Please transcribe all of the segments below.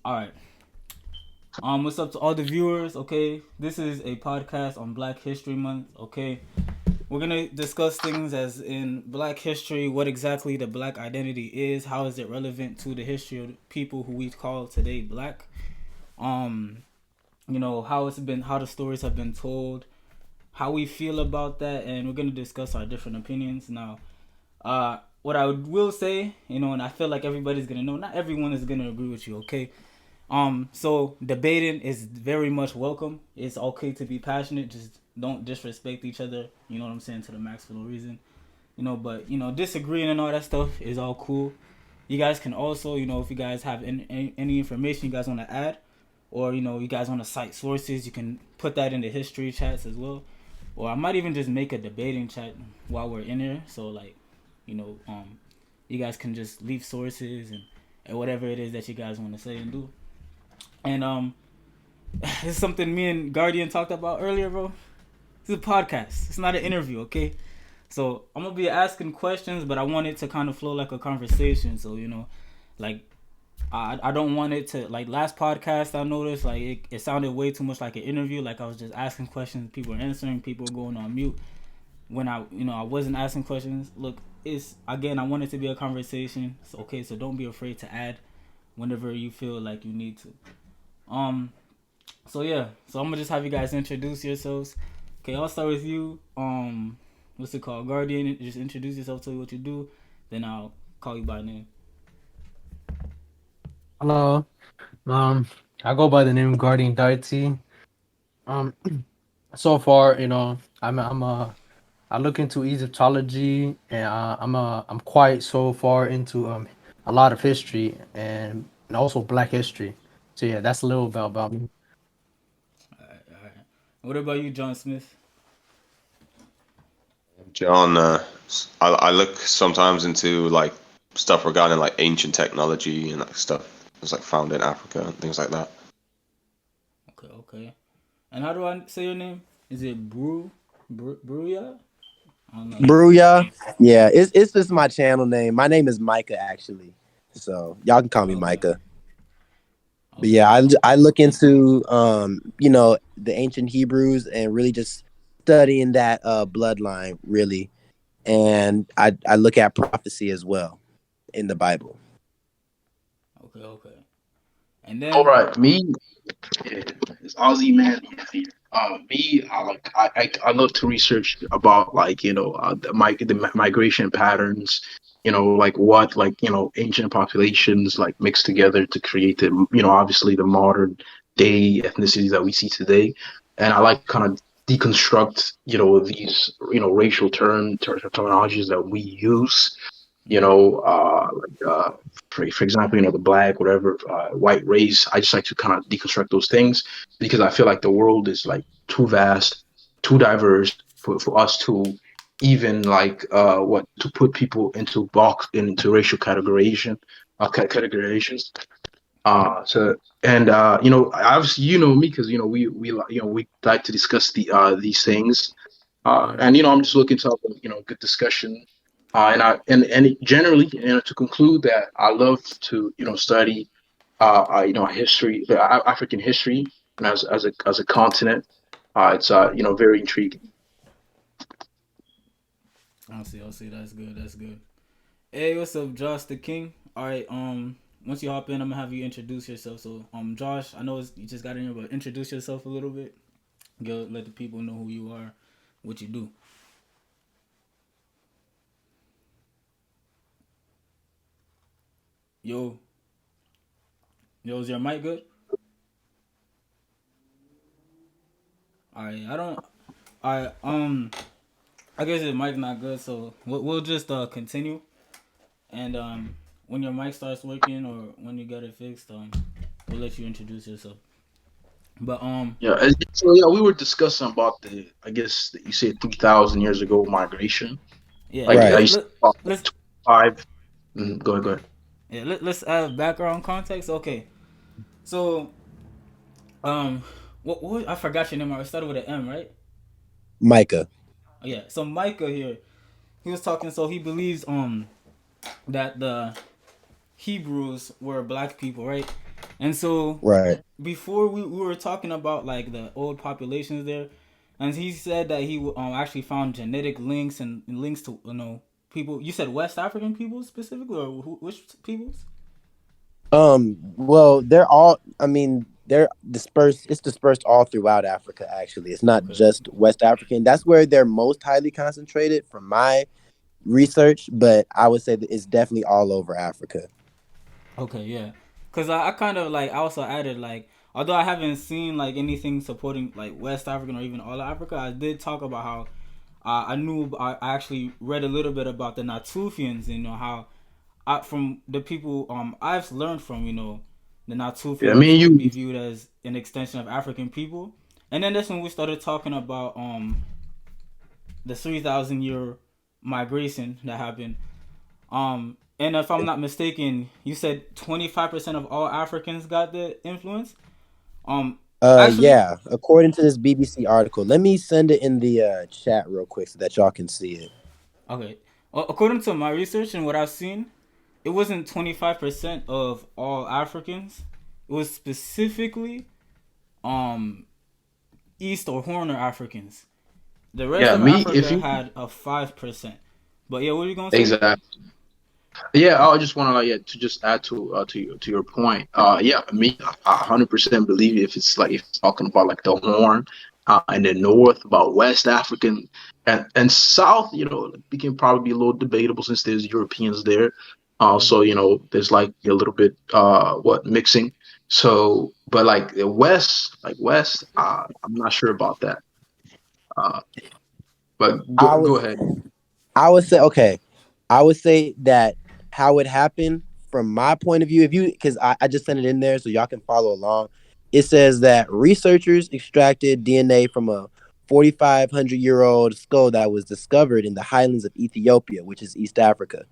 All right. What's up to all the viewers? Okay, this is a podcast on Black History Month. Okay, we're gonna discuss things as in Black history, what exactly the Black identity is, how is it relevant to the history of the people who we call today Black. Um, how it's been, how the stories have been told, how we feel about that, and we're gonna discuss our different opinions. Now, what I will say, and I feel like everybody's gonna know, not everyone is gonna agree with you. Okay, so debating is very much welcome. It's okay to be passionate. Just don't disrespect each other. You know what I'm saying, to the max for no reason. But disagreeing and all that stuff is all cool. You guys can also, if you guys have any information you guys want to add, or you guys want to cite sources, you can put that in the history chats as well. Or I might even just make a debating chat while we're in here. So like, you know, um, you guys can just leave sources and whatever it is that you guys want to say and do. And this is something me and Guardian talked about earlier, bro. This is a podcast. It's not an interview, okay? So I'm gonna be asking questions, but I want it to kind of flow like a conversation. So like I don't want it to, like last podcast I noticed like it sounded way too much like an interview. Like I was just asking questions, people were answering, people were going on mute when I wasn't asking questions. Look, it's again, I want it to be a conversation. So, okay, so don't be afraid to add whenever you feel like you need to. Um, so yeah, so I'm gonna just have you guys introduce yourselves. Okay, I'll start with you. What's it called, Guardian? Just introduce yourself, tell you what you do, then I'll call you by name. Hello. Um, I go by the name Guardian Deity. Um, so far, I look into Egyptology, and I'm quite so far into a lot of history and also Black history. So yeah, that's a little bit about me. All right. What about you, John Smith? John, I look sometimes into like stuff regarding like ancient technology and like stuff that's like found in Africa and things like that. Okay, okay. And how do I say your name? Is it Bruya? I don't know. Bruya. Yeah, it's just my channel name. My name is Micah actually. So y'all can call me Okay, Micah. But okay, yeah, I, okay. I look into the ancient Hebrews and really just studying that bloodline really. And I look at prophecy as well in the Bible. Okay, okay. And All then, right, me, yeah, it's Aussie man here. Me, I love to research about the migration patterns. Like what ancient populations like mixed together to create the obviously the modern day ethnicities that we see today. And I like kind of deconstruct these racial terminologies that we use you mhm. know, for example, the black, whatever, white race. I just like to kind of deconstruct those things because I feel like the world is like too vast, too diverse for us to even what to put people into racial categorizations. So and obviously me because we like to discuss these things Yeah. and I'm just looking to have a good discussion. Generally, to conclude that I love to study history, African history, and as a continent, it's very intriguing. I see. That's good. That's good. Hey, what's up, Josh the King? All right. Once you hop in, I'm gonna have you introduce yourself. So, Josh, I know you just got in here, but introduce yourself a little bit. Go let the people know who you are, what you do. Yo, yo, is your mic good? All right. I don't. All right. I guess your mic not good, so we'll just continue. And when your mic starts working or when you get it fixed, we'll let you introduce yourself. But So yeah, we were discussing about the I guess that you said 3,000 years ago migration. yeah, Like I Right. used to about let's 5. Go ahead, go ahead. yeah, let's add background context. Okay, so um, I forgot your name. I started with an M, right? Micah. Oh, yeah. So Micah here, he was talking. So he believes that the Hebrews were black people, right? And so Right. before we were talking about like the old populations there, and he said that he actually found genetic links and links to people. You said West African people specifically, or which peoples? Well, they're all. I mean, they're dispersed. It's dispersed all throughout Africa. Actually, it's not Okay. just West African. That's where they're most highly concentrated, from my research. But I would say that it's definitely all over Africa. Okay, yeah. Cause I kind of like I also added like although I haven't seen like anything supporting like West African or even all of Africa, I did talk about how I actually read a little bit about the Natufians, how from the people I've learned from, the Yeah, me Natufians and could be you. viewed as an extension of African people. And then that's when we started talking about the 3,000 year migration that happened. And if I'm not mistaken, you said 25% of all Africans got the influence. Um, Actually, Yeah. According to this BBC article, let me send it in the chat real quick so that y'all can see it. okay. Well, according to my research and what I've seen, it wasn't 25% of all Africans. It was specifically um East or Horner Africans. The rest Yeah, of me. If Africa you had a 5%. But yeah, what are you gonna say? exactly. Yeah, I just want to like yeah, to just add to your point. Yeah, me, I 100% believe if it's like if it's talking about like the Horn, and the North about West African and South, it can probably be a little debatable since there's Europeans there. So there's like a little bit what mixing. So, but like the West, I'm not sure about that. Uh, but I go would ahead. I would say okay. I would say that how it happened from my point of view, if you because I just sent it in there so y'all can follow along. It says that researchers extracted DNA from a 4,500-year-old skull that was discovered in the highlands of Ethiopia, which is East Africa.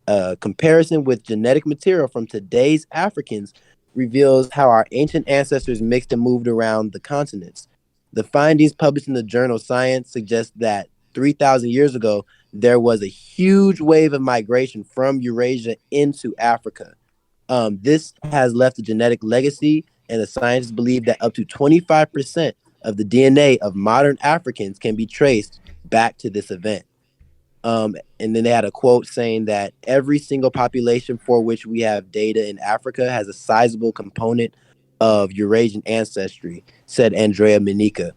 A comparison with genetic material from today's Africans reveals how our ancient ancestors mixed and moved around the continents. The findings published in the journal Science suggest that 3,000 years ago, there was a huge wave of migration from Eurasia into Africa. This has left a genetic legacy, and the scientists believe that up to 25% of the DNA of modern Africans can be traced back to this event. And then they had a quote saying that every single population for which we have data in Africa has a sizable component of Eurasian ancestry, said Andrea Minica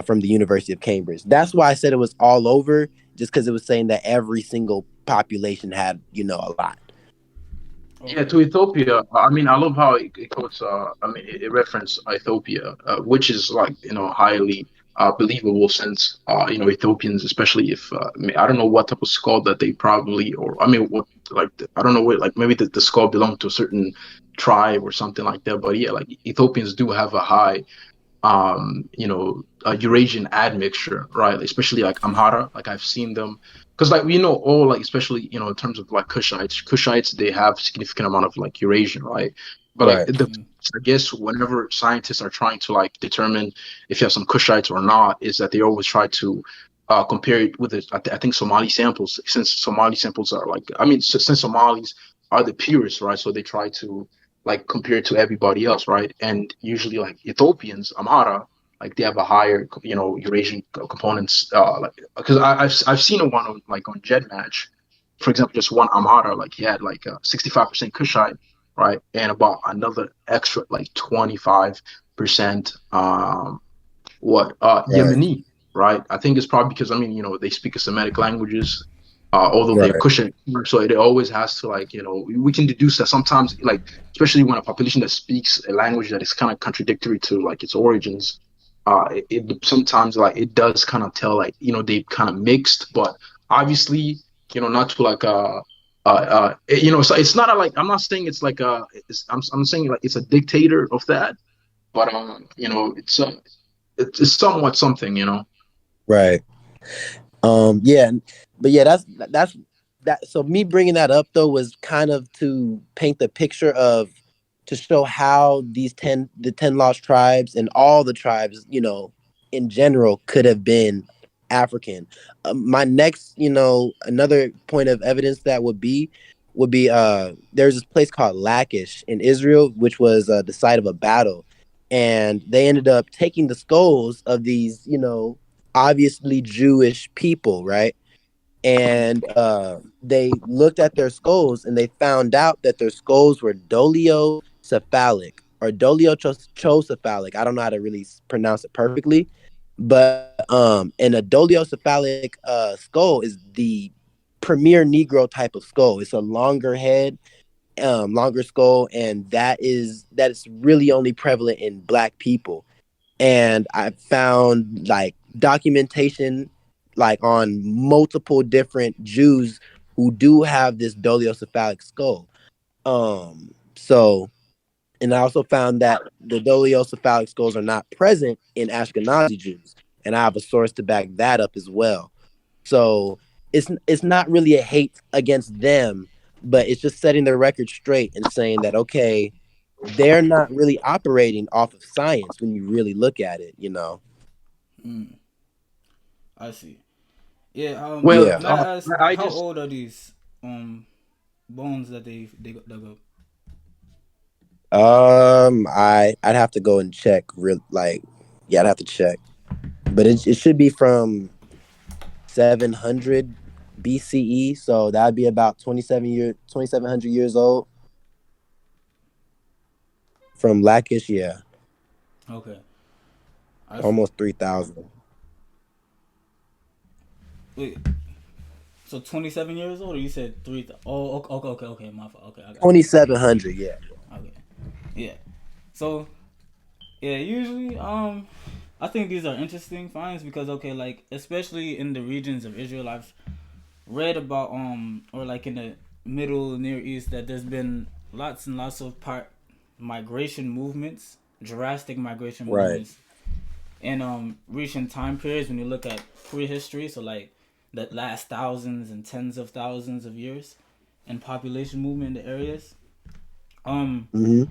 from the University of Cambridge. That's why I said it was all over, just because it was saying that every single population had, a lot. Yeah, Okay. to Ethiopia. I mean, I love how it quotes. I mean, it referenced Ethiopia, which is like highly believable since Ethiopians, especially if I mean, I don't know what type of skull that they probably or I mean what like I don't know what like maybe the skull belonged to a certain tribe or something like that. But yeah, like Ethiopians do have a high a Eurasian admixture, right? Especially like Amhara, like I've seen them, because like we know all like especially in terms of like Kushites they have significant amount of like Eurasian, right? But like Right. the I guess whenever scientists are trying to like determine if you have some Kushites or not, is that they always try to compare it with I think Somali samples, since Somali samples are like I mean since Somalis are the purest, right? So they try to like compared to everybody else, right? And usually like Ethiopians, Amhara, like they have a higher, Eurasian components. Like because I've seen one on like on Jet Match, for example, just one Amhara, like he had like 65% Kushite, right, and about another extra like 25% what Right. Yemeni, right? I think it's probably because I mean, they speak a Semitic languages, although they're Right. Cushitic, so it always has to like, we can deduce that sometimes, like especially when a population that speaks a language that is kind of contradictory to like its origins, it sometimes like it does kind of tell like they kind of mixed, but obviously not to like so it's not a, like I'm not saying it's like I'm saying like it's a dictator of that, but it's somewhat something. Right. Yeah, but yeah, that's that. So me bringing that up though was kind of to paint the picture of to show how the ten lost tribes and all the tribes, in general, could have been African. My next, another point of evidence that would be would be there's this place called Lachish in Israel, which was the site of a battle, and they ended up taking the skulls of these, obviously Jewish people, right? And they looked at their skulls and they found out that their skulls were dolichocephalic or dolichocephalic. I don't know how to really pronounce it perfectly, but and a dolichocephalic skull is the premier Negro type of skull. It's a longer head, longer skull, and that is really only prevalent in Black people. And I found like documentation like on multiple different Jews who do have this dolichocephalic skull. So and I also found that the dolichocephalic skulls are not present in Ashkenazi Jews, and I have a source to back that up as well. So it's not really a hate against them, but it's just setting the record straight and saying that okay, they're not really operating off of science when you really look at it. Mm, I see. Yeah. Well, Yeah. May I ask I how just old are these bones that they dug up? I'd have to go and check real like yeah, I'd have to check. But it should be from 700 BCE, so that'd be about 2700 years old from Lachish, yeah. Okay, I see. Almost 3000. Wait, so 27 years old, or you said three? Oh, okay, okay, okay, okay. My fault. Okay, I got you. 2700, yeah. Okay, yeah. So yeah, usually I think these are interesting finds because okay, like especially in the regions of Israel, I've read about or like in the Middle Near East that there's been lots and lots of part migration movements, drastic migration Right. movements in recent time periods when you look at prehistory, so like that last thousands and tens of thousands of years and population movement in the areas. Um Mhm.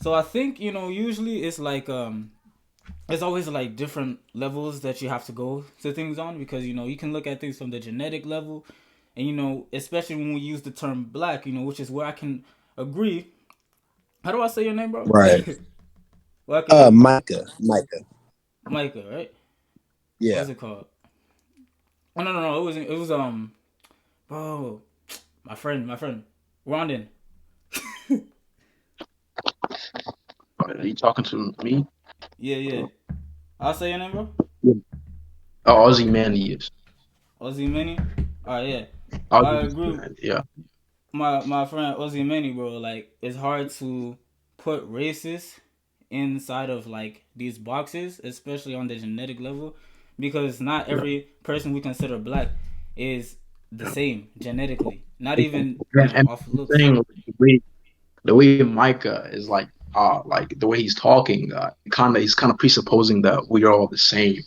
so I think, usually it's like there's always like different levels that you have to go to things on because you can look at things from the genetic level and especially when we use the term black, which is where I can agree. How do I say your name, bro? Right. Well, I can hear you. Micah. Micah, right? Yeah. What's it called? Oh no, no, no, it was bro, my friend Rondon. are you talking to me? Yeah, yeah. I'll say your name, bro. Yeah. Oh, Aussie man, he is. Ozzy Mini. Alright, yeah. I Aussie agree. man, yeah. My friend Ozzy Mini, bro. Like it's hard to put races inside of like these boxes, especially on the genetic level, because not Yeah. every person we consider black is the same genetically. Not even And off the looks. thing, the way Micah is like the way he's talking, he's kind of presupposing that we are all the same.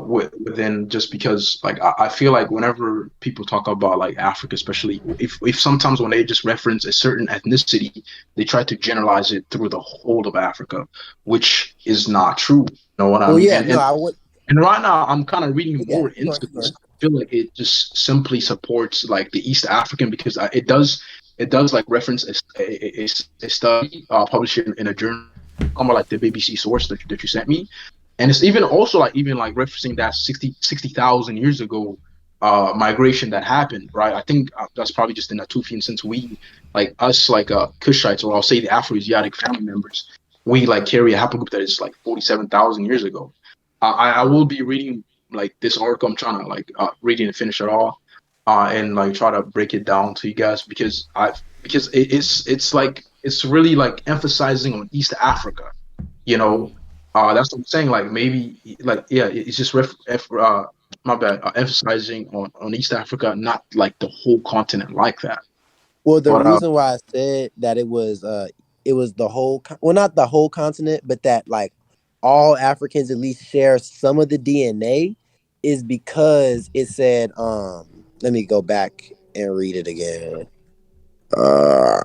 Within just because like I feel like whenever people talk about like Africa, especially if sometimes when they just reference a certain ethnicity, they try to generalize it through the whole of Africa, which is not true. You know what I Well, mean? yeah, And no, and I would. and right now I'm kind of reading Yeah, more keep going, into keep this. going. I feel like it just simply supports like the East African because it does like reference a study published in a journal, kind of like the BBC source that you sent me, and it's even also like even like referencing that 60,000 years ago migration that happened, right? I think that's probably just in Natufian since we like us like Kushites, or I'll say the Afroasiatic family members, we like carry a haplogroup that is like 47,000 years ago. I will be reading like this article. I'm trying to like reading and finish it all, and like try to break it down to you guys because it's like it's really like emphasizing on East Africa, you know. That's what I'm saying. Like maybe like yeah, it's just my bad, emphasizing on East Africa, not like the whole continent like that. Well, the But reason why I said that it was the whole well, not the whole continent, but that like all Africans at least share some of the DNA is because it said let me go back and read it again. Uh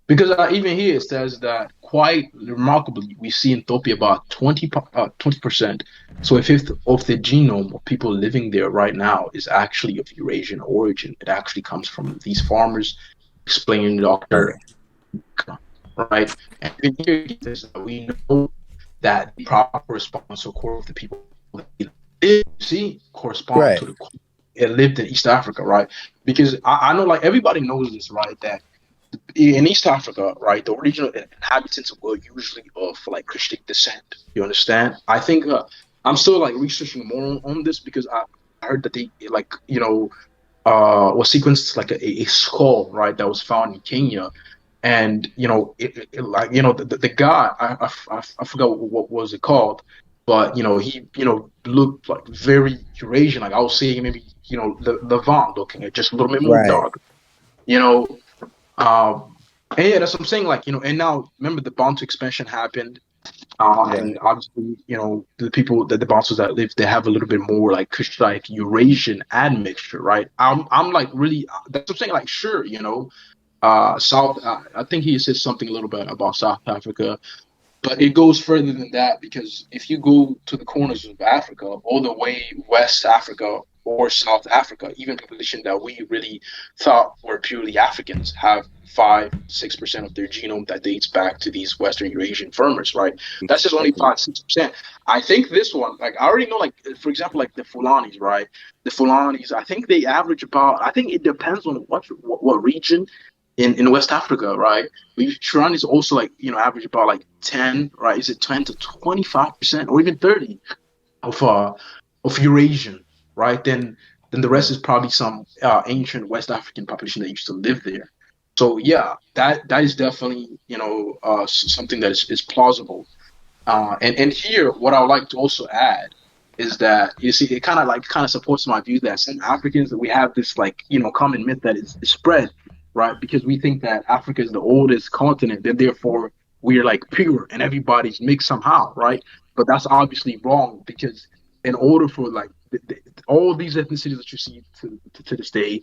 Because even here it says that quite remarkably, we see in Ethiopia about 20%. So a fifth of the genome of people living there right now is actually of Eurasian origin. It actually comes from these farmers, explaining Yeah. Dr. Right? And even here it says that we know that the proper response, of course, of the people that live, see, correspond Right. to the it lived in East Africa, right? Because I know like everybody knows this, right? That in East Africa, right, the original inhabitants were usually of like Christian descent. You understand? I think I'm still like researching more on this because I heard that they like was sequenced like a skull, right, that was found in Kenya, and like the guy I forgot what was it called, but he looked like very Eurasian, like I was saying maybe the Levant looking, just a little bit more Right. dark, you know and yeah, that's what I'm saying. Like, and now remember the Bantu expansion happened. Right. And obviously, the people that the Bantус that live, they have a little bit more like like Eurasian admixture, right? I'm like really, that's what I'm saying. Like, sure, South, I think he said something a little bit about South Africa. But it goes further than that because if you go to the corners of Africa, all the way West Africa or South Africa, even population that we really thought were purely Africans have 5-6% of their genome that dates back to these Western Eurasian farmers, right? That's just only Exactly. 5-6%. I think this one, like I already know, like for example, like the Fulanis, right? The Fulanis, I think they average about. I think it depends on what region in West Africa, right? Shuran is also like average about like 10, right? Is it 10 to 25% or even 30 of Eurasian, right? Then the rest Yeah. is probably some ancient West African population that used to live there. So yeah, that is definitely something that is plausible. And here, what I would like to also add is that you see, it kind of supports my view that some Africans, we have this like common myth that is spread, right? Because we think that Africa is the oldest continent, and therefore we're like pure and everybody's mixed somehow, right? But that's obviously wrong because in order for like all these ethnicities that you see to this day,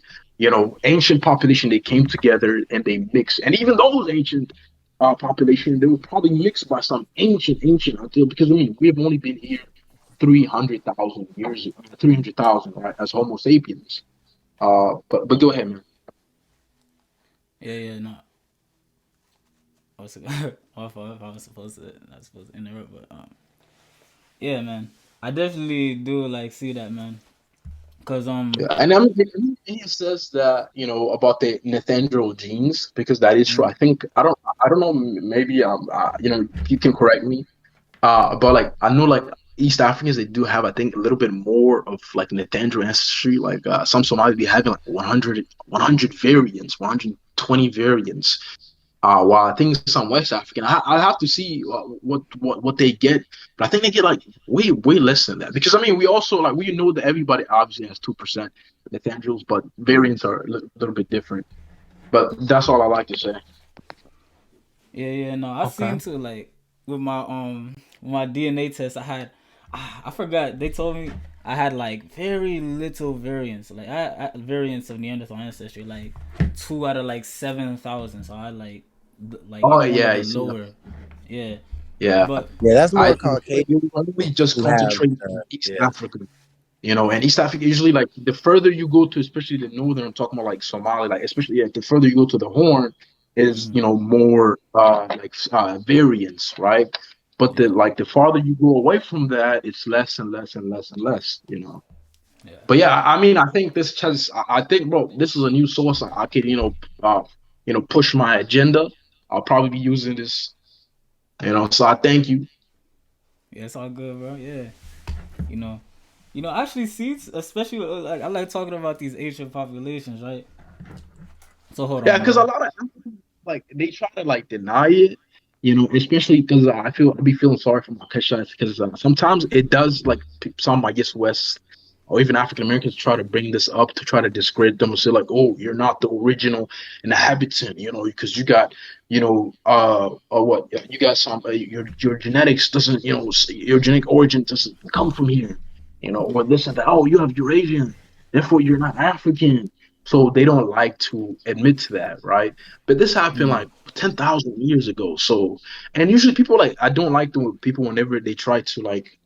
ancient population, they came together and they mixed, and even those ancient population, they were probably mixed by some ancient until because I mean we have only been here 300,000 years, 300,000, right, as Homo sapiens. But go ahead, man. Yeah, yeah, no. My fault if I was supposed to not supposed to interrupt, but yeah, man. I definitely do like see that, man. Cause Yeah, and I mean, it says that about the Neanderthal genes because that is true. mm, I don't know. Maybe you can correct me. But like I know like East Africans they do have I think a little bit more of like Neanderthal ancestry. Like some Somalis be having like 100 variants, 120 variants. While I think some West African, I have to see what they get, but I think they get like way less than that because I mean we also like we know that everybody obviously has 2% Neanderthals, but variants are a little bit different. But that's all I like to say. yeah, yeah, no. I Okay. seen too like with my DNA test I had I forgot they told me I had like very little variance. Like I variance of Neanderthal ancestry, like 2 out of like 7,000. So I had like Oh one yeah, of I the see. lower. Yeah. Yeah, But Yeah, that's I more Caucasian you really just who have. concentrate in East Yeah. Africa. And East Africa usually like the further you go to, especially the northern, I'm talking about like Somali, like especially the further you go to the Horn, is mhm, more variance, right? But yeah. the farther you go away from that, it's less and less and less and less. Yeah. But yeah, I mean, I think this has, I think, bro, this is a new source. I could push my agenda. I'll probably be using this. So I thank you. Yeah, it's all good, bro. Yeah. You know. Actually seeds, especially like I like talking about these Asian populations, right? So hold Yeah, on, because a bro. lot of Africans, like they try to like deny it, especially because I be feeling sorry for my Kashites because sometimes it does like some I guess West or even African Americans try to bring this up to try to discredit them and say like, oh, you're not the original inhabitant, because you got or what you got some your genetics doesn't your genetic origin doesn't come from here, or this and that. Oh, you have Eurasian, therefore you're not African. So they don't like to admit to that, right? But this happened Mm, like 10,000 years ago. So, and usually people like I don't like the people whenever they try to like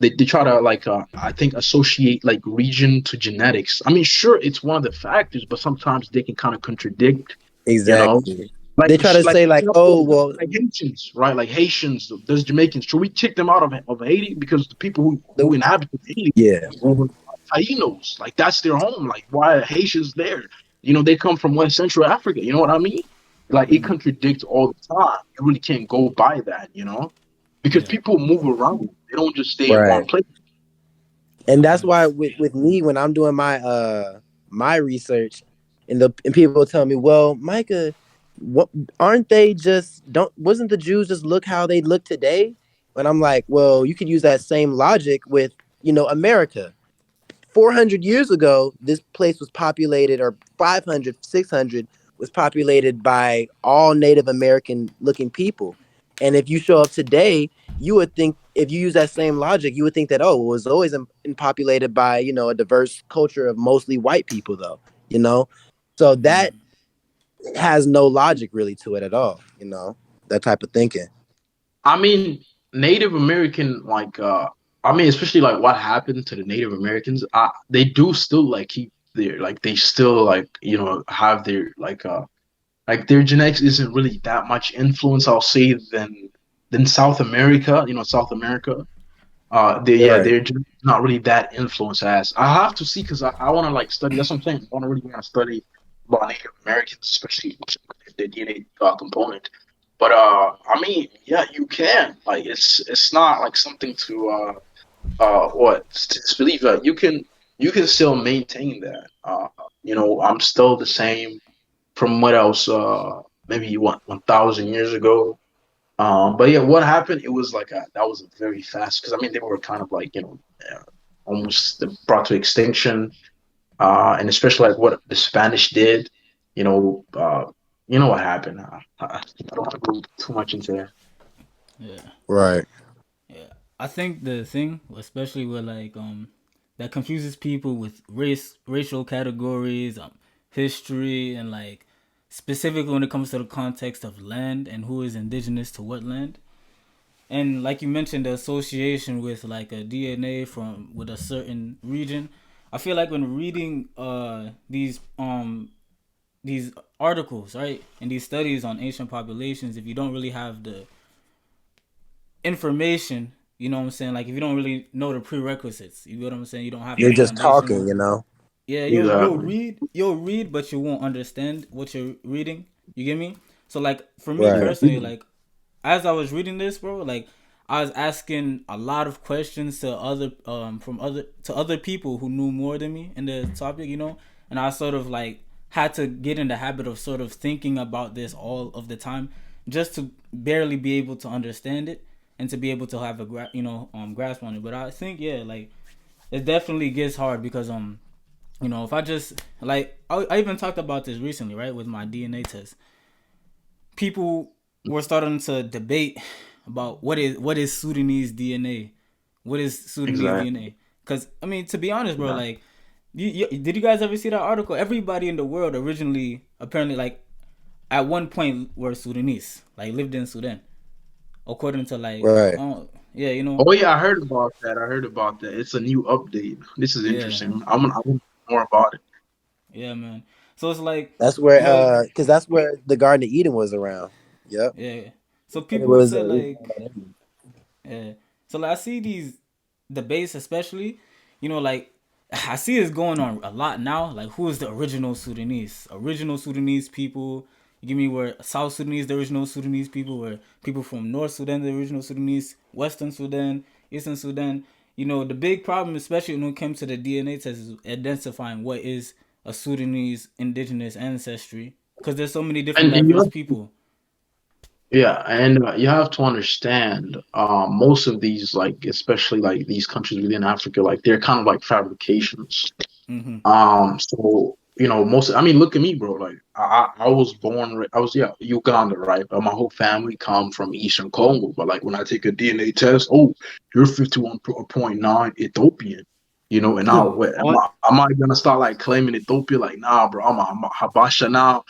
they try to like I think associate like region to genetics. I mean, sure, it's one of the factors, but sometimes they can kind of contradict, you know. Exactly. They try to Like say for like, oh example, well, like Haitians, right? Like Haitians, there's Jamaicans. Should we kick them out of Haiti because the people who the, inhabit Haiti yeah, were Tainos? Like that's their home. Like why are Haitians there? They come from West Central Africa. You know what I mean? Like it Mm, contradicts all the time. You really can't go by that, because yeah, people move around. They don't just stay in one right. place. And that's why facts. with me when I'm doing my research, and people tell me, well, Micah, what aren't they just don't wasn't the Jews just look how they look today? And I'm like, well, you could use that same logic with America. 400 years ago, this place was populated, or 500, 600 was populated by all Native American looking people. And if you show up today, you would think, if you use that same logic, you would think that, oh, it was always populated by, a diverse culture of mostly white people, though, you know? So Mm, that has no logic really to it at all, that type of thinking. I mean, Native American, I mean, especially like what happened to the Native Americans, they do still like keep their, like, they still like, have their, like their genetics isn't really that much influence, I'll say, than South America, South America. Right. They're just not really that influenced as I have to see because I want to like study. That's what I'm saying. I want to really want to study about Native Americans, especially the DNA component. But I mean, yeah, you can. Like, it's not like something to what to disbelieve. You can still maintain that. I'm still the same from what else maybe 1,000 years ago. But yeah, what happened? It was like that was a very fast because I mean they were kind of like almost brought to extinction, and especially like what the Spanish did. You know, uh, you know what happened. I don't want to go too much into that. yeah, Right. yeah. I think the thing, especially with like that confuses people with racial categories, history, and like specifically when it comes to the context of land and who is indigenous to what land. And like you mentioned, the association with like a DNA from with a certain region. I feel like when reading these articles, right, and these studies on ancient populations, if you don't really have the information, you know what I'm saying? Like if you don't really know the prerequisites, you know what I'm saying? You don't have the You're just foundation. talking. Yeah, Exactly. you'll read, but you won't understand what you're reading. You get me? So like for me Right. personally, like as I was reading this, bro, like I was asking a lot of questions to other people who knew more than me in the topic, and I sort of like had to get in the habit of sort of thinking about this all of the time, just to barely be able to understand it and to be able to have a grasp on it. But I think yeah, like it definitely gets hard because if I just like I even talked about this recently, right, with my DNA test. People were starting to debate about what is Sudanese DNA, what is Sudanese Exactly. DNA. Because I mean, to be honest, bro, Yeah. like, did you guys ever see that article? Everybody in the world originally, apparently, like, at one point were Sudanese, like lived in Sudan, according to like, Right. oh yeah, Oh yeah, I heard about that. I heard about that. It's a new update. This is yeah, interesting. I want to know more about it. yeah, man. So it's like, That's you know, where because that's where the Garden of Eden was around. Yep. yeah. So And people said it was like, yeah. So like I see these debates, especially, like I see it's going on a lot now. Like who is the original Sudanese? Original Sudanese people. You give me where South Sudanese, the original Sudanese people, where people from North Sudan, the original Sudanese, Western Sudan, Eastern Sudan. The big problem, especially when it comes to the DNA test, is identifying what is a Sudanese indigenous ancestry. Because there's so many different And diverse people. yeah, and you have to understand, most of these, like, especially like these countries within Africa, like they're kind of like fabrications. Mm-hmm. So most. I mean, look at me, bro. Like, I was born. I was, yeah, Uganda, right? But my whole family come from Eastern Congo. But like when I take a DNA test, oh, you're 51.9 Ethiopian. And now, What? am I gonna start like claiming Ethiopia? Like, nah, bro. I'm a Habasha now.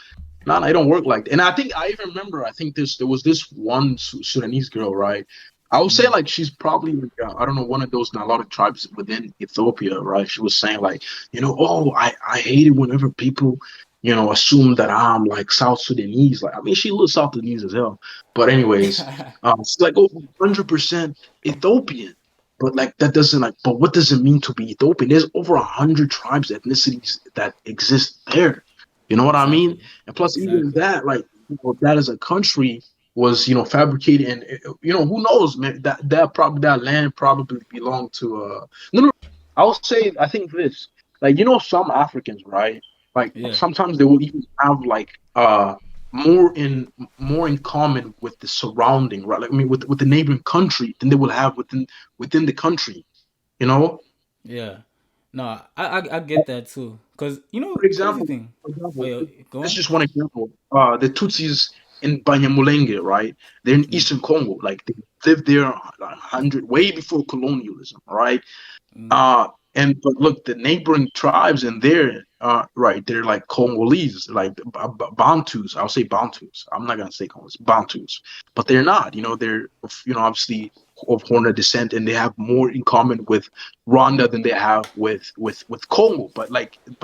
No, it don't work like that. And I think I even remember. I think there was this one Sudanese girl, right? I would say Mm. like she's probably like, I don't know, one of those Nilotic tribes within Ethiopia, right? She was saying like, oh, I hate it whenever people, assume that I'm like South Sudanese. Like, I mean, she looks South Sudanese as hell. But anyways, she's like, oh, 100% Ethiopian. But like that doesn't like. But what does it mean to be Ethiopian? There's over 100 tribes, ethnicities that exist there. You know what I mean? Exactly. And plus, even Exactly. that, like, that as a country was, fabricated, and who knows, man? That land probably belonged to no, no. I would say, I think this, like, some Africans, right? Like Yeah. sometimes they will even have like more in more in common with the surrounding, right? Like, I mean, with the neighboring country than they will have within the country. You know, Yeah. No, I get that too. Cause for crazy example, thing. for Oh, example, yo, go this is on. just one example. The Tutsis in Banyamulenge, right? They're in Mm, Eastern Congo. Like they lived there like 100, way before colonialism, right? mm, And but look, the neighboring tribes in there, right? They're like Congolese, like Bantus. I'll say Bantus. I'm not gonna say Congolese, Bantus, but they're not. They're obviously of Horner descent, and they have more in common with Rwanda than they have with Congo. But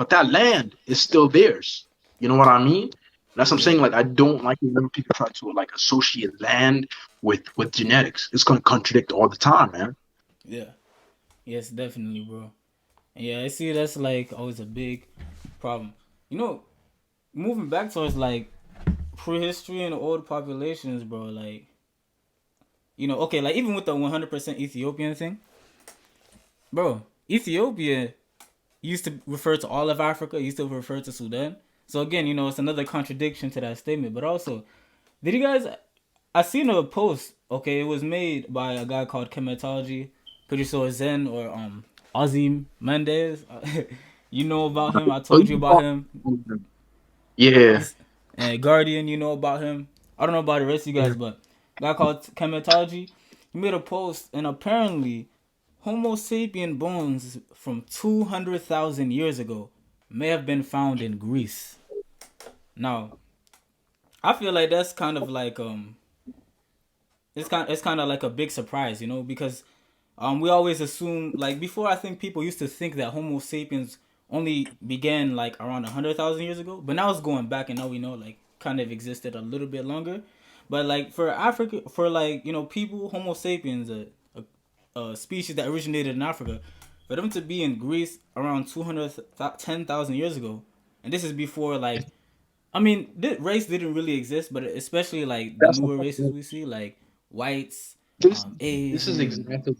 that land is still theirs. You know what I mean? That's what I'm yeah. saying. Like, I don't like it when people try to like associate land with genetics. It's gonna contradict all the time, man. Yeah. Yes, definitely, bro. And yeah, I see that's like always a big problem. You know, moving back towards like prehistory and old populations, bro. Like, okay, like even with the 100% Ethiopian thing, bro. Ethiopia used to refer to all of Africa. Used to refer to Sudan. So again, it's another contradiction to that statement. But also, did you guys? I seen a post. Okay, it was made by a guy called Chematology, pretty sure Zen or Ozzy Mendez. You know about him. I Oh, told you about him. yeah. He's Guardian. You know about him. I don't know about the rest of you guys, but a guy called Chematology. He made a post, and apparently, Homo sapien bones from 200,000 years ago may have been found in Greece. Now, I feel like that's kind of like it's kind of like a big surprise, because we always assume, like, before, I think people used to think that Homo sapiens only began like around 100,000 years ago, but now it's going back, and now we know like kind of existed a little bit longer. But like for Africa, for like people, Homo sapiens, a species that originated in Africa, for them to be in Greece around 210,000 years ago, and this is before like, I mean, this race didn't really exist, but especially like the That's newer the races we see, like whites, this this is Asian, exactly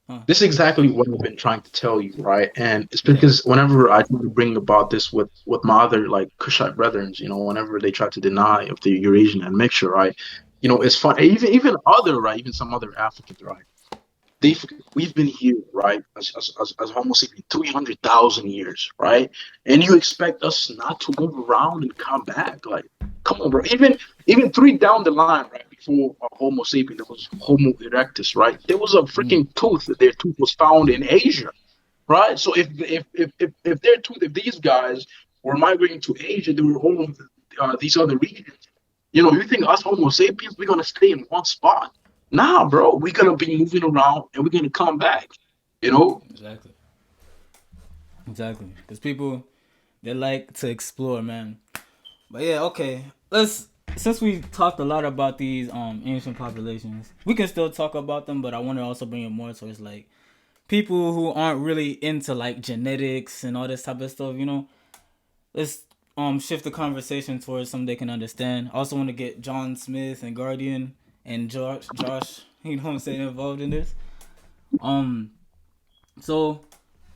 huh? this is exactly what I've been trying to tell you, right? And it's Yeah. because whenever I try to bring about this with my other like Kushite brethren, whenever they try to deny of the Eurasian admixture, right? It's fun. Even other, right? Even some other Africans, right? We've been here, right, as Homo sapiens 300,000 years, right? And you expect us not to move around and come back? Like, come on, bro. Even three down the line, right, before Homo sapien, there was Homo erectus, right? There was a Mm, freaking tooth. Their tooth was found in Asia, right? So if their tooth, if these guys were migrating to Asia, they were all of these other regions. You think us Homo sapiens, we're gonna stay in one spot? Nah, bro, we're gonna be moving around and we're gonna come back. You know, exactly. Exactly. Because people, they like to explore, man. But yeah, okay. Let's Since we talked a lot about these ancient populations, we can still talk about them, but I want to also bring it more towards like people who aren't really into like genetics and all this type of stuff, Let's shift the conversation towards something they can understand. I also want to get John Smith and Guardian and Josh, what I'm saying, involved in this. Um so,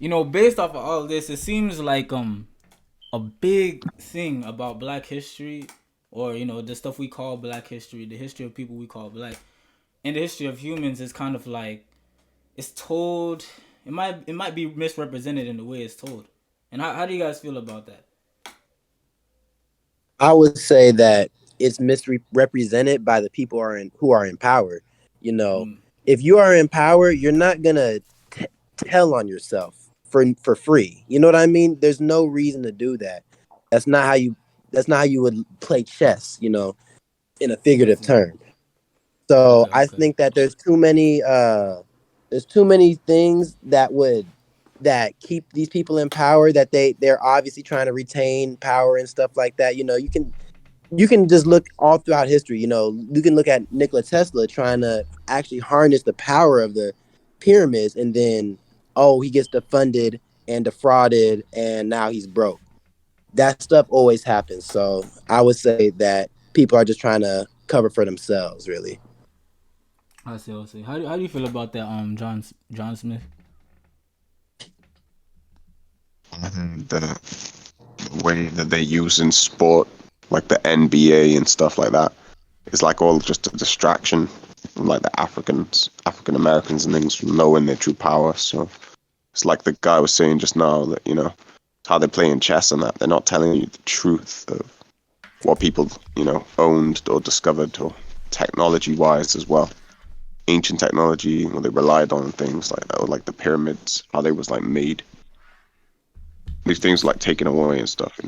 based off of all of this, it seems like a big thing about black history, or the stuff we call black history, the history of people we call black, and the history of humans is kind of like it's told, it might be misrepresented in the way it's told. And how do you guys feel about that? I would say that it's misrepresented by the people who are in power. You know, Mm, if you are in power, you're not gonna tell on yourself for free. You know what I mean? There's no reason to do that. That's not how you That's not how you would play chess, in a I figurative see. term. So Okay, I okay. think that there's too many things that keep these people in power, that they're obviously trying to retain power and stuff like that. You can just look all throughout history. You can look at Nikola Tesla trying to actually harness the power of the pyramids, and then he gets defunded and defrauded, and now he's broke. That stuff always happens. So I would say that people are just trying to cover for themselves, really. I see. I see. How do you feel about that? John Smith. The way that they use in sport, like the NBA and stuff like that, is like all just a distraction from like the African Americans and things from knowing their true power. So it's like the guy was saying just now that how they play in chess and that they're not telling you the truth of what people owned or discovered or technology wise as well. Ancient technology, what they relied on, things like that, or like the pyramids, how they was like made. These things like taken away and stuff.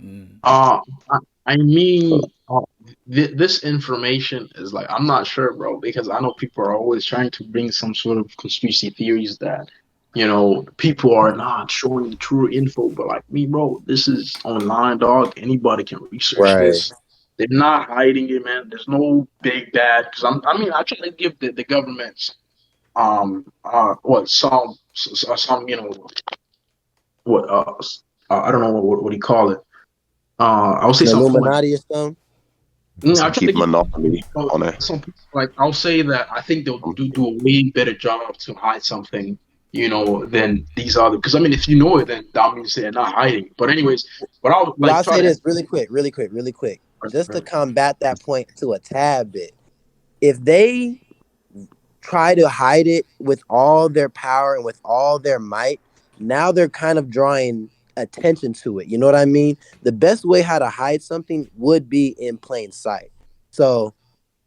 Mm. Uh, I mean, this information is like, I'm not sure, bro, because I know people are always trying to bring some sort of conspiracy theories that, people are not showing the true info. But like me, bro, this is online, dog. Anybody can research Right. this. They're not hiding it, man. There's no big bad. Because I try to give the governments, what some, what, I don't know what do you call it. I would say An something like. Illuminati or something. I try to Keep give monopoly on it. some people, like, I'll say that I think they'll do a way better job to hide something, than these other. Because I mean, if you know it, then that means they're not hiding. But anyways, but I'll Well, like I'll try say to. this really quick, really quick, really quick, just to combat that point to a tad bit. If they try to hide it with all their power and with all their might, now they're kind of drawing attention to it. You know what I mean? The best way how to hide something would be in plain sight. So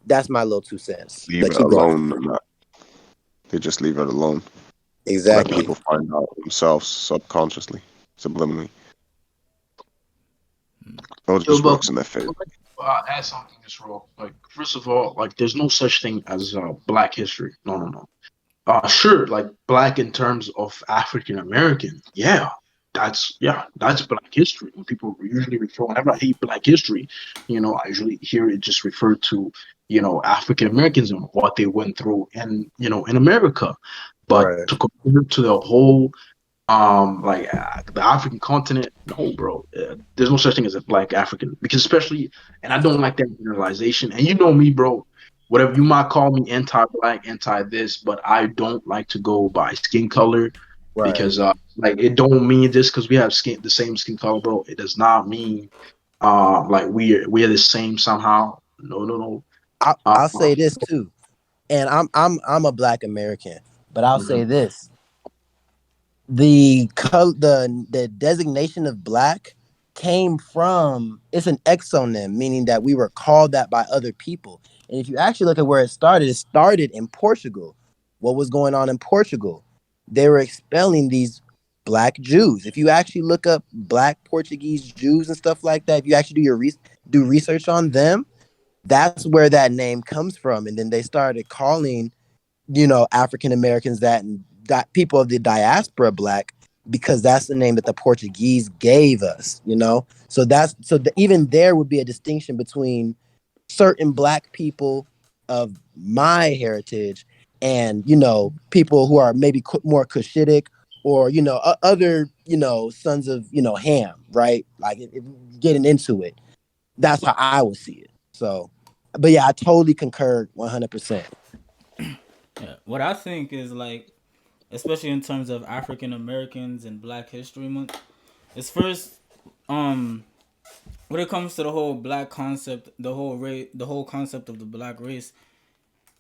that's my little 2 cents. Leave But it keep going. alone and that. They just leave it alone. Let Exactly. people find out themselves subconsciously, subliminally. Or it Yo, just but works in their favor. add something as well. Like, first of all, like, there's no such thing as Black history. No, no, no. Sure, like black in terms of African American. Yeah, that's Black history. When people usually refer, whenever I hear Black history, I usually hear it just referred to, African Americans and what they went through in America. But Right. to compare to the whole like the African continent, no, bro. There's no such thing as a Black African, because especially, and I don't like that generalization. And you know me, bro. Whatever you might call me, anti-black, anti this, but I don't like to go by skin color, Right. because like, it don't mean just because we have the same skin color, bro. It does not mean like we are the same somehow. No, no, no. I'll say this too, and I'm a Black American, but I'll Mhm. say this: the designation of black came from, it's an exonym, meaning that we were called that by other people. And if you actually look at where it started in Portugal. What was going on in Portugal? They were expelling these black Jews. If you actually look up black Portuguese Jews and stuff like that, if you actually do research on them, that's where that name comes from. And then they started calling African Americans that people of the diaspora black, because that's the name that the Portuguese gave us. So even there would be a distinction between certain black people of my heritage and people who are maybe more Cushitic, or other sons of Ham, right? Like, if getting into it, that's how I would see it. So, but yeah, I totally concur 100%. Yeah. What I think is like, especially in terms of African Americans and Black History Month, is first, um, when it comes to the whole black concept, the whole concept of the black race,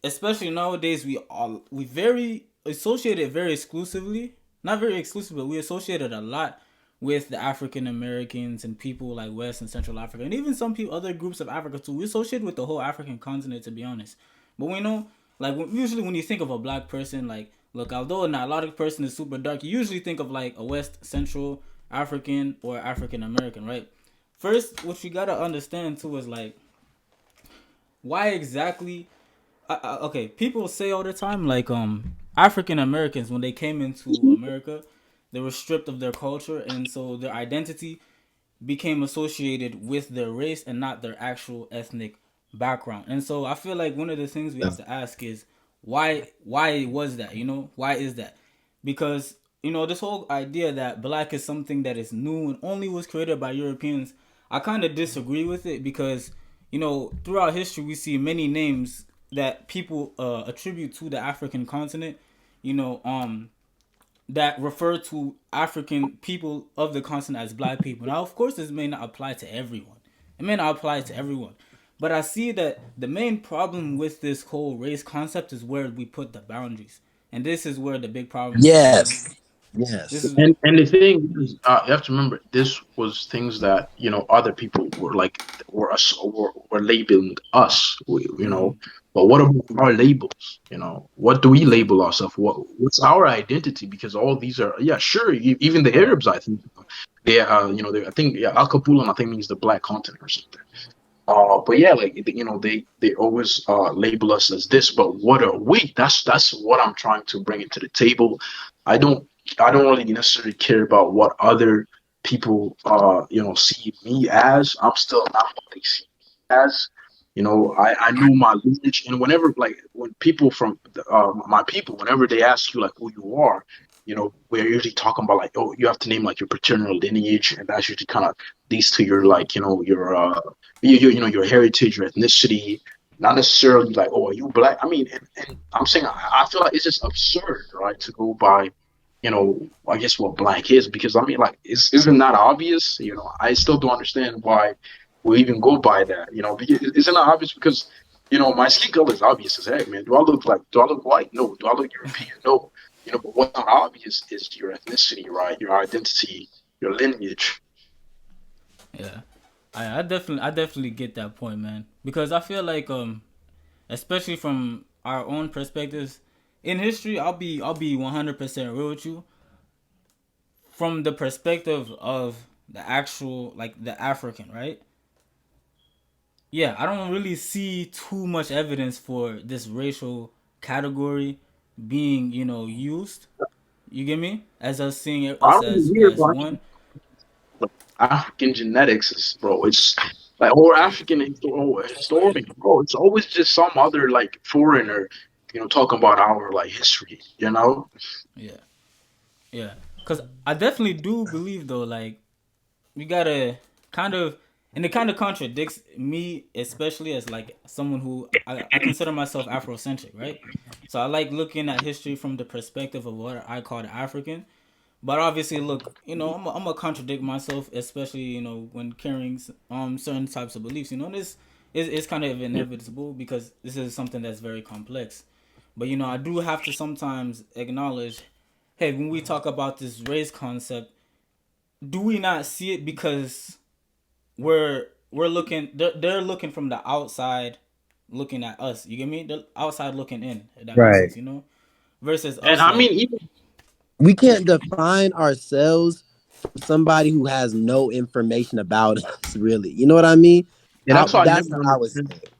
especially nowadays, we very associate it very exclusively, not very exclusive, but we associate it a lot with the African Americans and people like West and Central Africa, and even some people, other groups of Africa too. We associate with the whole African continent, to be honest. But we know, like, usually when you think of a black person, like, look, although not a lot of person is super dark, you usually think of like a West Central African or African American, right? first, what you gotta understand too is like why exactly. Okay, people say all the time like African Americans when they came into America, they were stripped of their culture, and so their identity became associated with their race and not their actual ethnic background. And so I feel like one of the things we have to ask is why was that? You know, why is that? Because this whole idea that black is something that is new and only was created by Europeans, I kind of disagree with it because throughout history we see many names that people attribute to the African continent. You know, that refer to African people of the continent as black people. Now, of course, this may not apply to everyone. It may not apply to everyone. But I see that the main problem with this whole race concept is where we put the boundaries. And this is where the big problem is. Yes. This Yes. is And the thing is, you have to remember, this was things that other people were like were us were labeling us. But what about our labels? What do we label ourselves? What's our identity? Because all these are, yeah, sure. Even the Arabs, I think they I think, yeah, Al Kapulan, I think, means the black continent or something. But yeah, like they always label us as this, but what are we? That's what I'm trying to bring it to the table. I don't I don't really necessarily care about what other people see me as. I'm still not what they see me as. I know my lineage, and whenever, like, when people from my people, whenever they ask you like who you are, we're usually talking about like, oh, you have to name like your paternal lineage, and that's usually kind of leads to your, like, your your heritage, your ethnicity, not necessarily like, oh, are you black? I mean, and I'm saying, I feel like it's just absurd, right, to go by, I guess, what black is, because I mean, like, isn't that obvious? I still don't understand why we even go by that. Isn't that obvious? Because my skin color is obvious as heck, man. Do I look white? No. Do I look European? No. But what's not obvious is your ethnicity, right? Your identity, your lineage. yeah. I definitely get that point, man. Because I feel like especially from our own perspectives in history, I'll be 100% real with you. From the perspective of the actual, like, the African, right? Yeah, I don't really see too much evidence for this racial category being, used. You get me? As us seeing I us don't even as hear as about one. African genetics, bro. It's like, or African historian, bro. It's always just some other, like, foreigner, talking about our, like, history. Yeah, yeah. Cause I definitely do believe though, like, we gotta kind of, and it kind of contradicts me, especially as like someone who I consider myself Afrocentric, right? So I like looking at history from the perspective of what I call the African. But obviously, look, I'm gonna contradict myself, especially when carrying certain types of beliefs. This is kind of inevitable because this is something that's very complex. But I do have to sometimes acknowledge, hey, when we talk about this race concept, do we not see it because we're looking? They're looking from the outside, looking at us. You get me? They're outside looking in. If that makes Right. sense, versus And us, I mean, like, even We can't define ourselves from somebody who has no information about us, really. You know what I mean? yeah, that's why I That's never how I would say understood. it.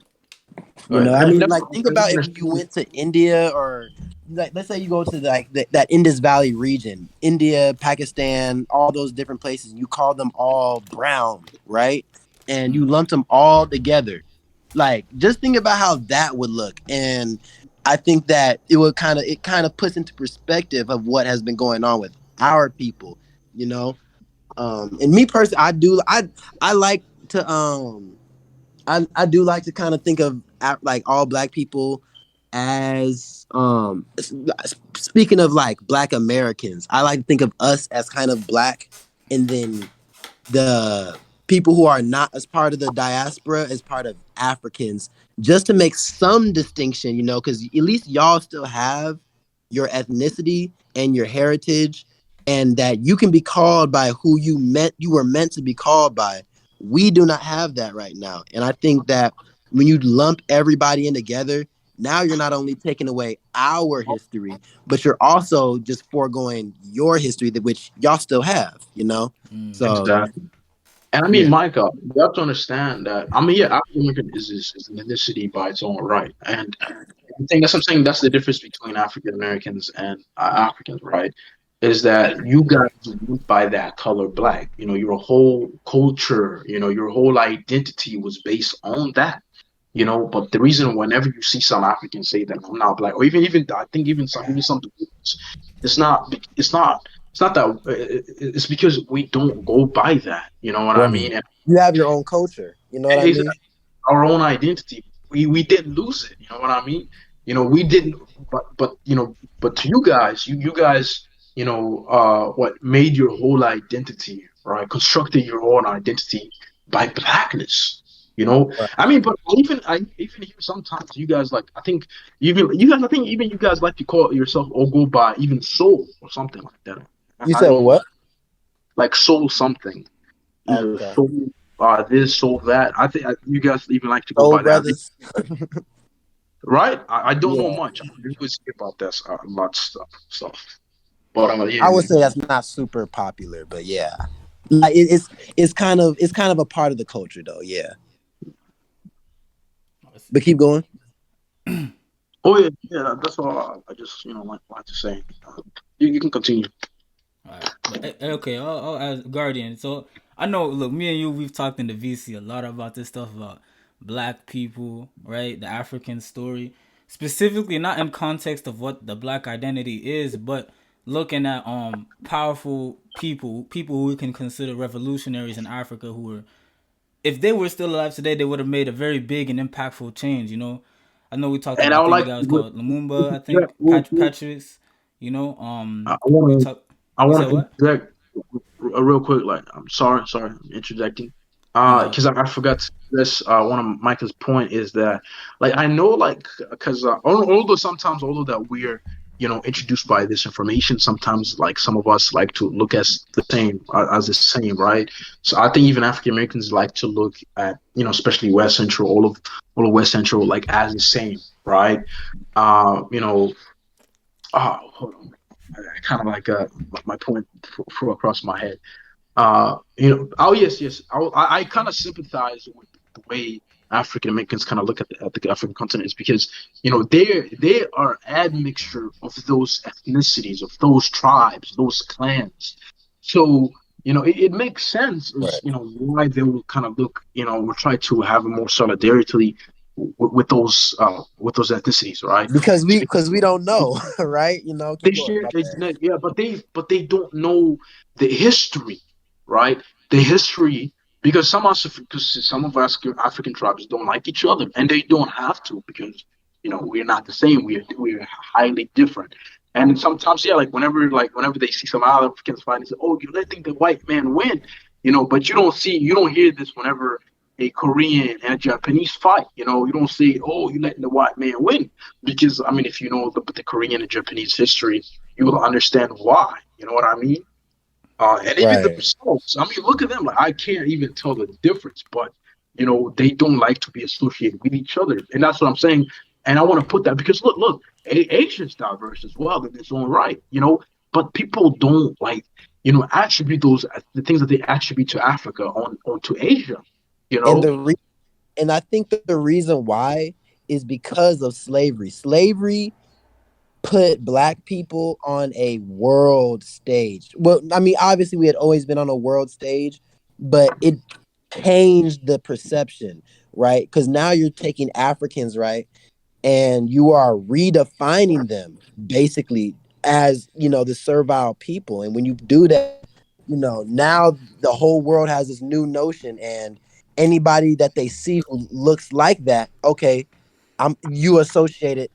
Go ahead. I I mean, never, like, think I never about if you understood. went to India, or like, let's say you go to like that Indus Valley region, India, Pakistan, all those different places, and you call them all brown, right? And you lumped them all together. Like, just think about how that would look. And I think that it kind of puts into perspective of what has been going on with our people, you know. And me personally, I like to I do like to kind of think of like all black people as speaking of like black Americans. I like to think of us as kind of black, and then the people who are not as part of the diaspora as part of Africans, just to make some distinction, because at least y'all still have your ethnicity and your heritage, and that you can be called by who you were meant to be called by. We do not have that right now. And I think that when you lump everybody in together, now you're not only taking away our history, but you're also just foregoing your history, that which y'all still have. So Exactly. And I mean, Yeah. Micah, you have to understand that. I mean, yeah, African American is an ethnicity by its own right, and I think that's what I'm saying. That's the difference between African Americans and Africans, right? Is that you guys went by that color black. You know, your whole culture, you know, your whole identity was based on that. You know, but the reason whenever you see some Africans say that I'm not black, or even I think even some Dominicans, it's not that it's because we don't go by that. You know what I Right. mean? And You have your own culture. You know what I it's mean? our own identity. We didn't lose it. You know what I mean? You know, we didn't. But you know, but to you guys, you guys, you know, what made your whole identity, right? Constructed your own identity by blackness. You know, Right. I mean, but I even hear sometimes you guys like I think even you guys I think even you guys like to call yourself or go by even soul or something like that. You I said don't know, what? like soul something, Okay. soul this soul that. I think you guys even like to go Soul by that. Brothers. Right? I don't know Yeah. much. I always hear about this a lot of stuff. But yeah, I would man. say that's not super popular, but yeah. Like it's kind of a part of the culture though, yeah. But keep going. Oh yeah, yeah. That's all I just like to say. You can continue. All right, but okay, I'll ask Guardian. So I know, look, me and you, we've talked in the VC a lot about this stuff about black people, right? The African story, specifically not in context of what the black identity is, but looking at powerful people who we can consider revolutionaries in Africa who were, if they were still alive today, they would have made a very big and impactful change. You know, I know we talked And about. I I would think the like guy was to called Lumumba. I interject think real quick. Patrice. You know, I we want to talk. I You want said to what? interject real quick. Like I'm sorry, I'm interjecting. No. Because I forgot to this. One of Micah's point is that, like, I know, like, because although sometimes, although that we're, introduced by this information, sometimes, like, some of us like to look as the same, as the same, right? So I think even African Americans like to look at, especially West Central, all of West Central, like, as the same, right? You know, hold on, I kind of like my point flew across my head. Oh yes. I kind of sympathize with the way African Americans kind of look at the African continent is because they are admixture of those ethnicities, of those tribes, those clans. So it makes sense as Right. why they will kind of look will try to have a more solidarity with those ethnicities, right? Because we don't know, right? You know, They keep going. share, My bad. yeah, but they don't know the history, right? The history because some of us African tribes don't like each other, and they don't have to because we're not the same. We're highly different, and sometimes yeah, like whenever they see some other Africans fight, they say, "Oh, you're letting the white man win," but you don't hear this whenever a Korean and a Japanese fight. You don't say, "Oh, you're letting the white man win." Because I mean, if you know the Korean and Japanese history, you will understand why. You know what I mean? And even Right. themselves. I mean, look at them. Like I can't even tell the difference, but they don't like to be associated with each other, and that's what I'm saying. And I want to put that because look, Asia's diverse as well in its own right. But people don't like attribute those the things that they attribute to Africa onto Asia. You And know? and I think the reason why is because of slavery. Slavery put black people on a world stage. Well, I mean, obviously we had always been on a world stage, but it changed the perception, right? Because now you're taking Africans, right? And you are redefining them basically as, the servile people. And when you do that, now the whole world has this new notion and anybody that they see who looks like that, okay, you associate it,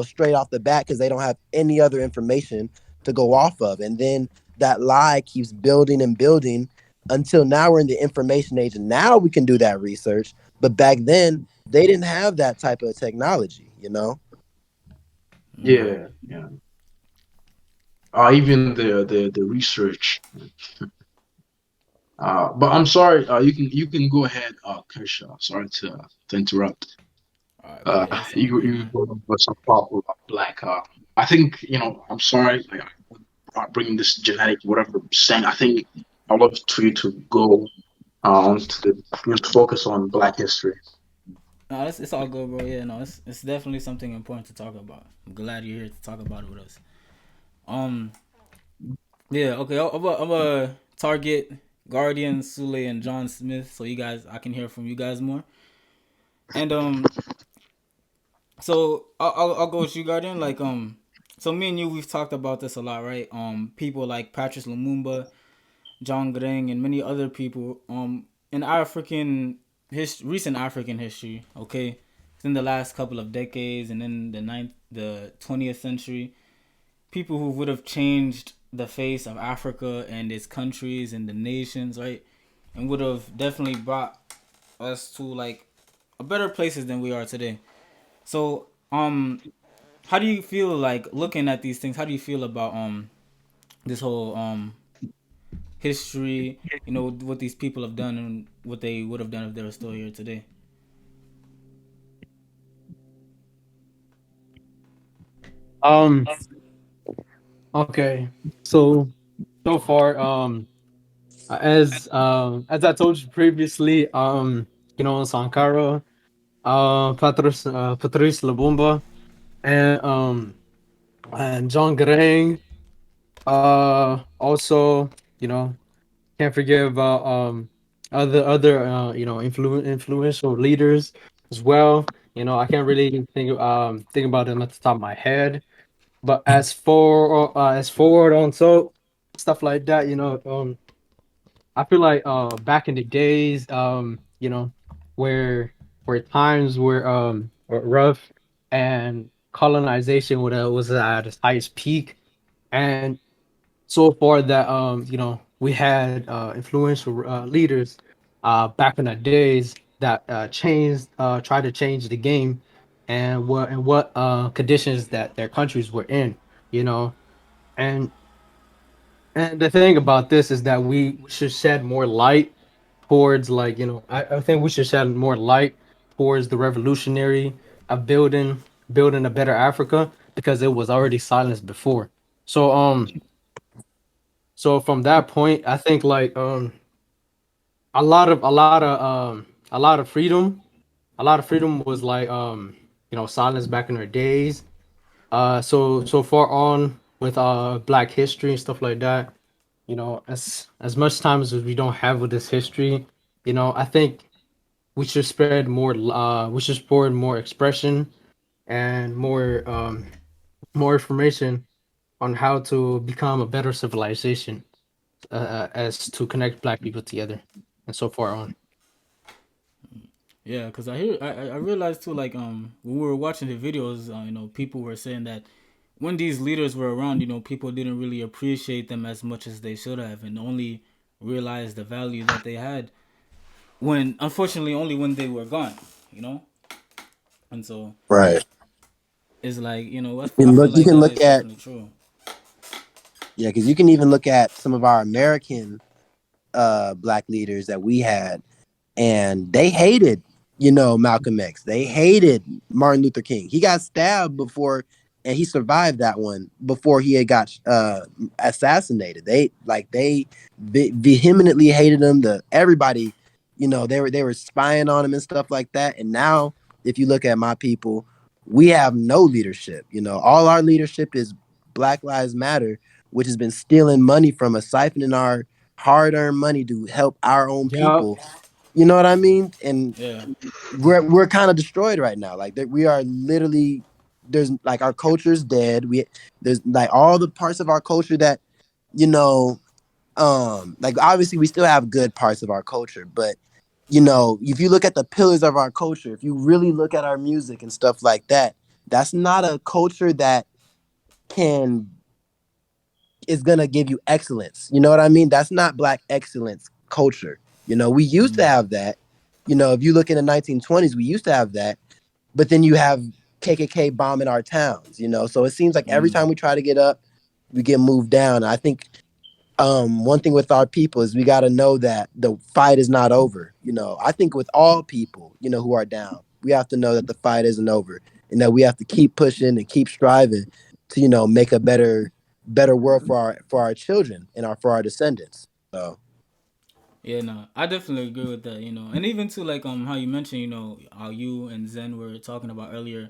straight off the bat because they don't have any other information to go off of. And then that lie keeps building and building until now we're in the information age and now we can do that research. But back then they didn't have that type of technology. Yeah, yeah. Even the research. But I'm sorry. You can go ahead, Kershaw. Sorry to interrupt. All right, but yeah, it's all You good. go with some problem about black. I think I'm sorry. Like bringing this genetic whatever saying. I think I'd love for you to go. to focus on Black history. No, it's all good, bro. Yeah, no, it's definitely something important to talk about. I'm glad you're here to talk about it with us. Um, yeah, okay. I'm a target Guardian, Sule, and John Smith, so you guys, I can hear from you guys more. And so I'll go with you, Guardian. Like so me and you, we've talked about this a lot, right? People like Patrice Lumumba, John Greng, and many other people. In recent African history, okay, in the last couple of decades, and in the 20th century, people who would have changed the face of Africa and its countries and the nations, right, and would have definitely brought us to like a better places than we are today. So, how do you feel like looking at these things? How do you feel about this whole history? You know what these people have done and what they would have done if they were still here today. Um. Okay. So so far, as I told you previously, Sankara, Patrice Lumumba, and John Garang. Also, can't forget about other influential leaders as well. I can't really think about them at the top of my head. But as forward on so stuff like that, I feel like back in the days, where times were rough and colonization was at its highest peak, and so far that we had influential leaders back in the days that tried to change the game and what conditions that their countries were in, you know and the thing about this is that we should shed more light towards, like, I think we should shed more light towards the revolutionary of building a better Africa, because it was already silenced before. So from that point, I think, like, a lot of freedom, was like, silenced back in our days. So far on with Black history and stuff like that, as much time as we don't have with this history, I think we should spread more expression and more information on how to become a better civilization, as to connect Black people together, and so far on. Yeah, cause I realized too, like when we were watching the videos, people were saying that when these leaders were around, people didn't really appreciate them as much as they should have, and only realized the value that they had when, unfortunately, only when they were gone, you know. And so Right. it's like, I And feel look, you like can that look is at, definitely true. yeah, because you can even look at some of our American black leaders that we had, and they hated, Malcolm X. They hated Martin Luther King. He got stabbed before, and he survived that one before he had got assassinated. They vehemently hated him. Everybody, they were spying on him and stuff like that. And now, if you look at my people, we have no leadership. All our leadership is Black Lives Matter, which has been stealing money from us, siphoning our hard-earned money to help our own Yeah. people. You know what I mean? And Yeah. we're kind of destroyed right now. Like that, we are literally, there's like our culture's dead. There's like all the parts of our culture that, you know, like obviously we still have good parts of our culture, but if you look at the pillars of our culture, if you really look at our music and stuff like that, that's not a culture that can is gonna give you excellence. You know what I mean? That's not Black excellence culture. We used to have that. If you look in the 1920s, we used to have that. But then you have KKK bombing our towns. So it seems like every time we try to get up, we get moved down. I think one thing with our people is we got to know that the fight is not over. I think with all people, who are down, we have to know that the fight isn't over, and that we have to keep pushing and keep striving to, make a better world for our children and for our descendants. So Yeah, no, I definitely agree with that. And even to like how you mentioned, how you and Zen were talking about earlier,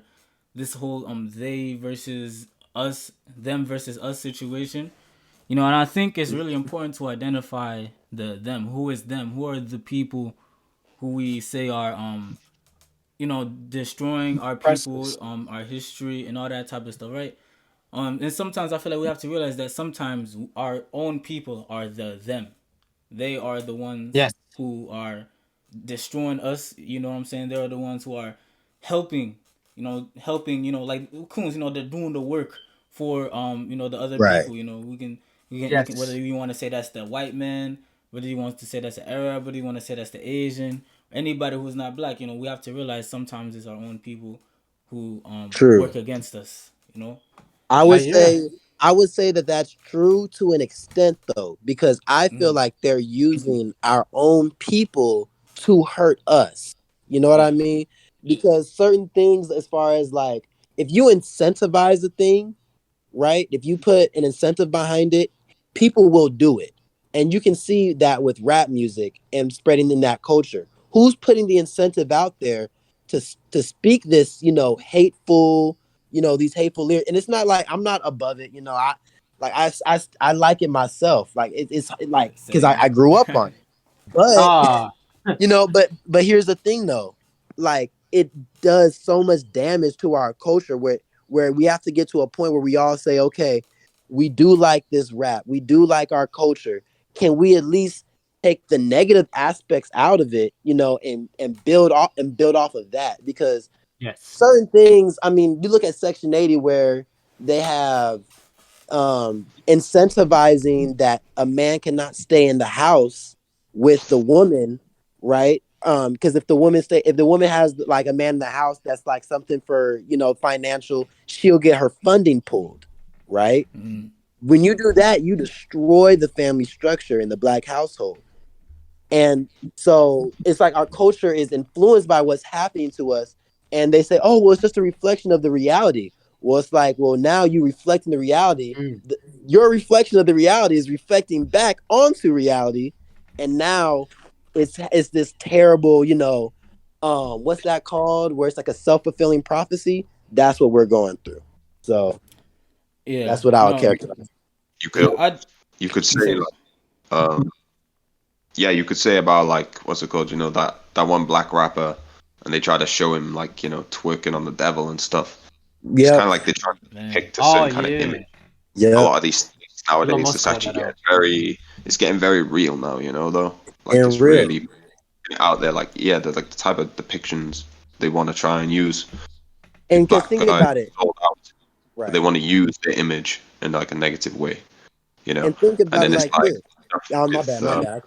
this whole they versus us, them versus us situation. And I think it's really important to identify the them. Who is them? Who are the people who we say are destroying our people, Oppressors. our history and all that type of stuff, right? And sometimes I feel like we have to realize that sometimes our own people are the them. They are the ones Yes. who are destroying us. You know what I'm saying? They're the ones who are helping. Helping. Like coons. They're doing the work for the other Right. people. We can whether Yes. you want to say that's the white man, whether you want to say that's the Arab, whether you want to say that's the Asian, anybody who's not black. We have to realize sometimes it's our own people who True. work against us. I I would yeah. say I would say that that's true to an extent though, because I feel Mm, like they're using our own people to hurt us. You know what I yeah. mean? Because certain things, as far as like, if you incentivize a thing, right? If you put an incentive behind it, people will do it. And you can see that with rap music and spreading in that culture. Who's putting the incentive out there to speak this, hateful, these hateful lyrics? And it's not like I'm not above it, I like it myself. Like it's like because I Same. grew up on it. But Ah. but here's the thing though, like it does so much damage to our culture where we have to get to a point where we all say, okay, we do like this rap, we do like our culture. Can we at least take the negative aspects out of it, and build off of that? Because Yes. certain things, I mean, you look at Section 80 where they have incentivizing that a man cannot stay in the house with the woman, right? Because if the woman has like a man in the house that's like something for financial, she'll get her funding pulled, right? Mm, When you do that, you destroy the family structure in the black household. And so it's like our culture is influenced by what's happening to us. And they say, oh, well, it's just a reflection of the reality. Well, it's like, well, now you reflecting the reality. Mm. Your reflection of the reality is reflecting back onto reality. And now it's this terrible, what's that called? Where it's like a self-fulfilling prophecy. That's what we're going through. So yeah. that's what I would No. characterize. You could Yeah. I. you could You say said. like yeah, you could say about like what's it called? That one black rapper, and they try to show him like twerking on the devil and stuff. It's kind Yep. of like they try to Man. depict a Oh certain kind of yeah. image. A Yep. lot of these things Elon nowadays, Musk it's called actually that getting out. very real now. Though, like And it's real. really out there. Like yeah, the type of depictions they want to try and use. And because Black think guys about it. sold out, but they Right. want to use the image in like a negative way. And think And about it then it's like like this. stuff Oh, my with bad, my bad.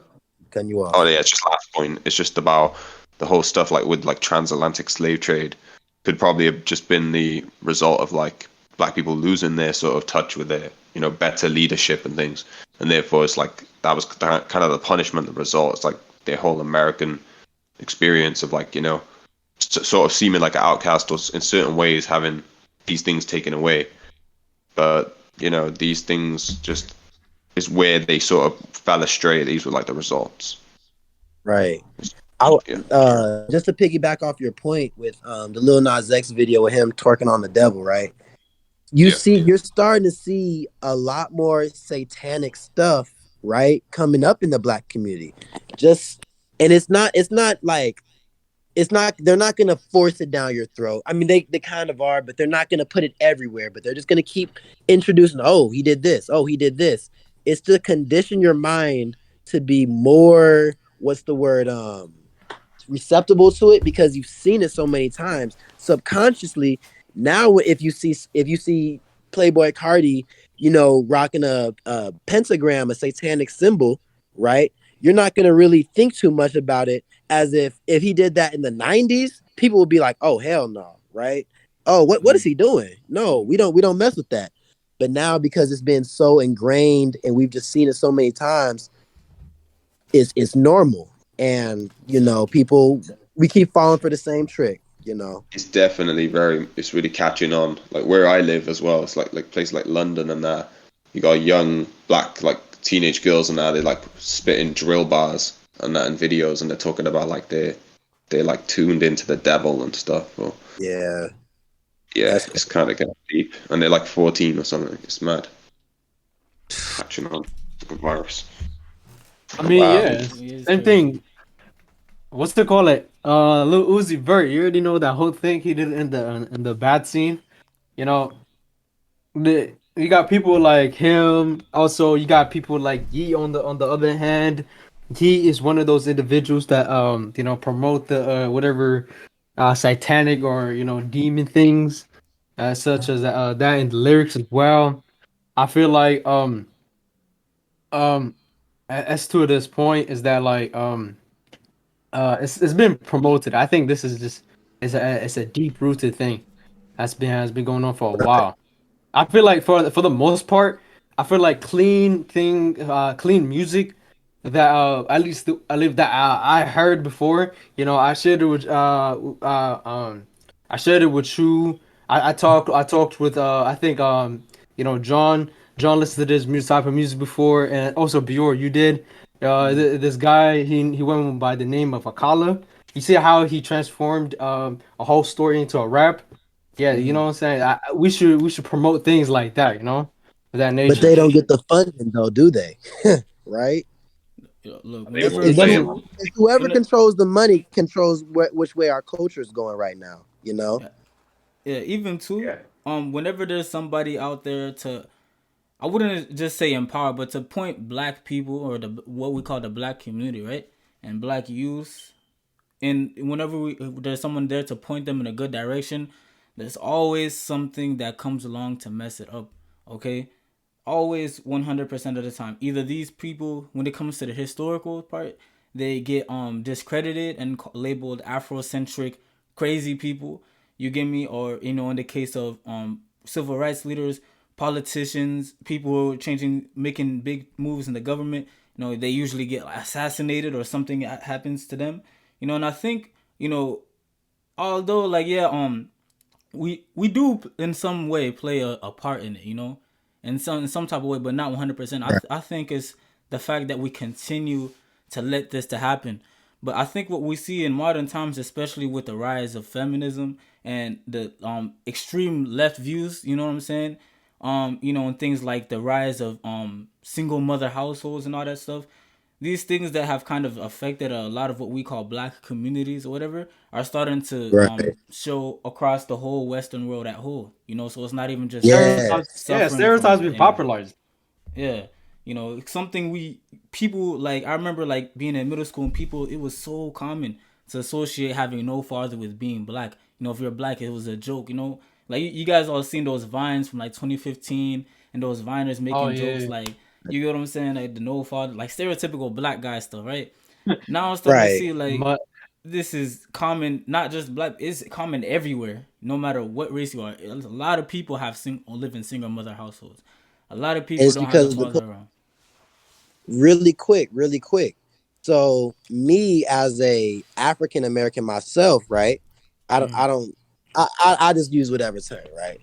Cutting you oh off. yeah, it's just last point. It's just about the whole stuff like with like transatlantic slave trade could probably have just been the result of like black people losing their sort of touch with their better leadership and things, and therefore it's like that was kind of the punishment. The result it's like their whole American experience of like sort of seeming like an outcast or in certain ways having these things taken away, but these things just is where they sort of fell astray. These were like the results. Right. I Yeah. just to piggyback off your point with the Lil Nas X video with him twerking on the devil, right? Yeah. You're starting to see a lot more satanic stuff, right, coming up in the black community. Just and it's not like they're not gonna force it down your throat. I mean they kind of are, but they're not gonna put it everywhere, but they're just gonna keep introducing, oh, he did this, oh, he did this. It's to condition your mind to be more, what's the word, receptible to it because you've seen it so many times subconsciously. Now if you see Playboy Cardi, rocking a pentagram, a satanic symbol, right? You're not going to really think too much about it, as if he did that in the 90s, people would be like, oh, hell no, right? Oh, what is Mm, he doing? No, we don't mess with that. But now, because it's been so ingrained and we've just seen it so many times, it's normal. And exactly. people, we keep falling for the same trick. It's definitely it's really catching on. Like where I live as well, it's like places like London and that. You got young black like teenage girls and that they like spitting drill bars and that in videos, and they're talking about like they're like tuned into the devil and stuff. Or Yeah, yeah, that's it's kind of getting deep, and they're like 14 or something. It's mad catching on the virus. I mean, Wow. yeah, It it's is same crazy. thing. What's to call it? Lil Uzi Vert. You already know that whole thing he did in the bad scene. You know, you got people like him. Also, you got people like Yee on the other hand. He is one of those individuals that promote the whatever satanic or demon things, such as that in the lyrics as well. I feel like um as to this point is that like it's been promoted. I think this is just it's a deep rooted thing that's been has been going on for a while. I feel like for the most part, I feel like clean music that at least that I heard before. I shared it with I shared it with you. I talked with I think John listened to this type of music before, and also Bior, you did. This guy he went by the name of Akala. You see how he transformed a whole story into a rap. Yeah, you know what I'm saying. We should promote things like that, of that but nature. they don't get the funding though, do they? Right? Look, They whenever won't It say doesn't. it. people, It's whoever when it, controls the money controls which way our culture is going right now. yeah, even too, Yeah. whenever there's somebody out there to, I wouldn't just say empower, but to point black people or the what we call the black community, right, and black youth, and whenever there's someone there to point them in a good direction, there's always something that comes along to mess it up. Okay, always 100% of the time. Either these people, when it comes to the historical part, they get discredited and labeled Afrocentric crazy people. You get me? Or in the case of civil rights leaders, politicians, people who are changing, making big moves in the government. They usually get assassinated or something happens to them. And I think although like yeah we do in some way play a part in it, in some type of way, but not 100%. I think it's the fact that we continue to let this to happen. But I think what we see in modern times, especially with the rise of feminism and the extreme left views, you know what I'm saying? And things like the rise of single mother households and all that stuff, these things that have kind of affected a lot of what we call black communities or whatever are starting to Right. show across the whole Western world at whole. So it's not even just us Yeah. Stereotypes, yeah, suffering stereotypes from been it. popularized. Yeah. Something we people like. I remember like being in middle school and people. It was so common to associate having no father with being black. If you're black, it was a joke. Like you guys all seen those vines from like 2015 and those viners Oh making jokes yeah, like you get what I'm saying, like the no father, like stereotypical black guy stuff, right? Now I'm starting to Right. see like but this is common, not just black. It's common everywhere, no matter what race you are. A lot of people live in single mother households. A lot of And people it's don't have a because of the father around. really quick. So me as a African American myself, right? I don't. I don't. I just use whatever term, right?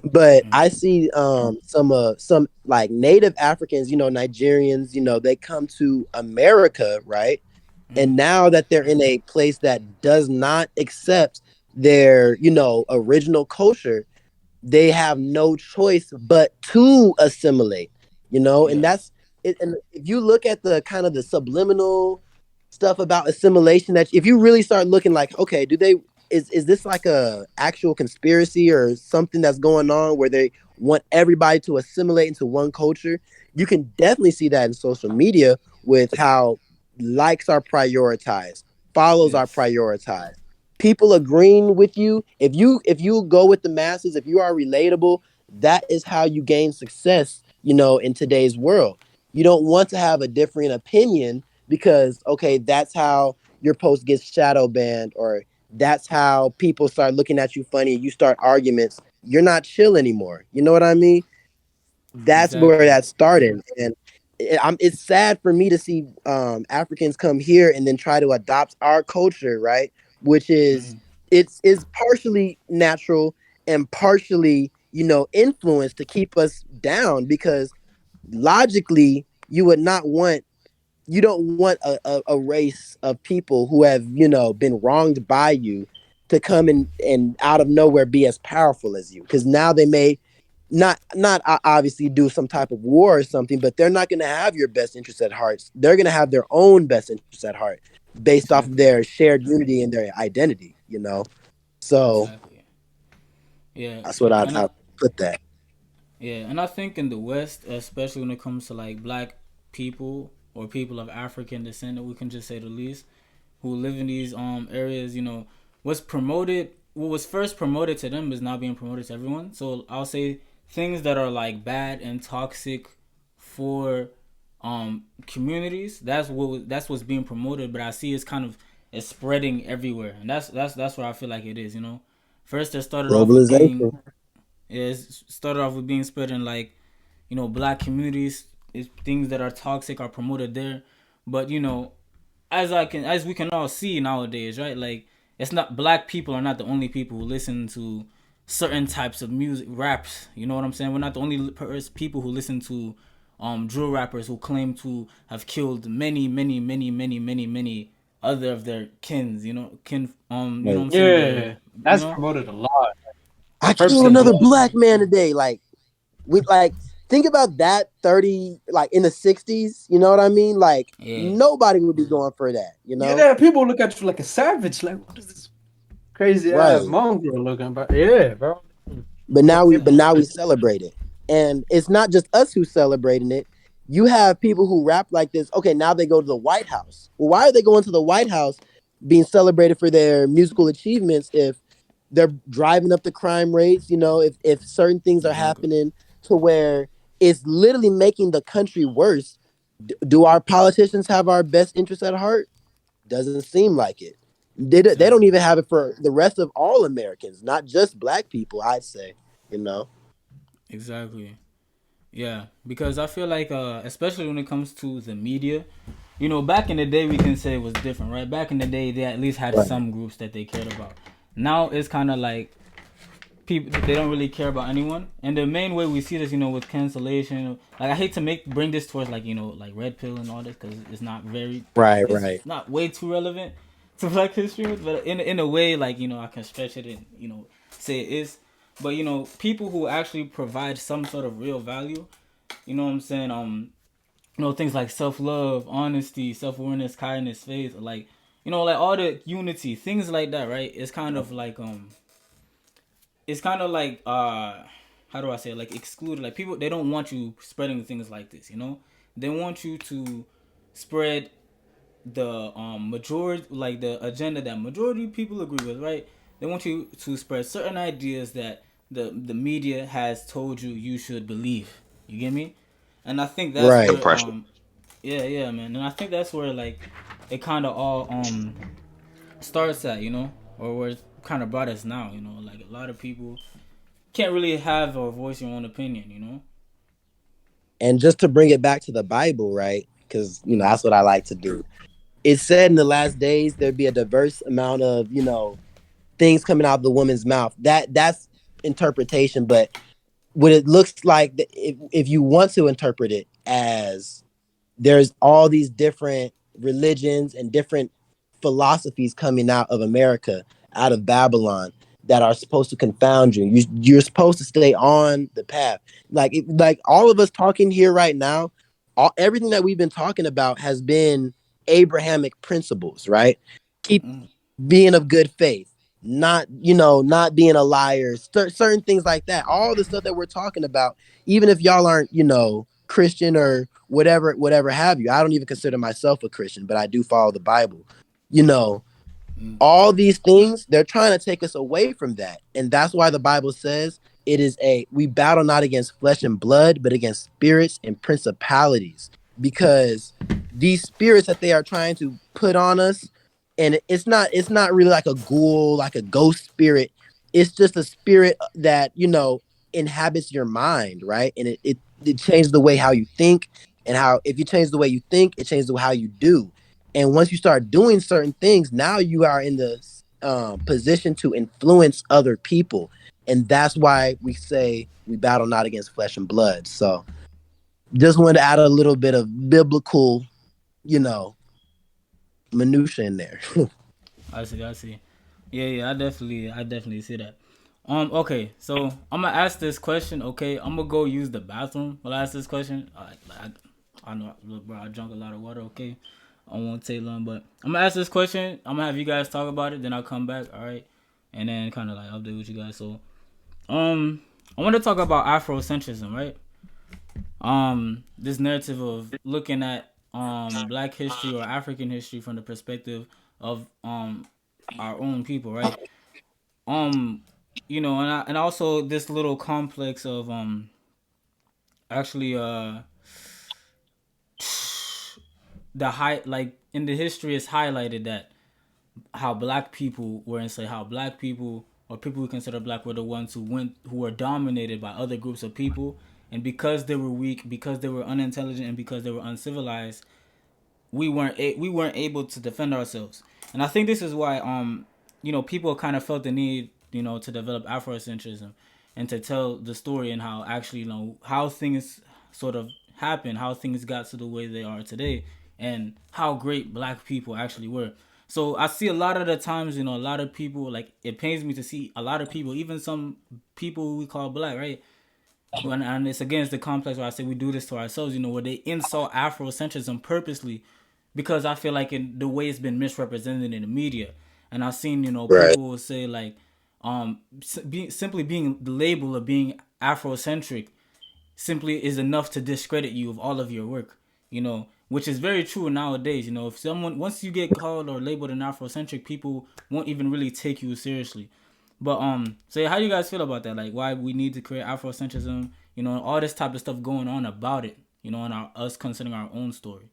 But I see some like native Africans, Nigerians, they come to America, right? And now that they're in a place that does not accept their, original culture, they have no choice but to assimilate, and Yeah. that's it. And if you look at the kind of the subliminal stuff about assimilation, that if you really start looking like, okay, do they is this like a actual conspiracy or something that's going on where they want everybody to assimilate into one culture? You can definitely see that in social media with how likes are prioritized, follows are Yes. prioritized, people agreeing with you. If you go with the masses, if you are relatable, that is how you gain success, in today's world. You don't want to have a different opinion because, okay, that's how your post gets shadow banned, or that's how people start looking at you funny and you start arguments. You're not chill anymore. You know what I mean? That's where Exactly. that started. And it's sad for me to see Africans come here and then try to adopt our culture, right? Which is it's partially natural and partially, influenced to keep us down, because logically you would not want you don't want a race of people who have, been wronged by you to come and out of nowhere be as powerful as you, because now they may not obviously do some type of war or something, but they're not going to have your best interests at heart. They're going to have their own best interests at heart based off of Exactly. their shared unity and their identity. So Exactly. Yeah. that's what And I, I put that. yeah, and I think in the West, especially when it comes to like black people or people of African descent, we can just say the least, who live in these areas, what's promoted, what was first promoted to them is now being promoted to everyone. So I'll say things that are like bad and toxic for communities. That's what's being promoted, but I see it's spreading everywhere, and that's what I feel like it is. First it started off with being Globalization. it started off with being spread in like black communities. Is things that are toxic are promoted there, but as we can all see nowadays, right? Like it's not black people are not the only people who listen to certain types of music, raps. You know what I'm saying? We're not the only people who listen to drill rappers who claim to have killed many, many, many, many, many, many other of their kins. You know what Like, I'm saying? Yeah, that's promoted a lot. I killed Purposely another blood. black man today. Like we like think about that 30 like in the 60s, you know what I mean? Like Yeah, nobody would be going for that. Yeah, people look at you like a savage. Like, what is this crazy ass Right. mongrel looking? But yeah, bro. But now we but exactly, now we celebrate it. And it's not just us who's celebrating it. You have people who rap like this. Okay, now they go to the White House. Well, why are they going to the White House being celebrated for their musical achievements if they're driving up the crime rates, if certain things are exactly, happening to where it's literally making the country worse. Do our politicians have our best interests at heart? Doesn't seem like it. They don't exactly, even have it for the rest of all Americans, not just black people, I'd say, you know. exactly. Yeah, because I feel like, especially when it comes to the media, back in the day we can say it was different, right? Back in the day, they at least had Right. some groups that they cared about. Now it's kind of like people they don't really care about anyone, and the main way we see this, with cancellation. Like I hate to make bring this towards like like red pill and all this because it's not very, Right, it's right. not way too relevant to Black History, but in a way, like I can stretch it and say it is. But people who actually provide some sort of real value, what I'm saying, things like self love, honesty, self awareness, kindness, faith, like like all the unity, things like that, right? It's kind of like how do I say it? Like excluded, like people they don't want you spreading things like this, they want you to spread the majority, like the agenda that majority of people agree with, right? They want you to spread certain ideas that the media has told you should believe. You get me? And I think that's Right. where Oppression. yeah, yeah, man. And I think that's where like it kind of all starts at, or where it's kind of brought us now, like a lot of people can't really have or voice your own opinion. And just to bring it back to the Bible, right? Because Mm, that's what I like to do. It said in the last days there'd be a diverse amount of things coming out of the woman's mouth. That's interpretation, but what it looks like, if you want to interpret it as there's all these different religions and different philosophies coming out of America, out of Babylon, that are supposed to confound you. You're supposed to stay on the path. Like all of us talking here right now, everything that we've been talking about has been Abrahamic principles, right? Keep mm, being of good faith, not being a liar, certain things like that. All the stuff that we're talking about, even if y'all aren't, Christian or whatever have you. I don't even consider myself a Christian, but I do follow the Bible. You know, mm, all these things, they're trying to take us away from that. And that's why the Bible says we battle not against flesh and blood, but against spirits and principalities. Because these spirits that they are trying to put on us, and it's not really like a ghoul, like a ghost spirit. It's just a spirit that, inhabits your mind, right? And it changes the way how you think, and how if you change the way you think, it changes how you do. And once you start doing certain things, now you are in the position to influence other people. And that's why we say we battle not against flesh and blood. So just wanted to add a little bit of biblical, you know, minutia in there. I see. I see. Yeah, yeah. I definitely see that. Okay. So I'm gonna ask this question. Okay. I'm gonna go use the bathroom while I ask this question. I know, look, bro. I drank a lot of water. Okay. I won't take long, but I'm gonna ask this question. I'm gonna have you guys talk about it. Then I'll come back. All right. And then kind of like update with you guys. So, I want to talk about Afrocentrism, right? This narrative of looking at Black history or African history from the perspective of our own people, right? Um, and also this little complex of actually the high, like in the history is highlighted that how black people were enslaved, how black people or people who consider black were the ones who were dominated by other groups of people, and because they were weak, because they were unintelligent, and because they were uncivilized, we weren't able to defend ourselves. And I think this is why people kind of felt the need, to develop Afrocentrism and to tell the story and how actually, how things sort of happened, how things got to the way they are today, and how great black people actually were. So I see a lot of the times, a lot of people, like, it pains me to see a lot of people, even some people we call black, right? And it's against the complex where I say we do this to ourselves, where they insult Afrocentrism purposely, because I feel like in the way it's been misrepresented in the media. And I've seen, Right. people will say like, simply being the label of being Afrocentric simply is enough to discredit you of all of your work, which is very true nowadays. If someone, once you get called or labeled an Afrocentric, people won't even really take you seriously. But so yeah, how do you guys feel about that? Like, why we need to create Afrocentrism, all this type of stuff going on about it, and us considering our own story.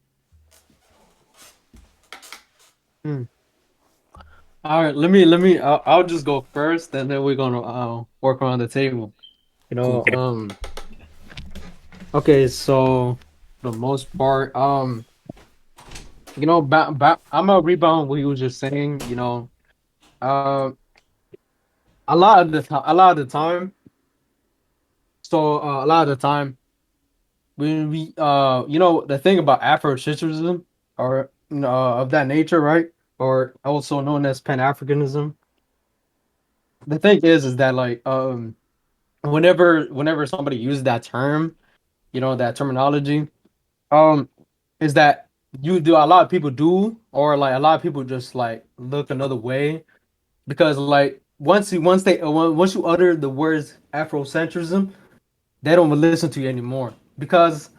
Hmm. All right, let me. I'll just go first, and then we're gonna work around the table. You Cool, know, cool. okay, so for the most part, I'm gonna rebound what you were just saying. A lot of the time, a lot of the time, when the thing about Afrocentrism or of that nature, right? Or also known as Pan Africanism. The thing is that like whenever somebody uses that term, that terminology, um, is that you do a lot of people do, or like a lot of people just like look another way because like once you utter the words Afrocentrism, they don't listen to you anymore because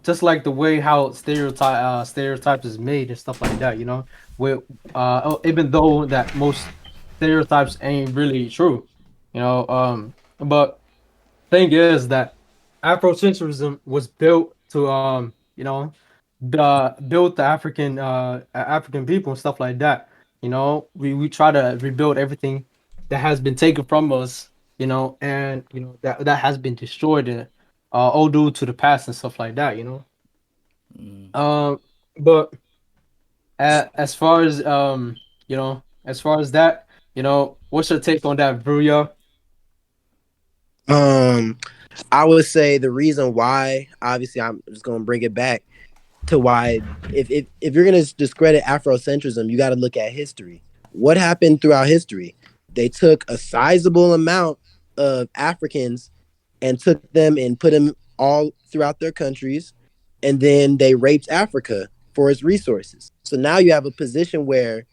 just like the way how stereotypes is made and stuff like that, with even though that most stereotypes ain't really true, but thing is that Afrocentrism was built to build the African people and stuff like that. We try to rebuild everything that has been taken from us, and that has been destroyed, all due to the past and stuff like that. Mm. Um, but as far as as far as that, what's your take on that, Bruya? Um, I would say the reason why, obviously, I'm just gonna bring it back to why, if you're gonna discredit Afrocentrism, you got to look at history. What happened throughout history? They took a sizable amount of Africans and took them and put them all throughout their countries, and then they raped Africa for its resources. So now you have a position where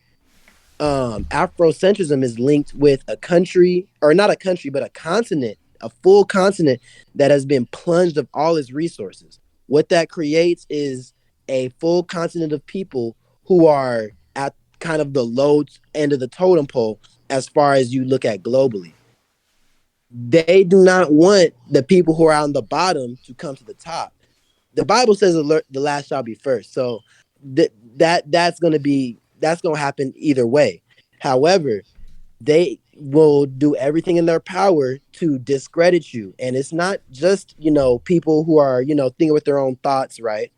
Afrocentrism is linked with a country, or not a country, but a continent, a full continent that has been plunged of all its resources. What that creates is a full continent of people who are at kind of the low end of the totem pole as far as you look at globally. They do not want the people who are on the bottom to come to the top. The Bible says the last shall be first. So that's going to happen either way. However, they will do everything in their power to discredit you, and it's not just people who are thinking with their own thoughts, right?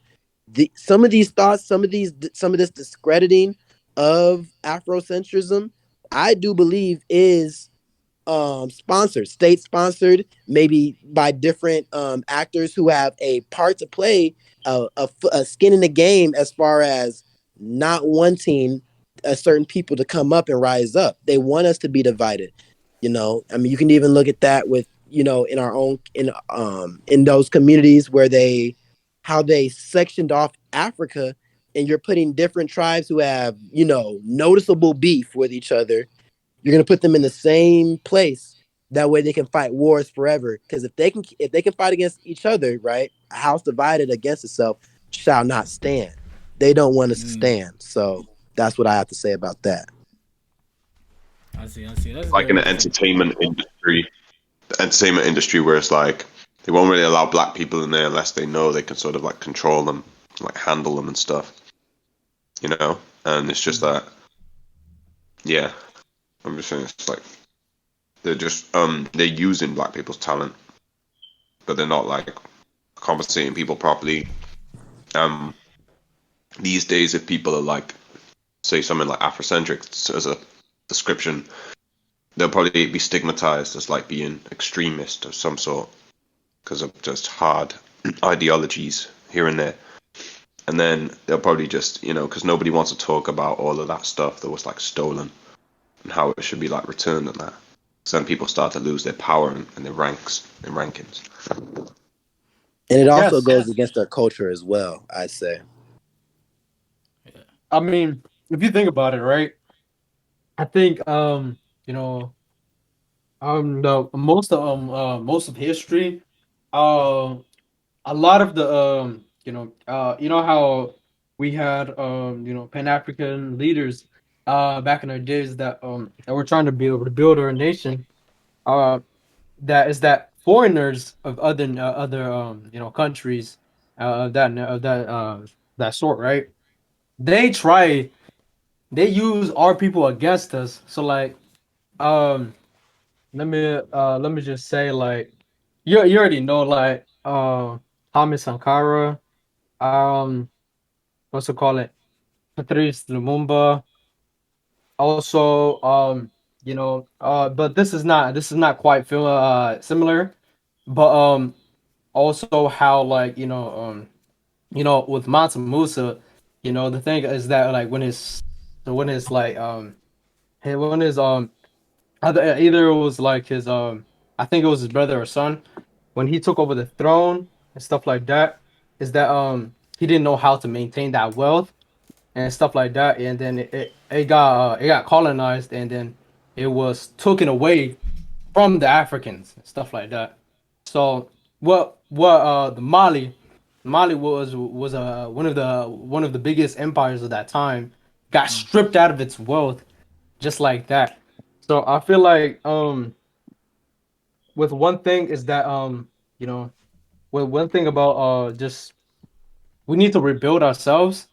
Some of these thoughts, some of this discrediting of Afrocentrism, I do believe is sponsored, state sponsored, maybe by different actors who have a part to play, a skin in the game as far as not wanting certain people to come up and rise up. They want us to be divided. I mean, you can even look at that with in our own in those communities where they how they sectioned off Africa, and you're putting different tribes who have noticeable beef with each other. You're going to put them in the same place. That way they can fight wars forever. Because if they can fight against each other, right? A house divided against itself shall not stand. They don't want us to Mm, stand. So that's what I have to say about that. I see. I see. That's Like in very the interesting. entertainment industry where it's like they won't really allow black people in there unless they know they can sort of like control them, like handle them and stuff, you know. And it's just Mm, that, yeah. I'm just saying it's like they're using black people's talent, but they're not like compensating people properly. Um, these days, if people are like say something like Afrocentric as a description, they'll probably be stigmatized as like being extremist of some sort because of just hard ideologies here and there. And then they'll probably just, because nobody wants to talk about all of that stuff that was like stolen and how it should be like returned and that. So then people start to lose their power and their ranks and rankings. And it also Yes. goes against our culture as well, I'd say. yeah. I mean, if you think about it, right? I think you know, the most of history, uh, a lot of the how we had Pan African leaders back in our days that were trying to be able to build our nation. Uh, that foreigners of other countries that sort, right? They try they use our people against us. So like um let me just say like you already know like Thomas Sankara, um what's it call it, Patrice Lumumba, also but this is not quite feel similar, but also how like with Mansa Musa, the thing is that like when his like when his either it was like his I think it was his brother or son when he took over the throne and stuff like that, is that he didn't know how to maintain that wealth and stuff like that, and then it got colonized, and then it was taken away from the Africans and stuff like that. So what the Mali was one of the biggest empires of that time, got Mm. stripped out of its wealth just like that. So I feel like with one thing is that you know with one thing about just we need to rebuild ourselves,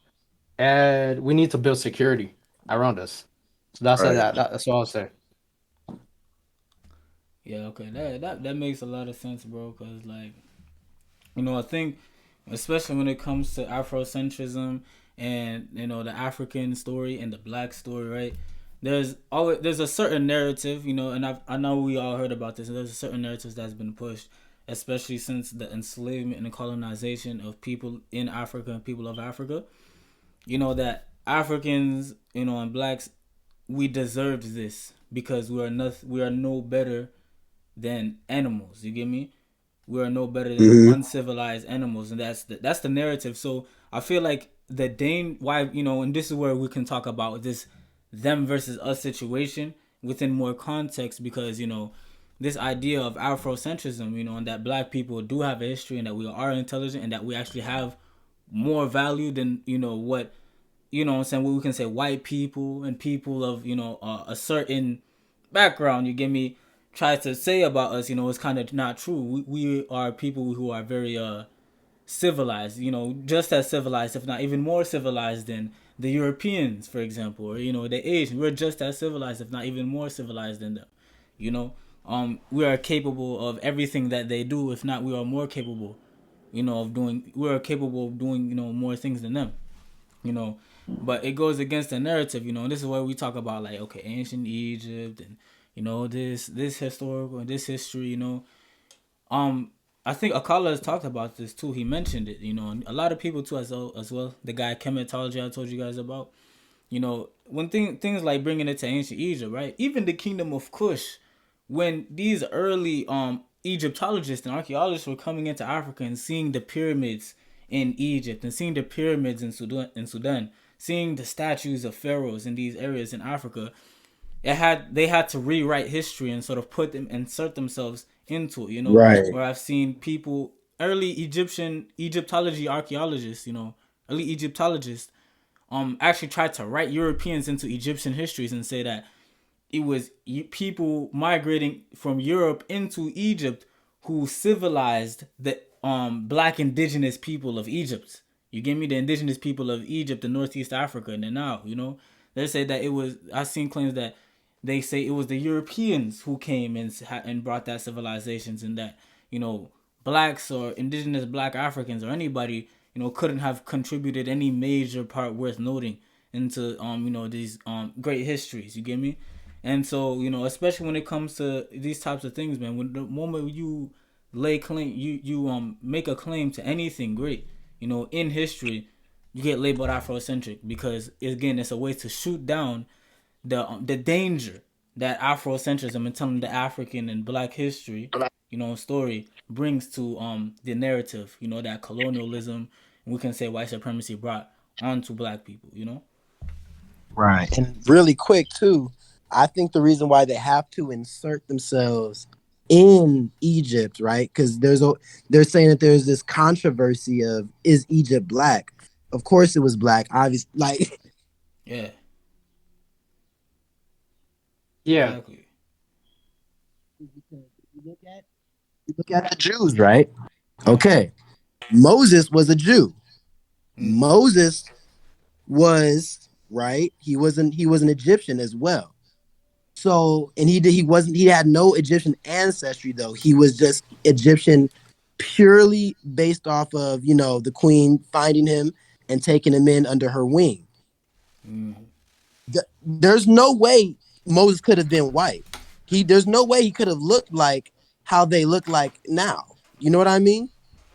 and we need to build security around us. So Right. that's all I'll say. Yeah. Okay. That makes a lot of sense, bro. Cause like I think especially when it comes to Afrocentrism and the African story and the Black story, right? There's a certain narrative, and I know we all heard about this. There's a certain narrative that's been pushed, especially since the enslavement and the colonization of people in Africa and people of Africa. That Africans, and blacks, we deserved this because we are no better than animals. You get me? We are no better than Mm-hmm. uncivilized animals, and that's the narrative. So I feel like the Dane, why and this is where we can talk about this them versus us situation within more context, because this idea of Afrocentrism, and that black people do have a history, and that we are intelligent, and that we actually have more value than what what I'm saying, what we can say white people and people of a certain background, you get me, try to say about us, it's kind of not true. We are people who are very civilized, just as civilized, if not even more civilized than the Europeans, for example, or the Asians. We're just as civilized, if not even more civilized than them. You know, we are capable of everything that they do, if not we are more capable. Of doing, we are capable of doing more things than them. You know, but it goes against the narrative. And this is where we talk about like, okay, ancient Egypt and this historical this history. Um, I think Akala has talked about this too. He mentioned it. And a lot of people too as well. The guy chematology I told you guys about. When things like bringing it to ancient Egypt, right? Even the kingdom of Kush, when these early Egyptologists and archaeologists were coming into Africa and seeing the pyramids in Egypt and seeing the pyramids in Sudan, seeing the statues of pharaohs in these areas in Africa, they had to rewrite history and sort of insert themselves into it. Right. Where I've seen people, early Egyptology archaeologists, early Egyptologists, actually tried to write Europeans into Egyptian histories and say that it was people migrating from Europe into Egypt who civilized the black indigenous people of Egypt. You give me the indigenous people of Egypt and Northeast Africa, and then now, they say that it was. I've seen claims that they say it was the Europeans who came and brought that civilizations, and that blacks or indigenous black Africans or anybody couldn't have contributed any major part worth noting into these great histories. You get me? And so, especially when it comes to these types of things, man, when the moment you lay claim, you make a claim to anything great, in history, you get labeled Afrocentric because again, it's a way to shoot down the danger that Afrocentrism and telling the African and Black history, story brings to the narrative, that colonialism, and we can say white supremacy brought onto Black people. Right. And really quick too, I think the reason why they have to insert themselves in Egypt, right? Because they're saying that there's this controversy of, is Egypt black? Of course it was black. Obviously, like Yeah, Yeah. exactly. you look at the Jews, right? Uh huh. Okay. Moses was a Jew. Mm. Moses was right. He was an Egyptian as well. So, and he had no Egyptian ancestry though. He was just Egyptian purely based off of, the queen finding him and taking him in under her wing. Mm. There's no way Moses could have been white. There's no way he could have looked like how they look like now. You know what I mean?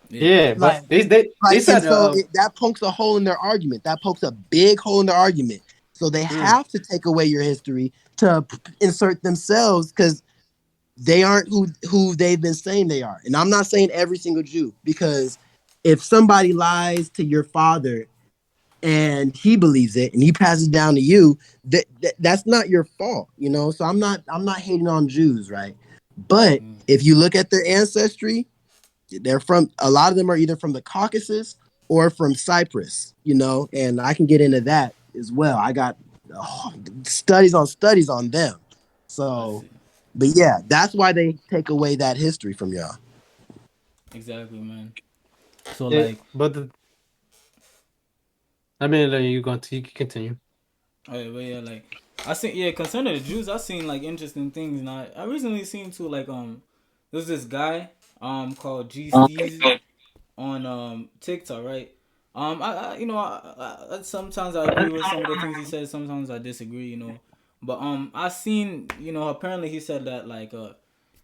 Yeah. Yeah, Like, but they and said so that pokes a hole in their argument. That pokes a big hole in their argument. So they mm, have to take away your history to insert themselves because they aren't who they've been saying they are. And I'm not saying every single Jew, because if somebody lies to your father and he believes it and he passes it down to you, that's not your fault. So I'm not hating on Jews, right? But Mm. if you look at their ancestry, they're from, a lot of them are either from the Caucasus or from Cyprus, and I can get into that as well. I got studies on them. I So, see. but yeah, that's why they take away that history from y'all. Exactly, man. So yeah, like, but I mean, you going to you can continue. but yeah, like I seen, yeah, concerning the Jews, I seen like interesting things. Now I recently seen too, like there's this guy called G Steezy on TikTok, right? Sometimes I agree with some of the things he says, sometimes I disagree. But I seen, apparently he said that like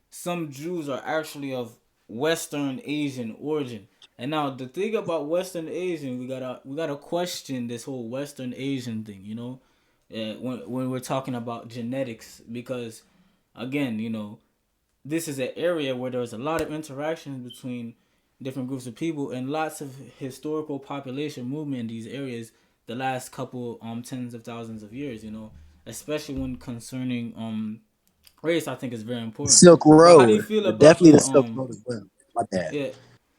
some Jews are actually of Western Asian origin. And now the thing about Western Asian, we gotta question this whole Western Asian thing. When we're talking about genetics, because again, this is an area where there's a lot of interactions between different groups of people and lots of historical population movement in these areas the last couple tens of thousands of years. Especially when concerning race, I think is very important. Silk But how do you Road, feel about definitely the the Silk Road as well. My bad. yeah?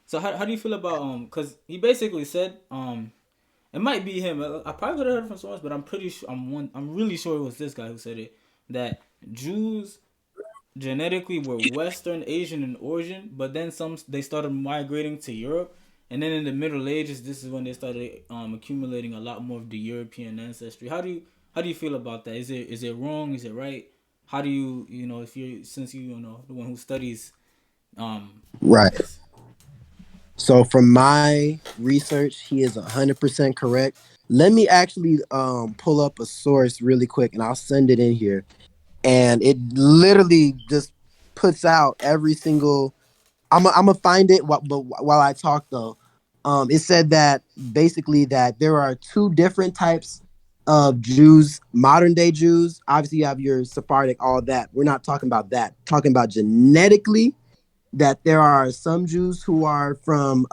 So how do you feel about because he basically said it might be him. I probably could have heard it from someone else, but I'm pretty sure I'm really sure it was this guy who said it, that Jews genetically were Western Asian in origin, but then they started migrating to Europe, and then in the Middle Ages, this is when they started accumulating a lot more of the European ancestry. How do you feel about that? Is it wrong? Is it right? How do if you're since the one who studies Right. this? So from my research, he is 100% correct. Let me actually pull up a source really quick, and I'll send it in here. and it literally just puts out every single. I'm gonna find it. But while I talk though, it said that basically that there are two different types of Jews, modern day Jews. Obviously, you have your Sephardic, all that. We're not talking about that. Talking about genetically, that there are some Jews who are from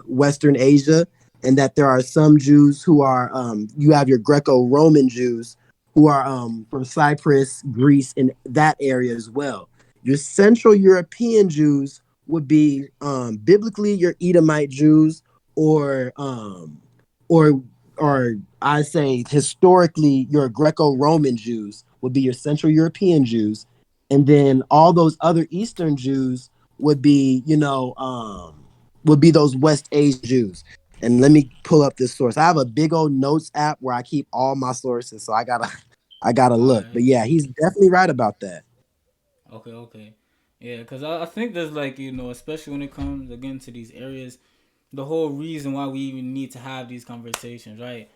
Western Asia, and that there are some Jews who are you have your Greco-Roman Jews who are from Cyprus, Greece, and that area as well. Your Central European Jews would be biblically your Edomite Jews, or or or I say historically your Greco-Roman Jews would be your Central European Jews, and then all those other Eastern Jews would be, would be those West Asian Jews. And let me pull up this source. I have a big old notes app where I keep all my sources, so I gotta I gotta All look. right. But yeah, he's definitely right about that. Okay, okay. Yeah, because I think there's like, especially when it comes again to these areas, the whole reason why we even need to have these conversations, right?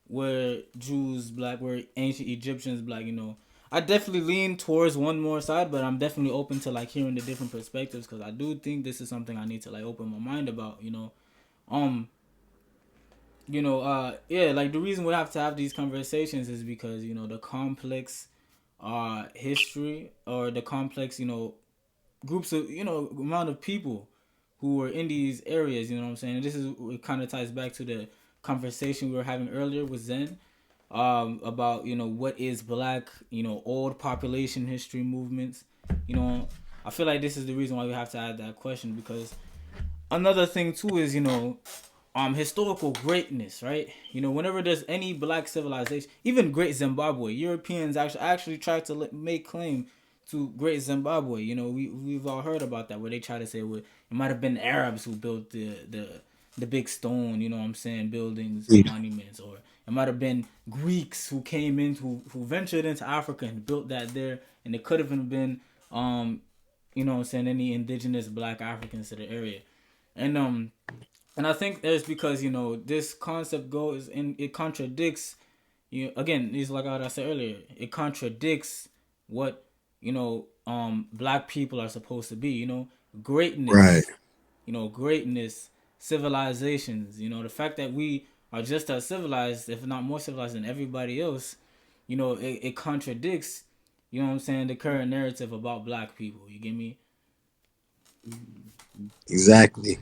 Where Jews black, where ancient Egyptians black, I definitely lean towards one more side, but I'm definitely open to like hearing the different perspectives because I do think this is something I need to like open my mind about. Um, yeah, like the reason we have to have these conversations is because, the complex history or the complex, groups of amount of people who were in these areas. You know what I'm saying? And this is it kind of ties back to the conversation we were having earlier with Zen, about what is black, old population history movements. You know, I feel like this is the reason why we have to add that question because another thing too is historical greatness, right? Whenever there's any black civilization, even great Zimbabwe, Europeans actually try to make claim to great Zimbabwe. We've all heard about that where they try to say, well, it might have been Arabs who built the big stone, what I'm saying, buildings and Yeah. monuments, or it might have been Greeks who came in who ventured into Africa and built that there, and it could have been what I'm saying, any indigenous black Africans to the area. And I think there's because this concept goes and it contradicts again, it's like what I said earlier, it contradicts what black people are supposed to be, Right. greatness, greatness, civilizations, the fact that we are just as civilized, if not more civilized than everybody else, it contradicts, what I'm saying, the current narrative about black people. You get me? Exactly.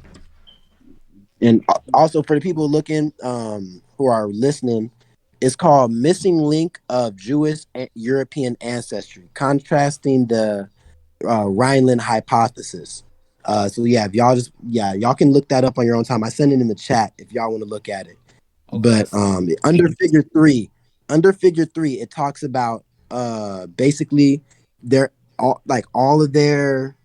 And also for the people looking, who are listening, it's called "Missing Link of Jewish European Ancestry: Contrasting the Rhineland Hypothesis." So yeah, if y'all just y'all can look that up on your own time. I send it in the chat if y'all want to look at it. Okay, I But see it. under figure three, it talks about basically their all of their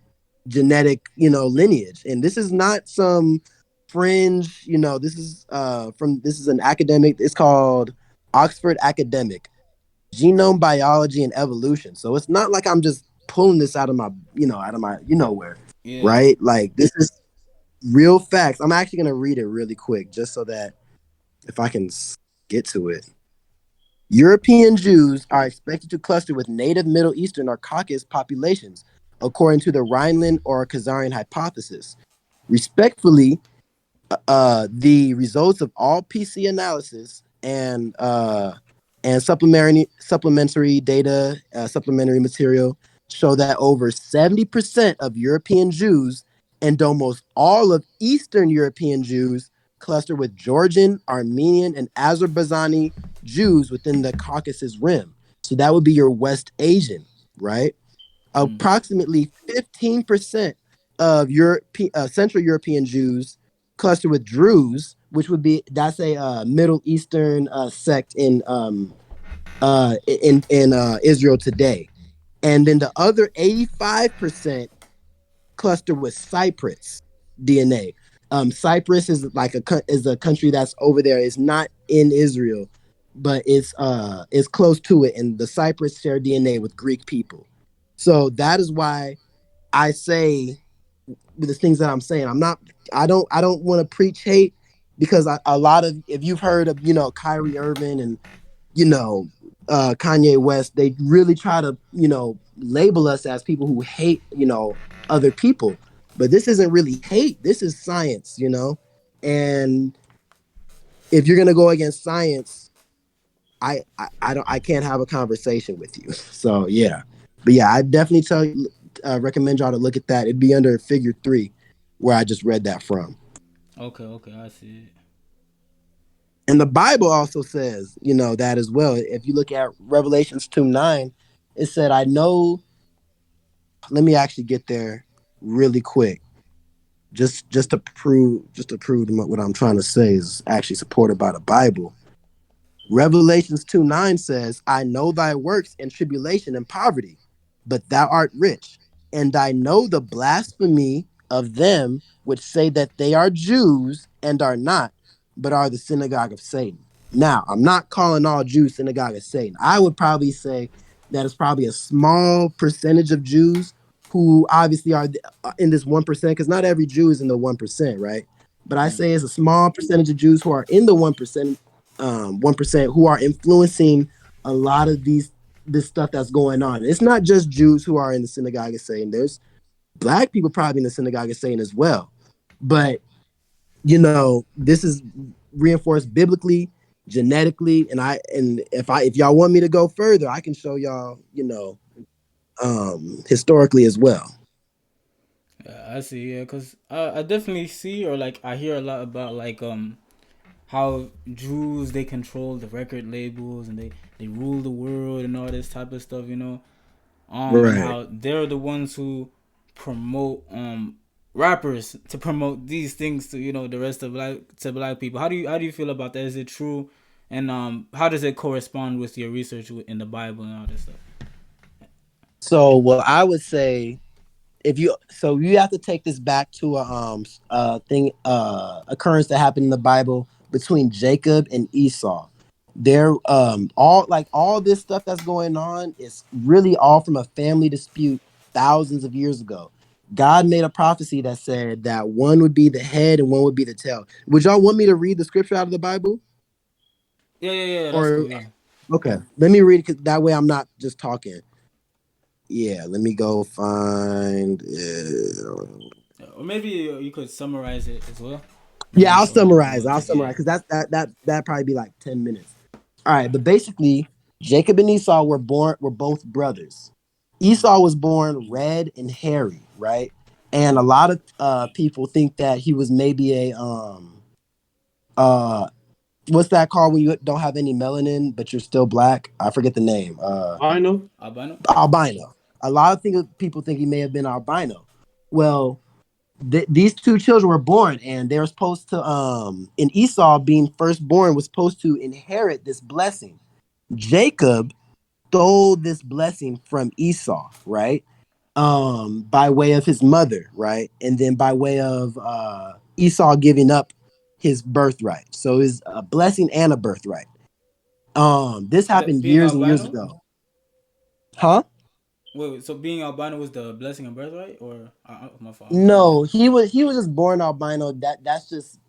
genetic, lineage. And this is not some fringe, this is this is an academic, it's called Oxford Academic Genome Biology and Evolution. So it's not like I'm just pulling this out of my, out of my, where, Yeah. right? Like this is real facts. I'm actually going to read it really quick just so that if I can get to it. European Jews are expected to cluster with native Middle Eastern or Caucasus populations, according to the Rhineland or Khazarian hypothesis. Respectfully, the results of all PC analysis and supplementary data, supplementary material show that over 70% of European Jews and almost all of Eastern European Jews cluster with Georgian, Armenian, and Azerbaijani Jews within the Caucasus Rim. So that would be your West Asian, right? Mm. Approximately 15% of Central European Jews cluster with Druze, which would be that's a Middle Eastern sect in Israel today, and then the other 85% cluster with Cyprus DNA. Cyprus is like a country that's over there. It's not in Israel, but it's close to it, and the Cyprus share DNA with Greek people. So that is why I say the things that I'm saying. I don't want to preach hate because a lot of if you've heard of Kyrie Irving and you know Kanye West, they really try to, label us as people who hate, other people. But this isn't really hate. This is science, And if you're gonna go against science, I can't have a conversation with you. So yeah, but yeah, I definitely recommend y'all to look at that. It'd be under Figure 3, where I just read that from. Okay, okay, I see it. And the Bible also says, that as well. If you look at Revelations 2:9, it said, I know. Let me actually get there really quick. Just to prove what I'm trying to say is actually supported by the Bible. Revelations 2:9 says, I know thy works and tribulation and poverty, but thou art rich. And I know the blasphemy of them which say that they are Jews and are not, but are the synagogue of Satan. Now, I'm not calling all Jews synagogue of Satan. I would probably say that it's probably a small percentage of Jews who obviously are in this 1%, because not every Jew is in the 1%, right? But I Mm. say it's a small percentage of Jews who are in the 1%, who are influencing a lot of this stuff that's going on. It's not just Jews who are in the synagogue of Satan. There's black people probably in the synagogue of Satan as well. But this is reinforced biblically, genetically, and if y'all want me to go further, I can show y'all, historically as well. Yeah, I see. Yeah, cause I definitely see or like I hear a lot about like how Jews they control the record labels and they rule the world and all this type of stuff. And Right. how they're the ones who promote rappers to promote these things to the rest of black people. How do you feel about that? Is it true? And how does it correspond with your research in the Bible and all this stuff? So, well, I would say, you have to take this back to a occurrence that happened in the Bible between Jacob and Esau. They're all this stuff that's going on is really all from a family dispute thousands of years ago. God made a prophecy that said that one would be the head and one would be the tail. Would y'all want me to read the scripture out of the Bible? Yeah, yeah, yeah. That's Or cool. Yeah. okay, let me read it, because that way I'm not just talking. Yeah, let me go find Or maybe you could summarize it as well. Yeah, Maybe I'll so we summarize. will I'll take it. summarize because that probably be like 10 minutes. All right, but basically, Jacob and Esau were both brothers. Esau was born red and hairy, right? And a lot of people think that he was maybe a uh what's that called when you don't have any melanin but you're still black? I forget the name. I know. Albino. Albino. A lot of people think he may have been albino. Well, these two children were born, and they were supposed to and Esau being firstborn was supposed to inherit this blessing. Jacob stole this blessing from Esau, right? By way of his mother, right? And then by way of Esau giving up his birthright. So it's a blessing and a birthright. This happened Being years and years albino. ago. Huh? Wait, so being albino was the blessing and birthright, or my fault, I'm No, confused. he was just born albino. That just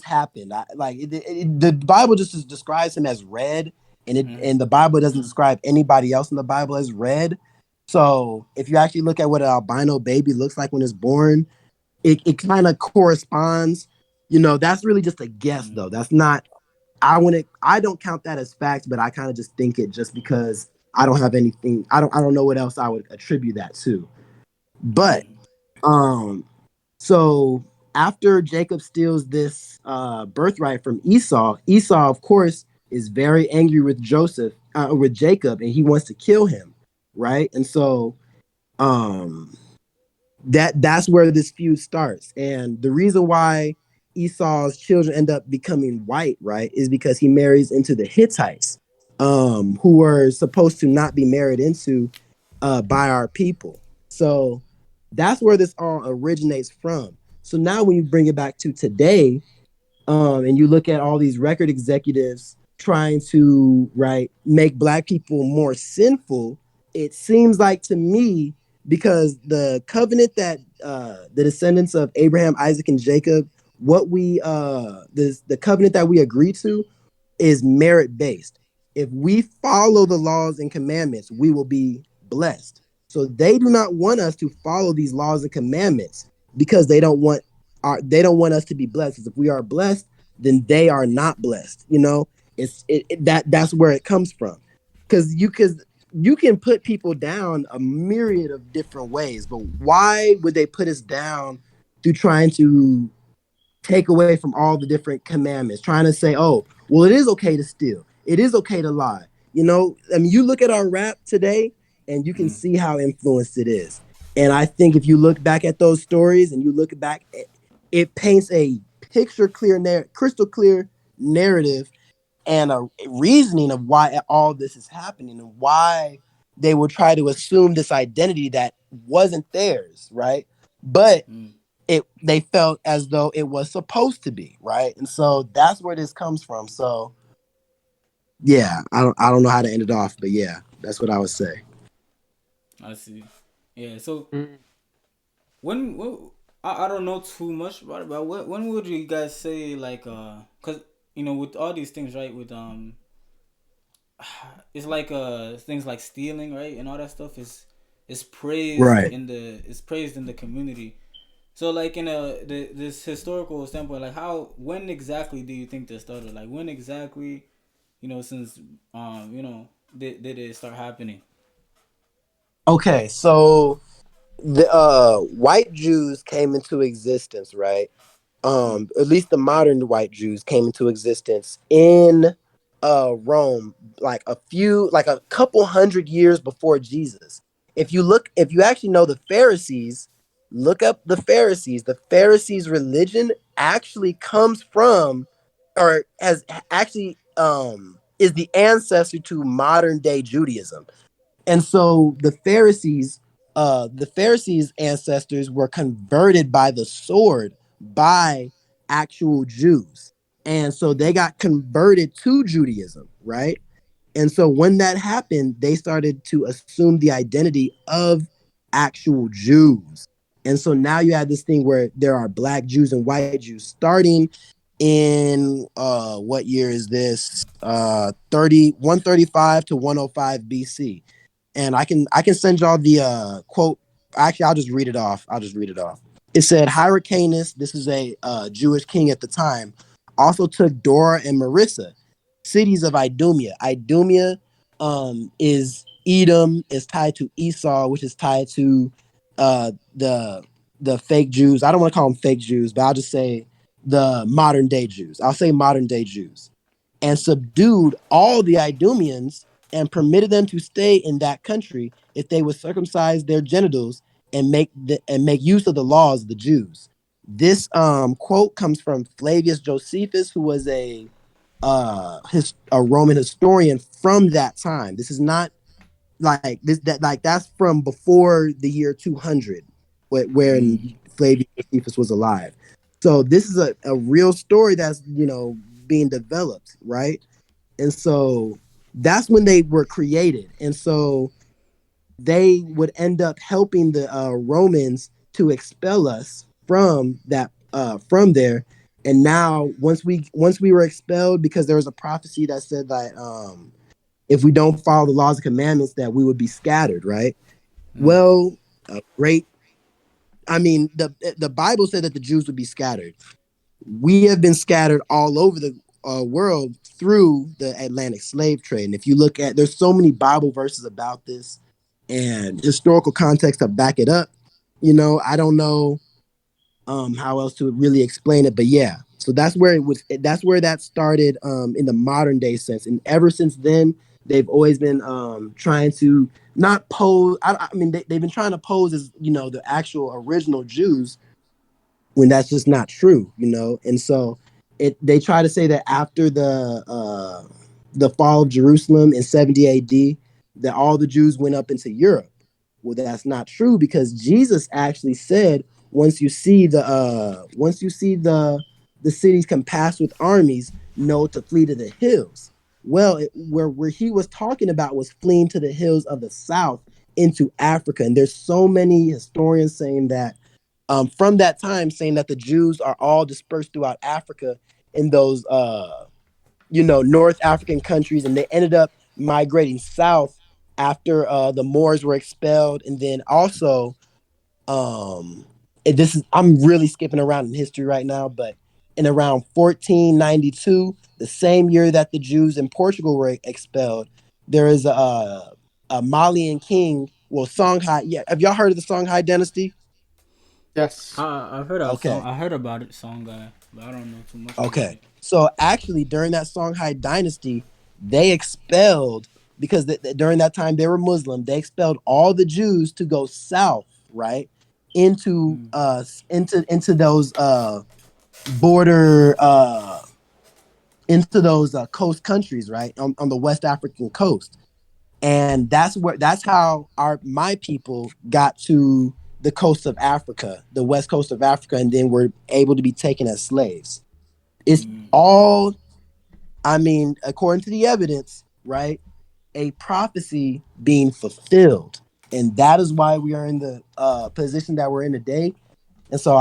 happened. The Bible just describes him as red, Mm-hmm. and the Bible doesn't describe anybody else in the Bible as red. So if you actually look at what an albino baby looks like when it's born, it kind of corresponds. That's really just a guess, Mm-hmm. though. That's not. I don't count that as facts, but I kind of just think it just because I don't have anything. I don't know what else I would attribute that to. But Mm-hmm. um so after Jacob steals this birthright from Esau, Esau, of course, is very angry with Jacob, and he wants to kill him, right? And so um, that's where this feud starts. And the reason why Esau's children end up becoming white, right, is because he marries into the Hittites, who were supposed to not be married into by our people. So that's where this all originates from. So now when you bring it back to today, and you look at all these record executives trying to make black people more sinful, it seems like to me, because the covenant that the descendants of Abraham, Isaac, and Jacob, what we the covenant that we agree to is merit based. if we follow the laws and commandments, we will be blessed. So they do not want us to follow these laws and commandments because they don't want us to be blessed. Because if we are blessed, then they are not blessed. That's where it comes from. Because you can put people down a myriad of different ways, but why would they put us down through trying to take away from all the different commandments, trying to say, oh, well, it is okay to steal. It is okay to lie. I mean, you look at our rap today and you can Mm. see how influenced it is. And I think if you look back at those stories and you look back, it paints a crystal clear narrative and a reasoning of why all this is happening and why they will try to assume this identity that wasn't theirs, right? But Mm. they felt as though it was supposed to be, right? And so that's where this comes from. So yeah, I don't know how to end it off, but yeah, that's what I would say. I see. Yeah. So Mm. when I don't know too much about it, but when would you guys say like cause with all these things, right, with it's like things like stealing, right, and all that stuff is praised Right. in the community. So like in this historical standpoint, like when exactly do you think this started? Like when exactly, since did it start happening? Okay, so the white Jews came into existence, right? Mm. At least the modern white Jews came into existence in Rome, like a couple hundred years before Jesus. If you actually know the Pharisees, look up the Pharisees. The Pharisees' religion actually comes from, or has actually is the ancestor to modern day Judaism. And so the Pharisees' ancestors were converted by the sword by actual Jews. And so they got converted to Judaism, right? And so when that happened, they started to assume the identity of actual Jews. And so now you have this thing where there are black Jews and white Jews starting in what year is this? 135 to 105 BC. And I can send y'all the quote. Actually, I'll just read it off. It said Hyrcanus, this is a Jewish king at the time, also took Dora and Marissa, cities of Idumea. Idumea is Edom, is tied to Esau, which is tied to the fake Jews. I don't want to call them fake Jews, but I'll just say the modern day Jews. I'll say modern day Jews, and subdued all the Idumeans and permitted them to stay in that country if they would circumcise their genitals and make use of the laws of the Jews. This quote comes from Flavius Josephus, who was a Roman historian from that time. This is not like this that like that's from before the year 200, Mm. when Flavius Josephus was alive. So this is a real story that's being developed, right? And so that's when they were created. And so they would end up helping the Romans to expel us from there. And now once we were expelled, because there was a prophecy that said that if we don't follow the laws and commandments, that we would be scattered, right? Mm. Well, a great I mean, the Bible said that the Jews would be scattered. We have been scattered all over the world through the Atlantic slave trade. And if you look at, there's so many Bible verses about this and historical context to back it up. I don't know how else to really explain it, but yeah. So that's where it was. That's where that started in the modern day sense, and ever since then, they've always been trying to not pose. I mean, they've been trying to pose as the actual original Jews, when that's just not true. And so they try to say that after the fall of Jerusalem in 70 AD, that all the Jews went up into Europe. Well, that's not true, because Jesus actually said, once you see the cities compassed with armies, know to flee to the hills. Well, where he was talking about was fleeing to the hills of the south into Africa. And there's so many historians saying that from that time, saying that the Jews are all dispersed throughout Africa in those North African countries, and they ended up migrating south after the Moors were expelled, and then also um, this is I'm really skipping around in history right now, but in around 1492, the same year that the Jews in Portugal were expelled, there is a Malian king. Well, Songhai. Yeah, have y'all heard of the Songhai dynasty? Yes. I've heard of song. Okay. I heard about it, song guy, but I don't know too much about Okay. it. So actually, during that Songhai dynasty, they expelled because during that time they were Muslim. They expelled all the Jews to go south, right, into Mm, those border into those coast countries, right, on the West African coast, and that's how my people got to the coast of Africa, the west coast of Africa, and then were able to be taken as slaves. It's mm, all, I mean, according to the evidence, right? A prophecy being fulfilled. And that is why we are in the position that we're in today. And so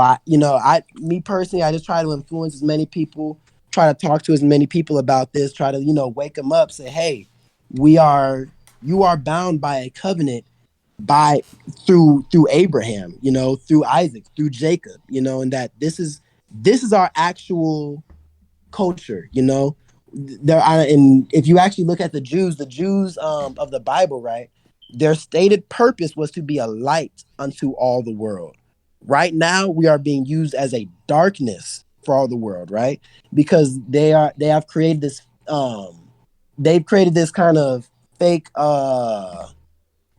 me personally, I just try to influence as many people, try to talk to as many people about this, try to, wake them up, say, hey, we are, you are bound by a covenant by through Abraham, through Isaac, through Jacob, and that this is our actual culture. And if you actually look at the Jews of the Bible, right, their stated purpose was to be a light unto all the world. Right now, we are being used as a darkness for all the world, right? Because they have created this they've created this kind of fake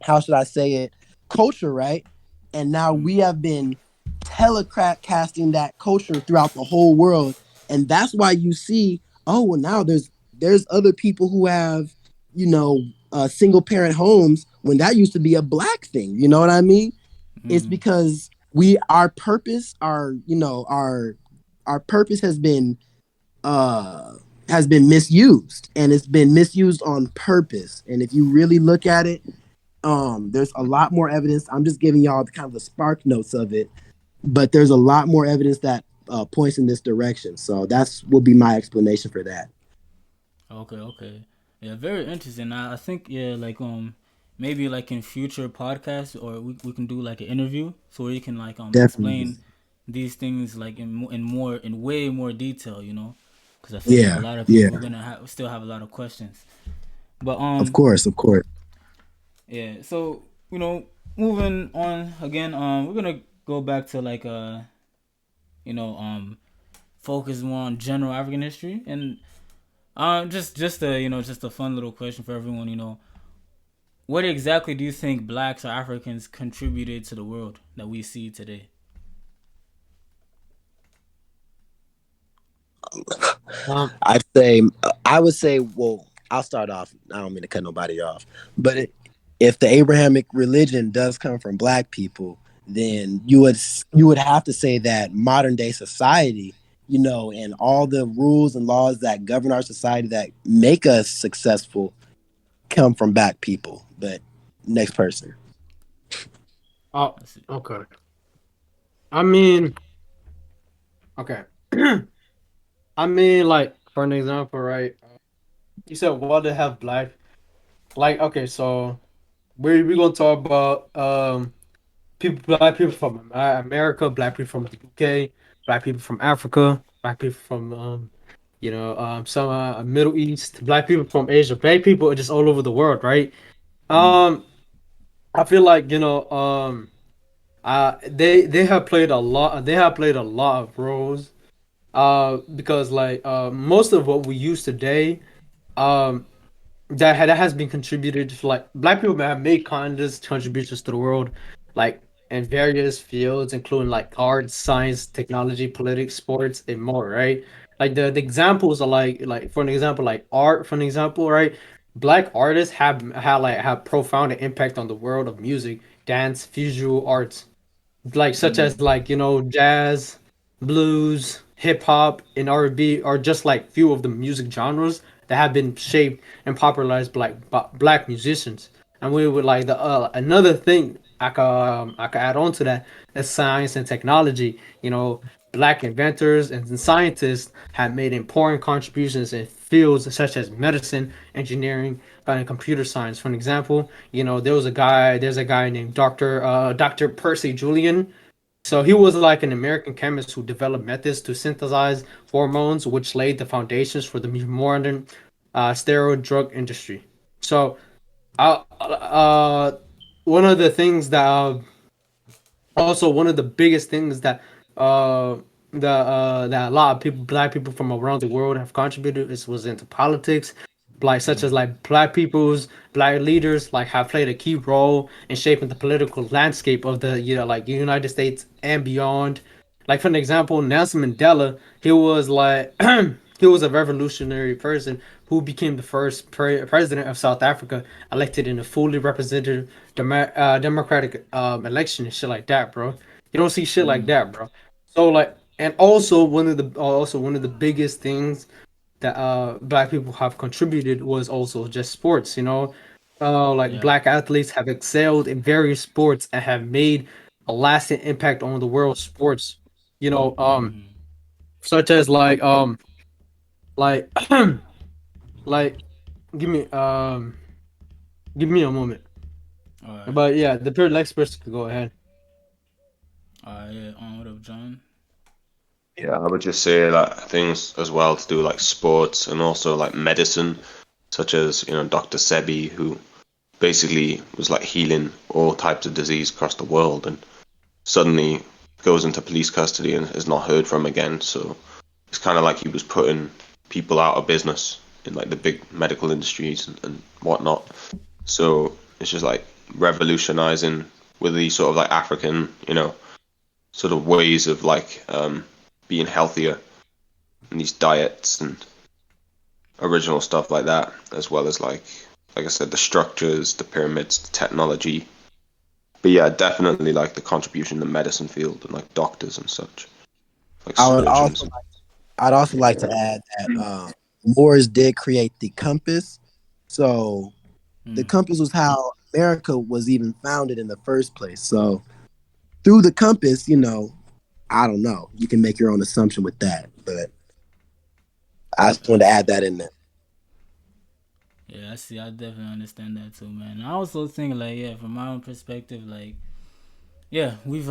how should I say it, culture, right? And now mm, we have been telecasting that culture throughout the whole world, and that's why you see, oh well, now there's other people who have, single parent homes when that used to be a black thing. You know what I mean? It's mm, because our purpose, our purpose uh has been misused, and it's been misused on purpose. And if you really look at it, there's a lot more evidence. I'm just giving y'all the kind of the spark notes of it, but there's a lot more evidence that points in this direction. So that's will be my explanation for that. okay, okay. Yeah, very interesting. I think yeah, like maybe like in future podcasts or we can do like an interview so we can like Definitely. explain these things like in way more detail, you know, because I think a Yeah. lot of Yeah. people are gonna still have a lot of questions. But Of course. Of course. yeah, so you know, moving on again, we're gonna go back to like you know, focus more on general African history and just a just a fun little question for everyone. You know, what exactly do you think blacks or Africans contributed to the world that we see today? Um, I would say, well, I'll start off. I don't mean to cut nobody off, but if the Abrahamic religion does come from black people, then you would have to say that modern day society, and all the rules and laws that govern our society that make us successful come from black people. But next person. oh, That's it. okay. I mean, okay. I mean, like for an example, right? You said what they have black. Like, okay, so we're gonna talk about people, black people from America, black people from the UK, black people from Africa, black people from some Middle East, black people from Asia, black people are just all over the world, right? Mm, Um, I feel like they have played a lot. They have played a lot of roles. Because like most of what we use today, um, that has been contributed to, like black people have made countless contributions to the world, like in various fields, including like art, science, technology, politics, sports, and more, right? Like the examples are like for an example, like art, for an example, right? Black artists have profound impact on the world of music, dance, visual arts, like such mm, as like jazz, blues, hip hop, and R&B are just like few of the music genres that have been shaped and popularized by black musicians. And we would like the another thing I could add on to that is science and technology. black inventors and scientists have made important contributions in fields such as medicine, engineering, and computer science. For an example, there's a guy named Dr. Percy Julian. So he was like an American chemist who developed methods to synthesize hormones, which laid the foundations for the modern steroid drug industry. So, one of the things that also one of the biggest things that uh that a lot of people, black people from around the world, have contributed is was into politics, like such as like black leaders like have played a key role in shaping the political landscape of the like United States and beyond. Like for an example, Nelson Mandela, he was like he was a revolutionary person who became the first president of South Africa, elected in a fully representative democratic election and shit like that, bro. You don't see shit like that, bro. So like, and also one of the biggest things that black people have contributed was also just sports. Like Yeah. black athletes have excelled in various sports and have made a lasting impact on the world sports. You know, such as like like give me give me a moment. All right. But yeah, the period experts could go ahead. All right. Yeah. What up, John? Yeah, I would just say like things as well to do like sports and also like medicine, such as Dr. Sebi, who basically was like healing all types of disease across the world, and suddenly goes into police custody and is not heard from again. So it's kind of like he was putting people out of business in like the big medical industries and whatnot. So it's just like revolutionizing with these sort of like African, sort of ways of like being healthier and these diets and original stuff like that, as well as like I said, the structures, the pyramids, the technology. But yeah, definitely like the contribution in the medicine field and like doctors and such, like I would surgeons. also I'd also like to add that Moors did create the compass. So the Mm. compass was how America was even founded in the first place. So through the compass, I don't know. You can make your own assumption with that, but I just wanted to add that in there. Yeah, I see. I definitely understand that too, man. I also think like yeah, from my own perspective, like yeah, we've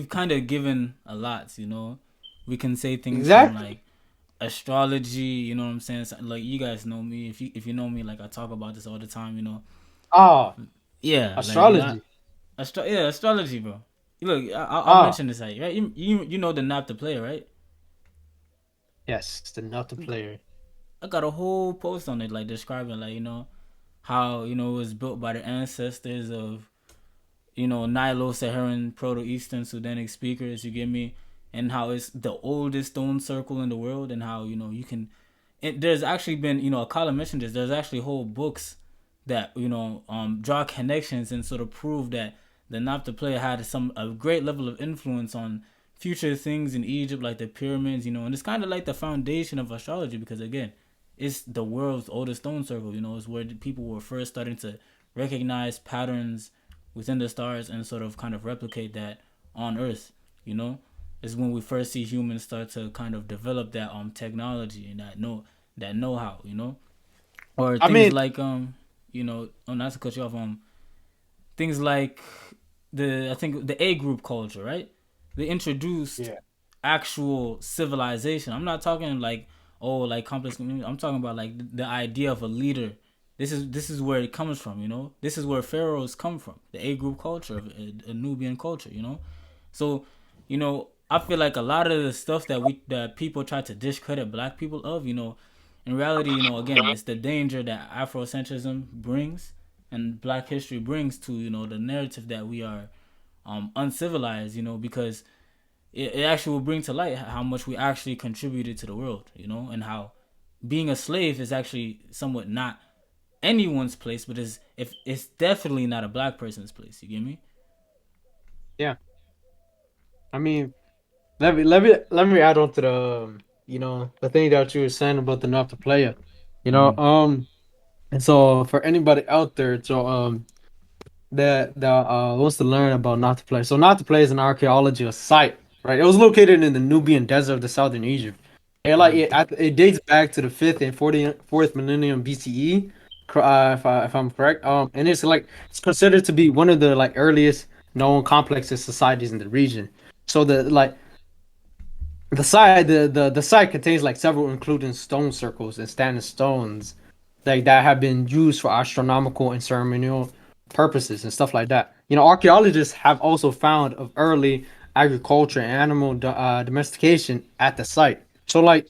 kind of given a lot. We can say things from Exactly. like astrology. You know what I'm saying? So, like you guys know me. If you know me, like I talk about this all the time. Ah, Yeah, like astrology. yeah, astrology, bro. Look, I'll Ah, mention this right. You know the nap to play, right? yes, the not the player. I got a whole post on it, like describing like how it was built by the ancestors of Nilo-Saharan Proto-Eastern Sudanic speakers. You get me, and how it's the oldest stone circle in the world, and how you can. There's actually been a column mentioned this. There's actually whole books that draw connections and sort of prove that the Nabta player had a great level of influence on future things in Egypt, like the pyramids, and it's kind of like the foundation of astrology because again, it's the world's oldest stone circle. It's where people were first starting to recognize patterns within the stars and sort of kind of replicate that on Earth. You know, is when we first see humans start to kind of develop that technology and that know how. Or I things mean, like not to cut you off, things like I think the A group culture, right? They introduced yeah, actual civilization. I'm not talking like like complex community. I'm talking about like the idea of a leader. This is where it comes from. This is where pharaohs come from. The A group culture, of a Nubian culture. So I feel like a lot of the stuff that people try to discredit black people of, in reality, again, it's the danger that Afrocentrism brings and Black history brings to the narrative that we are uncivilized, because it actually will bring to light how much we actually contributed to the world, and how being a slave is actually somewhat not anyone's place, but is if it's definitely not a black person's place. You get me? yeah. I mean, let me add on to the the thing that you were saying about the not to player. Mm. And so for anybody out there, that wants to learn about not to play. So not to play is an archaeology site. right? It was located in the Nubian desert of the southern Egypt. It dates back to the fifth and 44th millennium BCE, if I'm correct. And it's considered to be one of the like earliest known complexes societies in the region. So the site contains like several including stone circles and standing stones like that have been used for astronomical and ceremonial purposes and stuff like that. Archaeologists have also found of early agriculture and animal domestication at the site. So like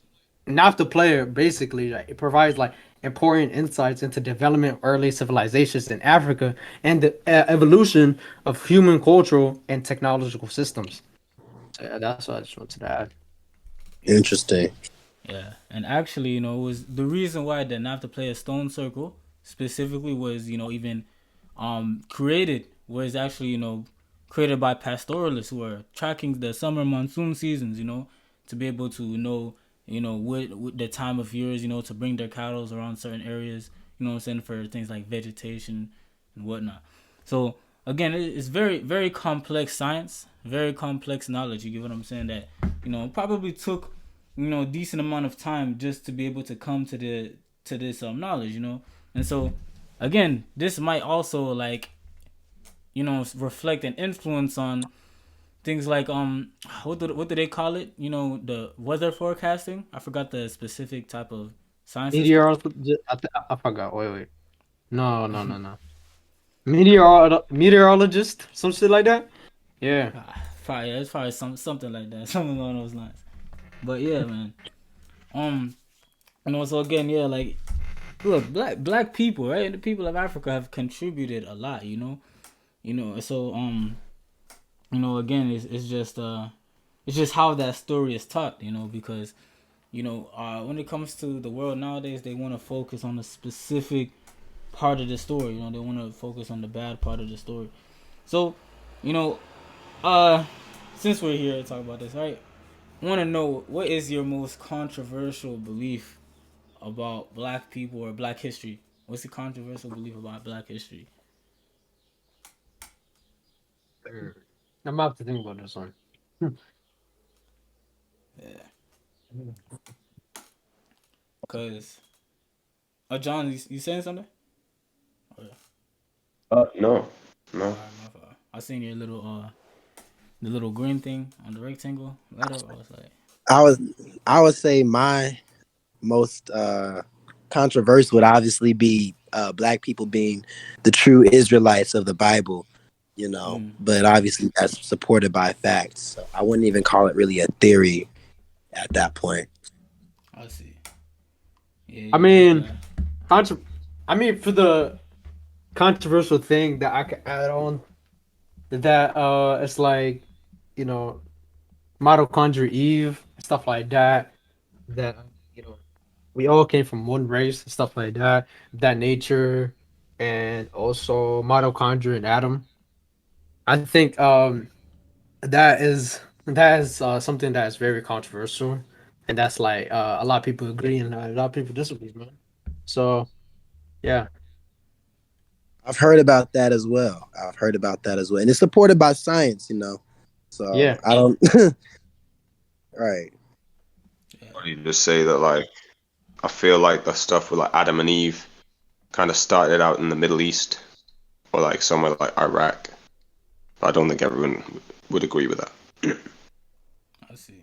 Naphtha player basically like, it provides like important insights into development of early civilizations in Africa and the evolution of human cultural and technological systems. So yeah, that's what I just wanted to add. Yeah. Interesting. Yeah, and actually, it was the reason why I didn't have to play a stone circle specifically was, even created was actually, created by pastoralists who are tracking the summer monsoon seasons, to be able to know, what the time of years, to bring their cattle around certain areas, what I'm saying, for things like vegetation and whatnot. So again, it's very, very complex science, very complex knowledge. You get what I'm saying? That, probably took, decent amount of time just to be able to come to this knowledge, and so again, this might also like, reflect and influence on things like what do they call it, the weather forecasting. I forgot the specific type of science it's called. Meteorologist, I forgot. Wait. No, no, no, no. Meteorologist, some shit like that. Yeah. Probably, yeah, it's probably something like that, something along those lines. But yeah, man. um so again, yeah, like, look, black people, right? The people of Africa have contributed a lot, so again, it's just how that story is taught, because when it comes to the world nowadays, they want to focus on a specific part of the story. They want to focus on the bad part of the story. So, you know, uh, since we're here to talk about this, right? I want to know, what is your most controversial belief about black people or black history? What's the controversial belief about black history? I'm about to think about this one. Yeah, cause John, you saying something? Oh, yeah. No, no. All right, my fault. I seen your little the little green thing on the rectangle letter. I was like, I was I would say my most controversial would obviously be black people being the true Israelites of the Bible, mm, but obviously that's supported by facts. So I wouldn't even call it really a theory at that point. I see. Yeah, I yeah, that's mean, bad. contro- I mean, for the controversial thing that I could add on, that it's like, you know, mitochondria Eve, stuff like that. That you know, we all came from one race, stuff like that. That nature, and also mitochondria and Adam. I think that is something that is very controversial, and that's like a lot of people agree and a lot of people disagree, man. So yeah, I've heard about that as well. And it's supported by science. So yeah. I don't. Right. Yeah, Or you just say that like I feel like the stuff with like Adam and Eve kind of started out in the Middle East or like somewhere like Iraq. But I don't think everyone would agree with that. I see.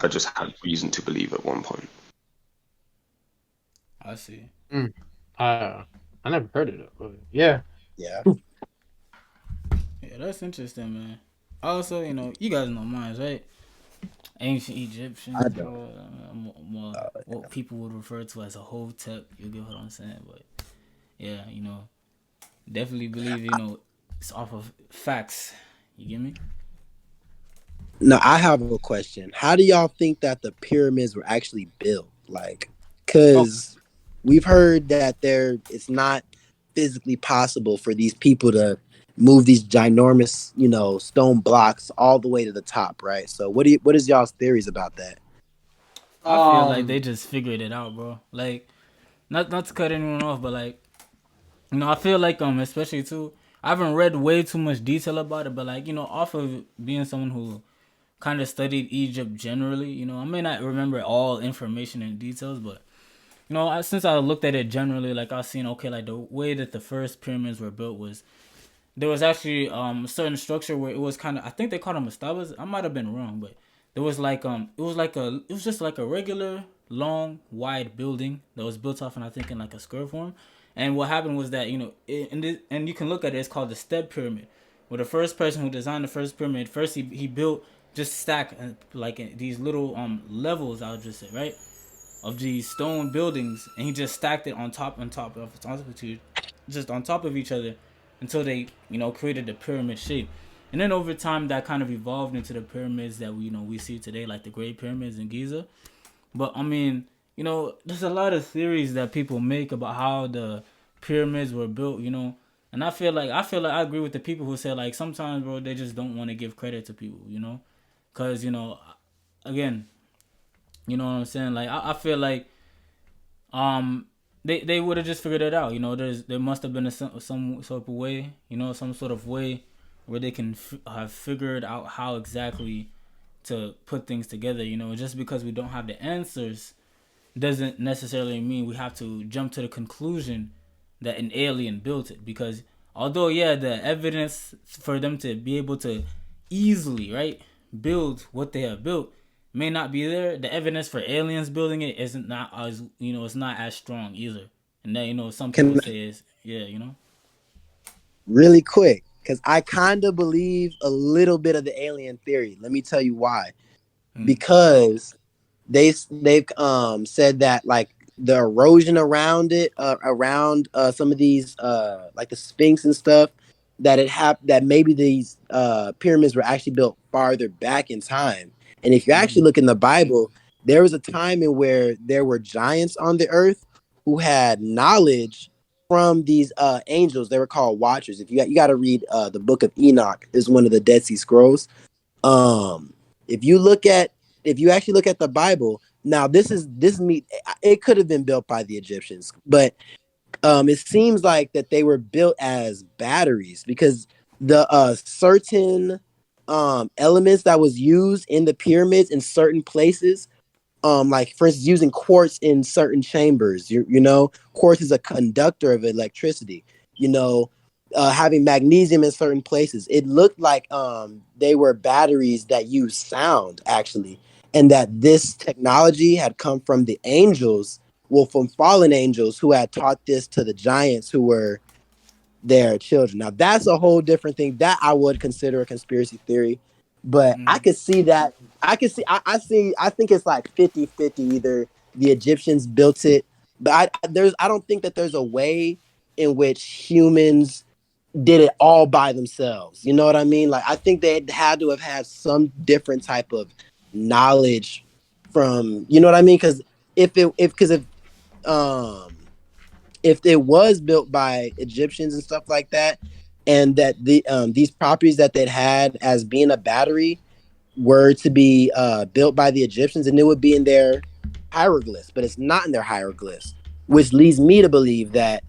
I just had reason to believe at one point. I see. Mm. I never heard of it. But yeah. Yeah. Yeah, that's interesting, man. Also, you guys know mines, right? Ancient I Egyptians, don't. what people would refer to as a hotep. You get what I'm saying? But yeah, definitely believe, it's off of facts. You get me? No, I have a question. How do y'all think that the pyramids were actually built? Like, Oh, because we've heard that it's not physically possible for these people to move these ginormous, stone blocks all the way to the top, right? So, what is y'all's theories about that? I feel like they um, just figured it out, bro. Like, not to cut anyone off, but like, I feel like especially too. I haven't read way too much detail about it, but like, off of being someone who kind of studied Egypt generally. You know, I may not remember all information and details, but you know, since I looked at it generally, like I seen, okay, like the way that the first pyramids were built was there was actually a certain structure where it was kind of, I think they called them mastabas. I might have been wrong, but there was like it was just like a regular long wide building that was built off, and I think in like a square form. And what happened was that, you know, and you can look at it, it's called the step pyramid, where the first person who designed the first pyramid, first he built just stack like these little levels, I would just say, right, of these stone buildings, and he just stacked it on top of each other until they, you know, created the pyramid shape. And then over time that kind of evolved into the pyramids that we see today, like the Great Pyramids in Giza. But I mean, you know, there's a lot of theories that people make about how the pyramids were built, you know. And I feel like I agree with the people who say, like, sometimes, bro, they just don't want to give credit to people, you know, because, you know, again, you know what I'm saying? Like, I feel like um they would have just figured it out. You know, there must have been some sort of way, you know, some sort of way where they can have figured out how exactly to put things together. You know, just because we don't have the answers doesn't necessarily mean we have to jump to the conclusion that an alien built it. Because although, yeah, the evidence for them to be able to easily, right, build what they have built may not be there, the evidence for aliens building it isn't not as, you know, it's not as strong either. And then, you know, some people Can say is, yeah, you know. really quick, because I kind of believe a little bit of the alien theory. Let me tell you why. Mm. Because they've said that like the erosion around it, around some of these like the Sphinx and stuff, that maybe these pyramids were actually built farther back in time. And if you actually Mm. look in the Bible, there was a time in where there were giants on the earth who had knowledge from these angels. They were called watchers. If you got to read the book of Enoch, is one of the Dead Sea Scrolls. um if you look at if you actually look at the Bible, now this meat, it could have been built by the Egyptians, but it seems like that they were built as batteries because the certain elements that was used in the pyramids in certain places, like for instance using quartz in certain chambers, you know, quartz is a conductor of electricity, you know, having magnesium in certain places, it looked like they were batteries that use sound actually, and that this technology had come from the angels, well, from fallen angels who had taught this to the giants who were their children. Now that's a whole different thing that I would consider a conspiracy theory, but I Mm. could see that. I think it's like 50-50. Either the Egyptians built it, but I don't think that there's a way in which humans did it all by themselves. You know what I mean? Like I think they had to have had some different type of knowledge from, you know what I mean? Because um if it was built by Egyptians and stuff like that, and that these properties that they'd had as being a battery were to be built by the Egyptians, and it would be in their hieroglyphs, but it's not in their hieroglyphs, which leads me to believe that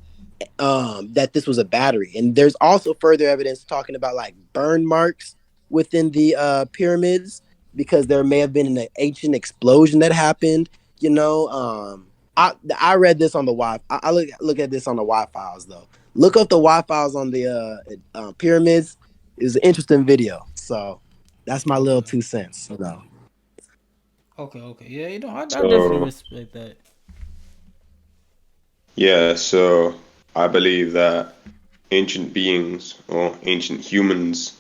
this was a battery. And there's also further evidence talking about like burn marks within the pyramids because there may have been an ancient explosion that happened. You know, I read this on the Y. I look at this on the Y files though. Look up the Y files on the pyramids. It's an interesting video. So that's my little Okay. 2 cents. You know. Okay. Yeah, you know, I definitely So respect that. yeah, so I believe that ancient beings or ancient humans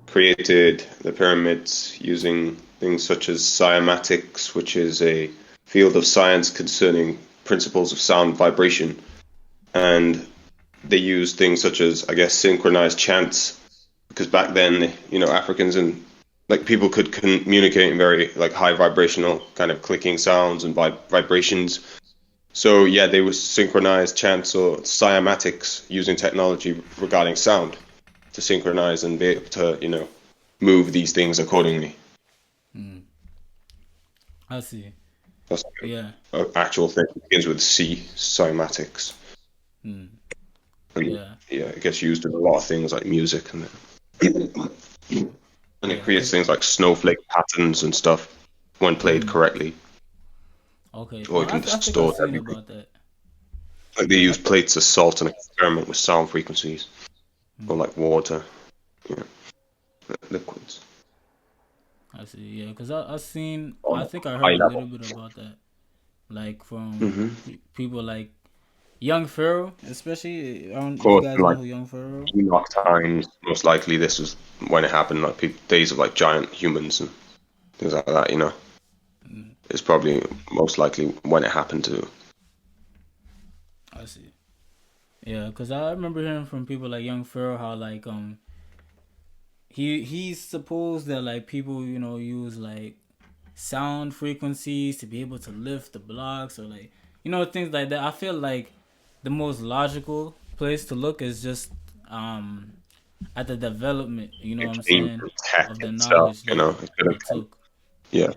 created the pyramids using things such as cymatics, which is a field of science concerning principles of sound vibration. And they used things such as, I guess, synchronized chants, because back then, you know, Africans and like people could communicate in very like high vibrational kind of clicking sounds and vibrations. So yeah, they were synchronized chants or cymatics using technology regarding sound to synchronize and be able to, you know, move these things accordingly. Mm. I see. That's Yeah. like an actual thing. It begins with C, cymatics. Mm. And Yeah. yeah, it gets used in a lot of things like music and and it Yeah, creates cause things like snowflake patterns and stuff when played correctly, okay, or it can I think I've distort seen everything. about that. Like they Cause use plates as salt and experiment with sound frequencies, or like water, yeah, liquids. I see. Yeah, cause I seen. I On think I heard high a little level. bit about that, like from Mm-hmm. people like Young Pharaoh, especially. I don't Of if you course, guys in know like who Young Pharaoh. Enoch times, most likely this was when it happened, like days of like giant humans and things like that. It's probably most likely when it happened to. I see. Yeah, cause I remember hearing from people like Young Pharaoh how like he's supposed that like people use like sound frequencies to be able to lift the blocks or like things like that. I feel like the most logical place to look is just um at the development, you know what It I'm came saying, from tech of the itself, knowledge that It could have it come, took. yeah,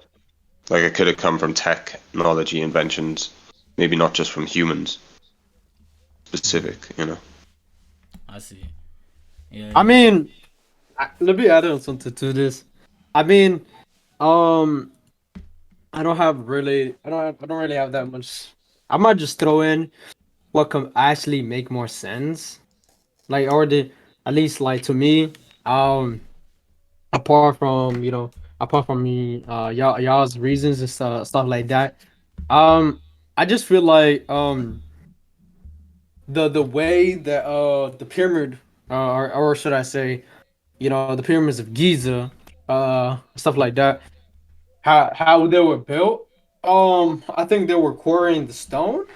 like it could have come from technology inventions, maybe not just from humans specific. I see. Yeah, I yeah. mean, let me add on something to this. I mean, um, I don't really have that much. I might just throw in what can actually make more sense, like or the at least like to me, um, apart from apart from me, y'all's reasons and stuff like that. Um, I just feel like the way that the pyramid or should I say the pyramids of Giza stuff like that, how they were built. I think they were quarrying the stone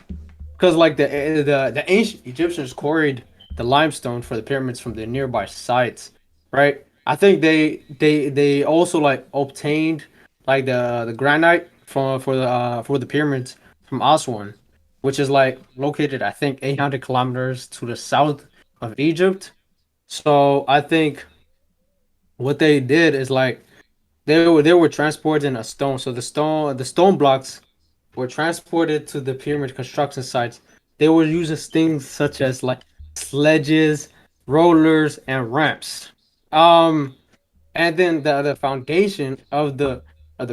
because like the ancient Egyptians quarried the limestone for the pyramids from the nearby sites, right? I think they also like obtained like the granite for the pyramids from Aswan, which is like located I think 800 kilometers to the south of Egypt. So I think what they did is like they were transporting a stone. So the stone blocks were transported to the pyramid construction sites. They were using things such as like sledges, rollers, and ramps. Um, and then the foundation of the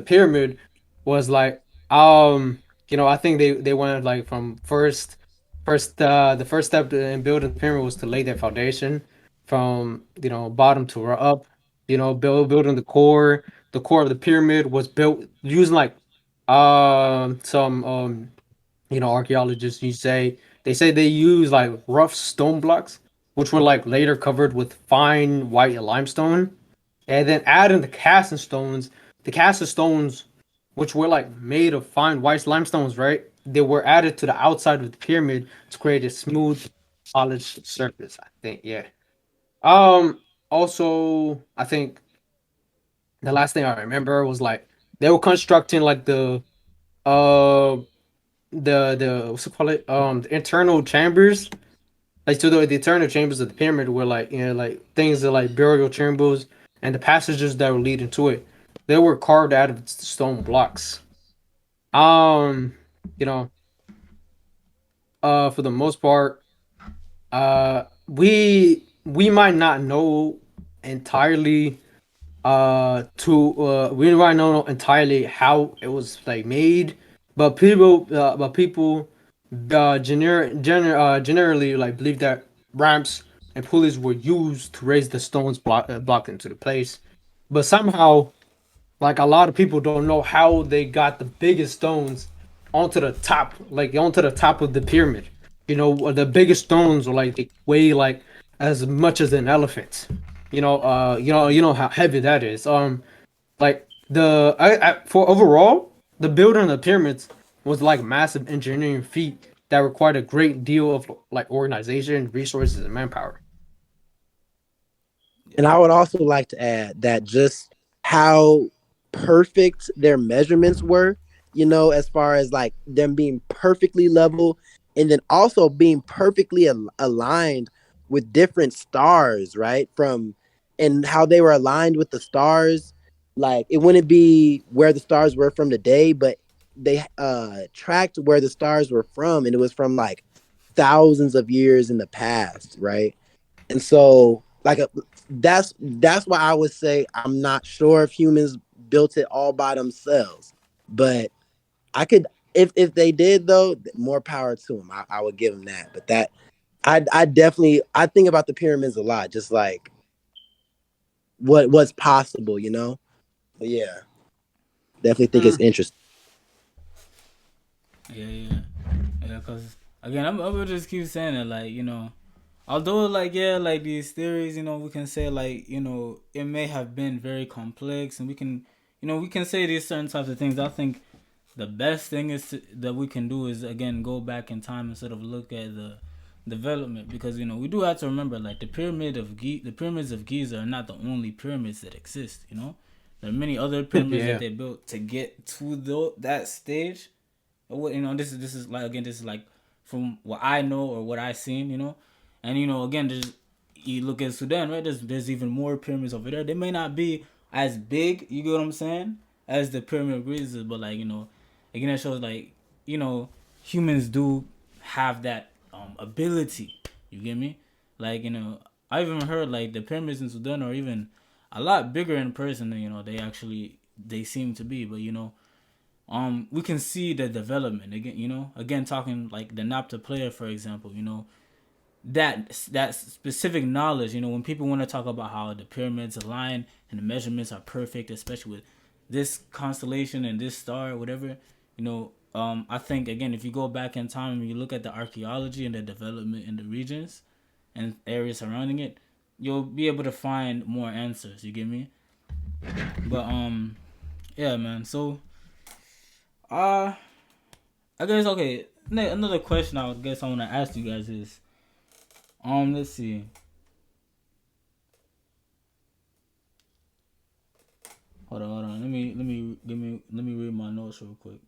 pyramid was like I think they went like from the first step in building the pyramid was to lay their foundation from bottom to up, building the core of the pyramid was built using like some archaeologists they say they use like rough stone blocks which were like later covered with fine white limestone, and then add in the casting stones, which were like made of fine white limestones, right? They were added to the outside of the pyramid to create a smooth, polished surface. I think, yeah. Also, I think the last thing I remember was like they were constructing like uh the what's it called it the internal chambers, like to the eternal chambers of the pyramid were like like things that like burial chambers and the passages that would lead into it. They were carved out of stone blocks. Um, you know, for the most part, we might not know entirely we might not know entirely how it was like made, but people generally like believe that ramps and pulleys were used to raise the stones blocked into the place, but somehow like a lot of people don't know how they got the biggest stones onto the top of the pyramid. The biggest stones are like they weigh like as much as an elephant. You know how heavy that is. Like for overall, the building of the pyramids was like massive engineering feat that required a great deal of like organization, resources, and manpower. And I would also like to add that just how perfect their measurements were, as far as like them being perfectly level and then also being perfectly aligned with different stars, right? And how they were aligned with the stars. Like it wouldn't be where the stars were from today, but they tracked where the stars were from, and it was from like thousands of years in the past, right? And so, like, that's why I would say I'm not sure if humans built it all by themselves, but I could if they did though, more power to them. I would give them that. But that I definitely I think about the pyramids a lot, just like what's possible, you know. But yeah, definitely think it's Mm, interesting. Yeah, yeah, yeah. Cause again, I'm gonna just keep saying it. Like although like yeah, like these theories, we can say like it may have been very complex, and we can we can say these certain types of things. I think the best thing that we can do is again go back in time instead of look at the development, because we do have to remember like the pyramids of Giza are not the only pyramids that exist. There are many other pyramids that yeah. they built to get to that stage. This is like, again, this is like from what I know or what I seen. And again, there's you look at Sudan, right? There's even more pyramids over there. They may not be as big, you get what I'm saying, as the pyramid of Giza, but like again, that shows like you know humans do have that ability. You get me? Like I even heard like the pyramids in Sudan are even a lot bigger in person than they seem to be. But we can see the development again. Again, talking like the Napta player, for example. That specific knowledge. When people want to talk about how the pyramids align and the measurements are perfect, especially with this constellation and this star, whatever. I think again, if you go back in time and you look at the archaeology and the development in the regions and areas surrounding it, you'll be able to find more answers. You get me? But yeah, man. So uh I guess okay. Another question I guess I want to ask you guys is let's see. Hold on. Let me read my notes real quick.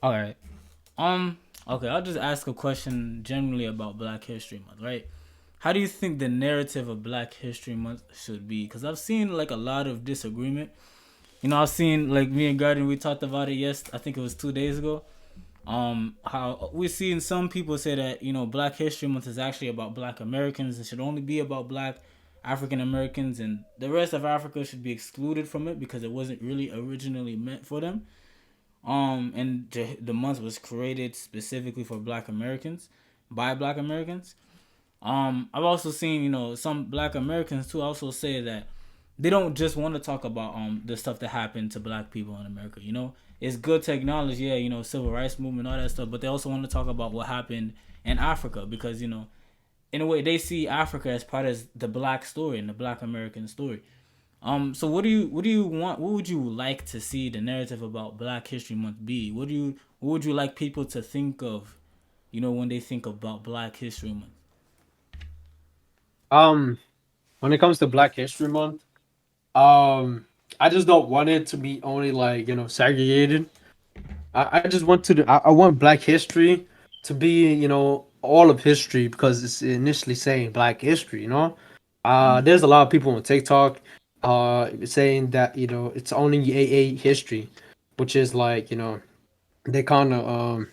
All right. Okay, I'll just ask a question generally about Black History Month, right? How do you think the narrative of Black History Month should be? Because I've seen like a lot of disagreement. I've seen like me and Garden, we talked about it. Yes, I think it was 2 days ago. How we're seeing some people say that Black History Month is actually about Black Americans. It should only be about Black African Americans, and the rest of Africa should be excluded from it because it wasn't really originally meant for them. And the month was created specifically for Black Americans by Black Americans. I've also seen some Black Americans too also say that they don't just want to talk about the stuff that happened to Black people in America. It's good to acknowledge, yeah, civil rights movement, all that stuff, but they also want to talk about what happened in Africa because in a way they see Africa as part of the Black story and the Black American story. So what do you want? What would you like to see the narrative about Black History Month be? What would you like people to think of, when they think about Black History Month? Um, when it comes to Black History Month, um, I just don't want it to be only like segregated. I just want I want Black history to be all of history because it's initially saying Black history. There's a lot of people on TikTok saying that it's only AA history, which is like they kind of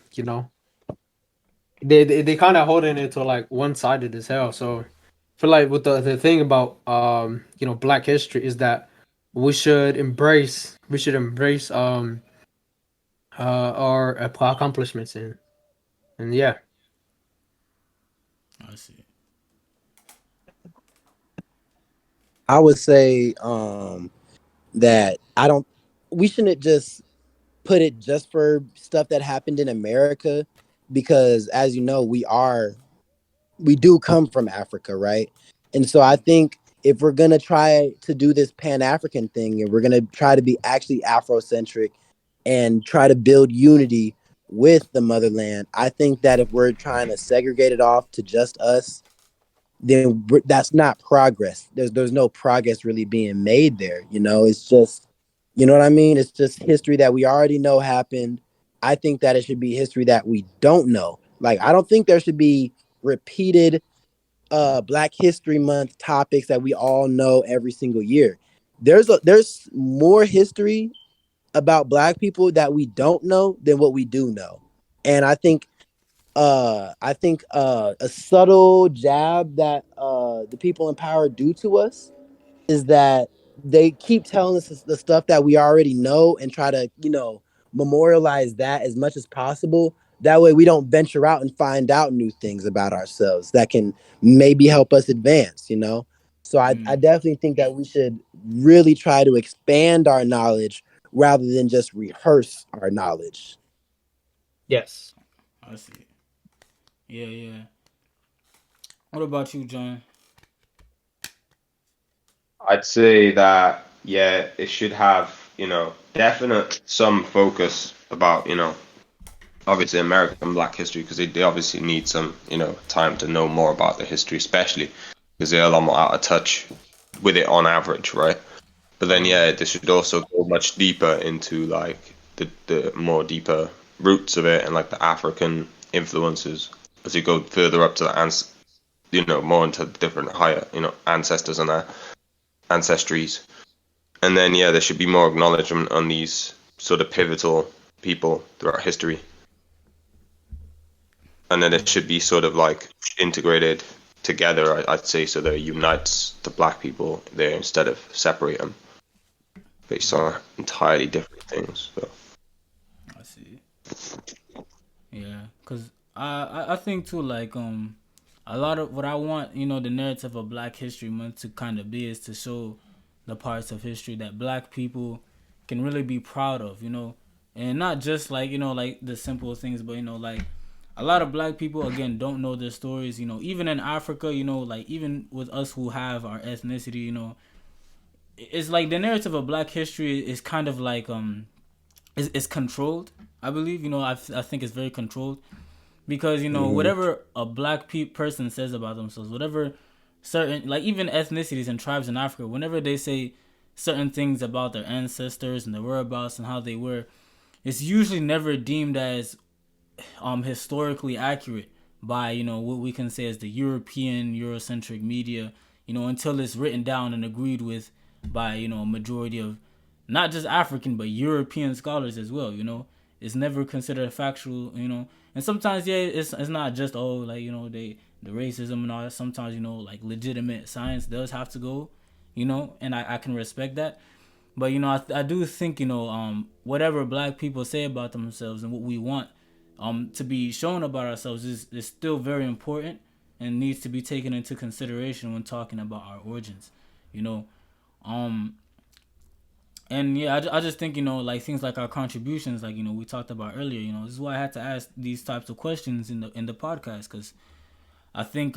they kind of holding it to like one sided as hell. So I feel like with the thing about Black history is that we should embrace our accomplishments and yeah. I see. I would say that I don't. We shouldn't just put it just for stuff that happened in America, because as you know, we do come from Africa, right? And so I think if we're gonna try to do this Pan African thing, and we're gonna try to be actually Afrocentric and try to build unity with the motherland, I think that if we're trying to segregate it off to just us, then that's not progress. There's no progress really being made there. It's just, you know what I mean. It's just history that we already know happened. I think that it should be history that we don't know. Like I don't think there should be repeated Black History Month topics that we all know every single year. There's more history about black people that we don't know than what we do know. And I think a subtle jab that the people in power do to us is that they keep telling us the stuff that we already know and try to, memorialize that as much as possible. That way we don't venture out and find out new things about ourselves that can maybe help us advance. So I Mm, definitely think that we should really try to expand our knowledge rather than just rehearse our knowledge. Yes. I see. Yeah, yeah. What about you, John? I'd say that, yeah, it should have, definite some focus about, obviously American Black history because they obviously need some, time to know more about their history, especially because they're a lot more out of touch with it on average, right? But then, Uh, yeah, they should also go much deeper into like the more deeper roots of it and like the African influences as you go further up to the more into different higher, ancestors and their ancestries. And then, yeah, there should be more acknowledgement on these sort of pivotal people throughout history. And then it should be sort of like integrated together, I'd say, so that it unites the black people there instead of separate them based on entirely different things. So. I see. Yeah, cause I think too like a lot of what I want the narrative of Black History Month to kind of be is to show the parts of history that Black people can really be proud of, and not just like like the simple things, but like a lot of Black people again don't know their stories, even in Africa, like even with us who have our ethnicity, it's like the narrative of Black history is kind of like is controlled. I believe I think it's very controlled because Mhm. whatever a black person says about themselves, whatever certain like even ethnicities and tribes in Africa, whenever they say certain things about their ancestors and their whereabouts and how they were, it's usually never deemed as historically accurate by what we can say as the European Eurocentric media, until it's written down and agreed with by a majority of not just African but European scholars as well. It's never considered factual. And sometimes yeah, it's not just like the racism and all that. Sometimes like legitimate science does have to go, and I can respect that. But I do think whatever Black people say about themselves and what we want to be shown about ourselves is still very important and needs to be taken into consideration when talking about our origins. You know, um, and yeah, I just think like things like our contributions, like we talked about earlier. This is why I had to ask these types of questions in the podcast because I think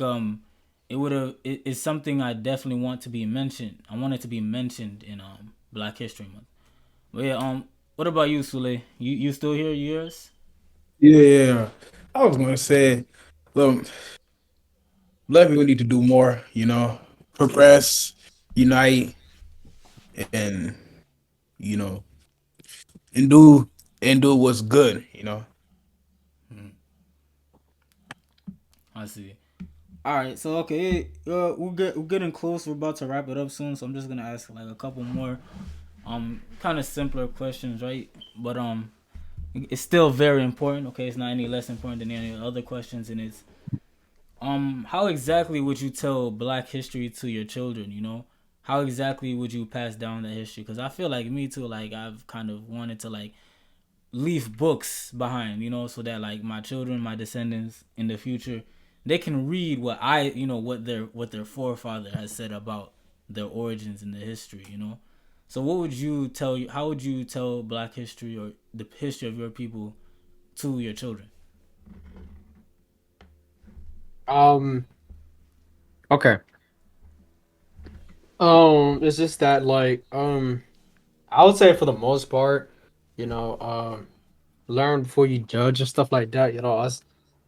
it's something I definitely want to be mentioned. I want it to be mentioned in Black History Month. But yeah, what about you, Sule? You still here? You hear us? Yeah, I was gonna say, look, black people need to do more. Progress, unite, and you know, and do what's good. I see. All right, so okay, we're getting close. We're about to wrap it up soon, so I'm just gonna ask like a couple more, kind of simpler questions, right? But it's still very important. Okay, it's not any less important than any other questions, and it's how exactly would you tell Black history to your children? How exactly would you pass down that history? Because I feel like me too. Like I've kind of wanted to like leave books behind, so that like my children, my descendants in the future, they can read what what their forefather has said about their origins and the history. So what would you tell you? How would you tell Black history or the history of your people to your children? Um. Okay. It's just that like I would say for the most part, you know, learn before you judge and stuff like that.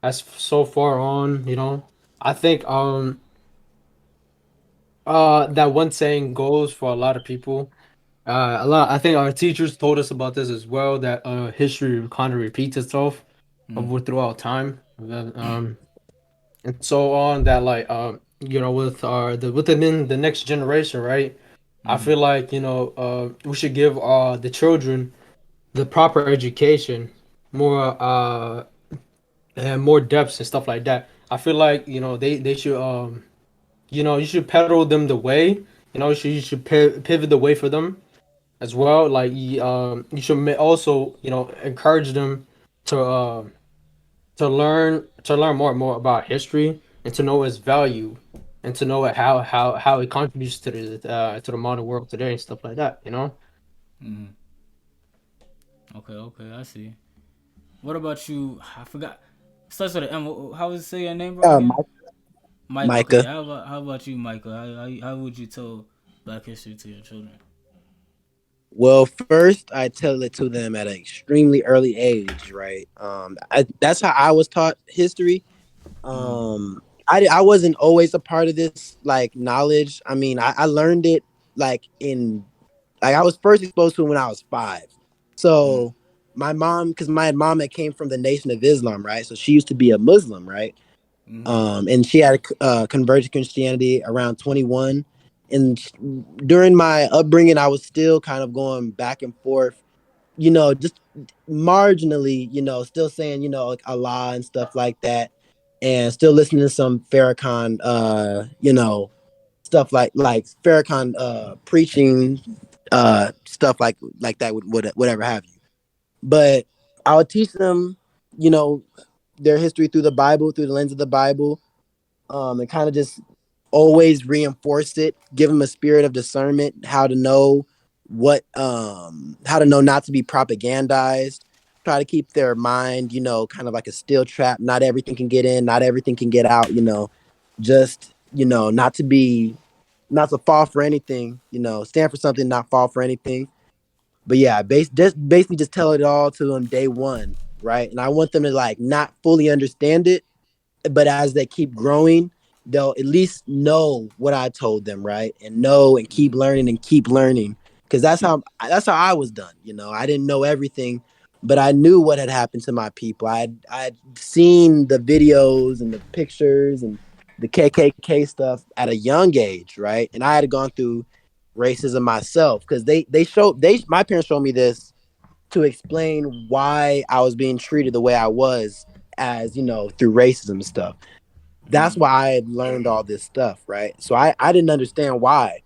That's so far on. I think that one saying goes for a lot of people. I think our teachers told us about this as well. That history kind of repeats itself Mm, over throughout time. And so on. That like with within the next generation, right? I mm, feel like we should give the children the proper education, more and more depths and stuff like that. I feel like they should you should pedal them the way. You should pivot the way for them as well. Like you should also encourage them to to learn more and more about history and to know its value and to know how it contributes to the modern world today and stuff like that. Mm. Okay, okay, I see. What about you? I forgot. Starts with an M. How would you say your name, bro? Uh, Again, Mi- Mike. Okay, Micah. how about you, Michael? How would you tell Black history to your children? Well, first I tell it to them at an extremely early age, right? That's how I was taught history. Mm. I wasn't always a part of this like knowledge. I mean, I learned it like in like I was first exposed to it when I was 5. Mm. So my mom, because my mom had came from the Nation of Islam, right? So she used to be a Muslim, right? Mm. And she had converted to Christianity around 21. And during my upbringing, I was still kind of going back and forth, just marginally, still saying, like Allah and stuff like that, and still listening to some Farrakhan, stuff like Farrakhan preaching, stuff like that, would whatever have you. But I would teach them, you know, their history through the Bible, through the lens of the Bible, and kind of just always reinforce it, give them a spirit of discernment, how to know not to be propagandized, try to keep their mind, kind of like a steel trap. Not everything can get in, not everything can get out, just, not to fall for anything, stand for something, not fall for anything. But yeah, basically just tell it all to them day one, right? And I want them to like not fully understand it, but as they keep growing, they'll at least know what I told them, right? And know and keep Mm. learning and keep learning. Because that's how I was done. I didn't know everything, but I knew what had happened to my people. I'd seen the videos and the pictures and the KKK stuff at a young age, right? And I had gone through racism myself because they my parents showed me this to explain why I was being treated the way I was, as through racism stuff. That's Mm. why I had learned all this stuff, right? So I didn't understand why,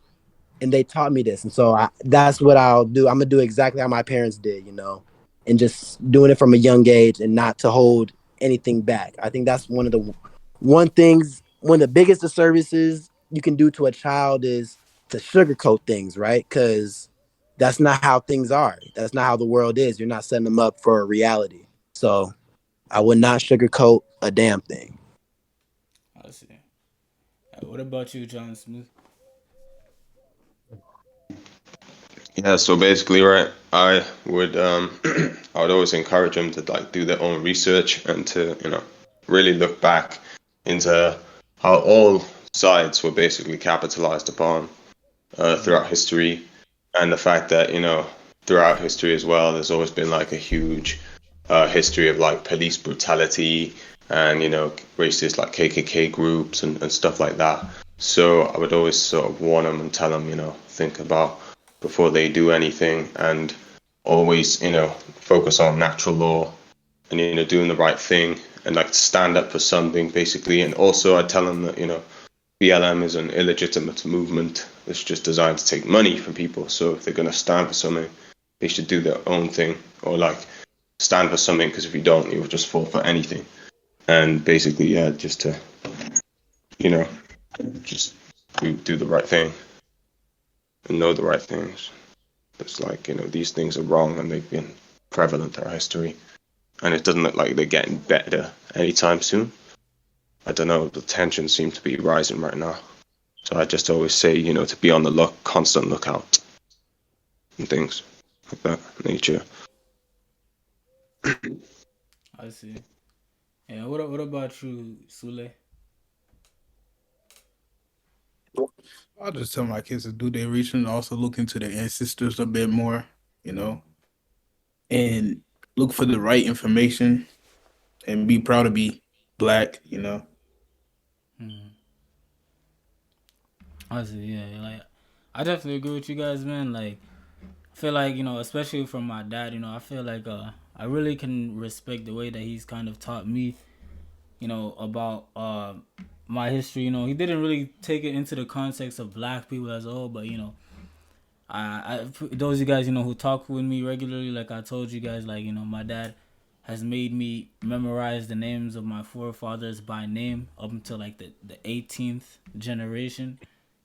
and they taught me this, and so that's what I'll do. I'm gonna do exactly how my parents did, and just doing it from a young age and not to hold anything back. I think that's one of the biggest disservices you can do to a child is to sugarcoat things, right? Because that's not how things are. That's not how the world is. You're not setting them up for a reality. So I would not sugarcoat a damn thing. I see. What about you, John Smith? Yeah, so basically, right, I would I would always encourage them to like do their own research and to, really look back into how all sides were basically capitalized upon throughout Mm. history, and the fact that, throughout history as well, there's always been like a huge history of like police brutality and, racist like KKK groups and stuff like that. So I would always sort of warn them and tell them, think about before they do anything, and always, focus on natural law and, doing the right thing and like stand up for something basically. And also I tell them that, BLM is an illegitimate movement that's just designed to take money from people. So if they're going to stand for something, they should do their own thing, or like stand for something, because if you don't, you'll just fall for anything. And basically, yeah, just to, you know, just do the right thing and know the right things. It's like, these things are wrong and they've been prevalent throughout history. And it doesn't look like they're getting better anytime soon. I don't know, the tensions seem to be rising right now. So I just always say, to be on the constant lookout and things like that nature. I see. Yeah. What about you, Sule? I'll just tell my kids to do their research and also look into their ancestors a bit more, you know, and look for the right information and be proud to be black. Hmm. I see. Yeah. Like, I definitely agree with you guys, man. Like, I feel like, especially from my dad, I feel like I really can respect the way that he's kind of taught me, about my history. He didn't really take it into the context of black people as a whole, but those of you guys who talk with me regularly, like I told you guys, like my dad has made me memorize the names of my forefathers by name up until like the 18th generation.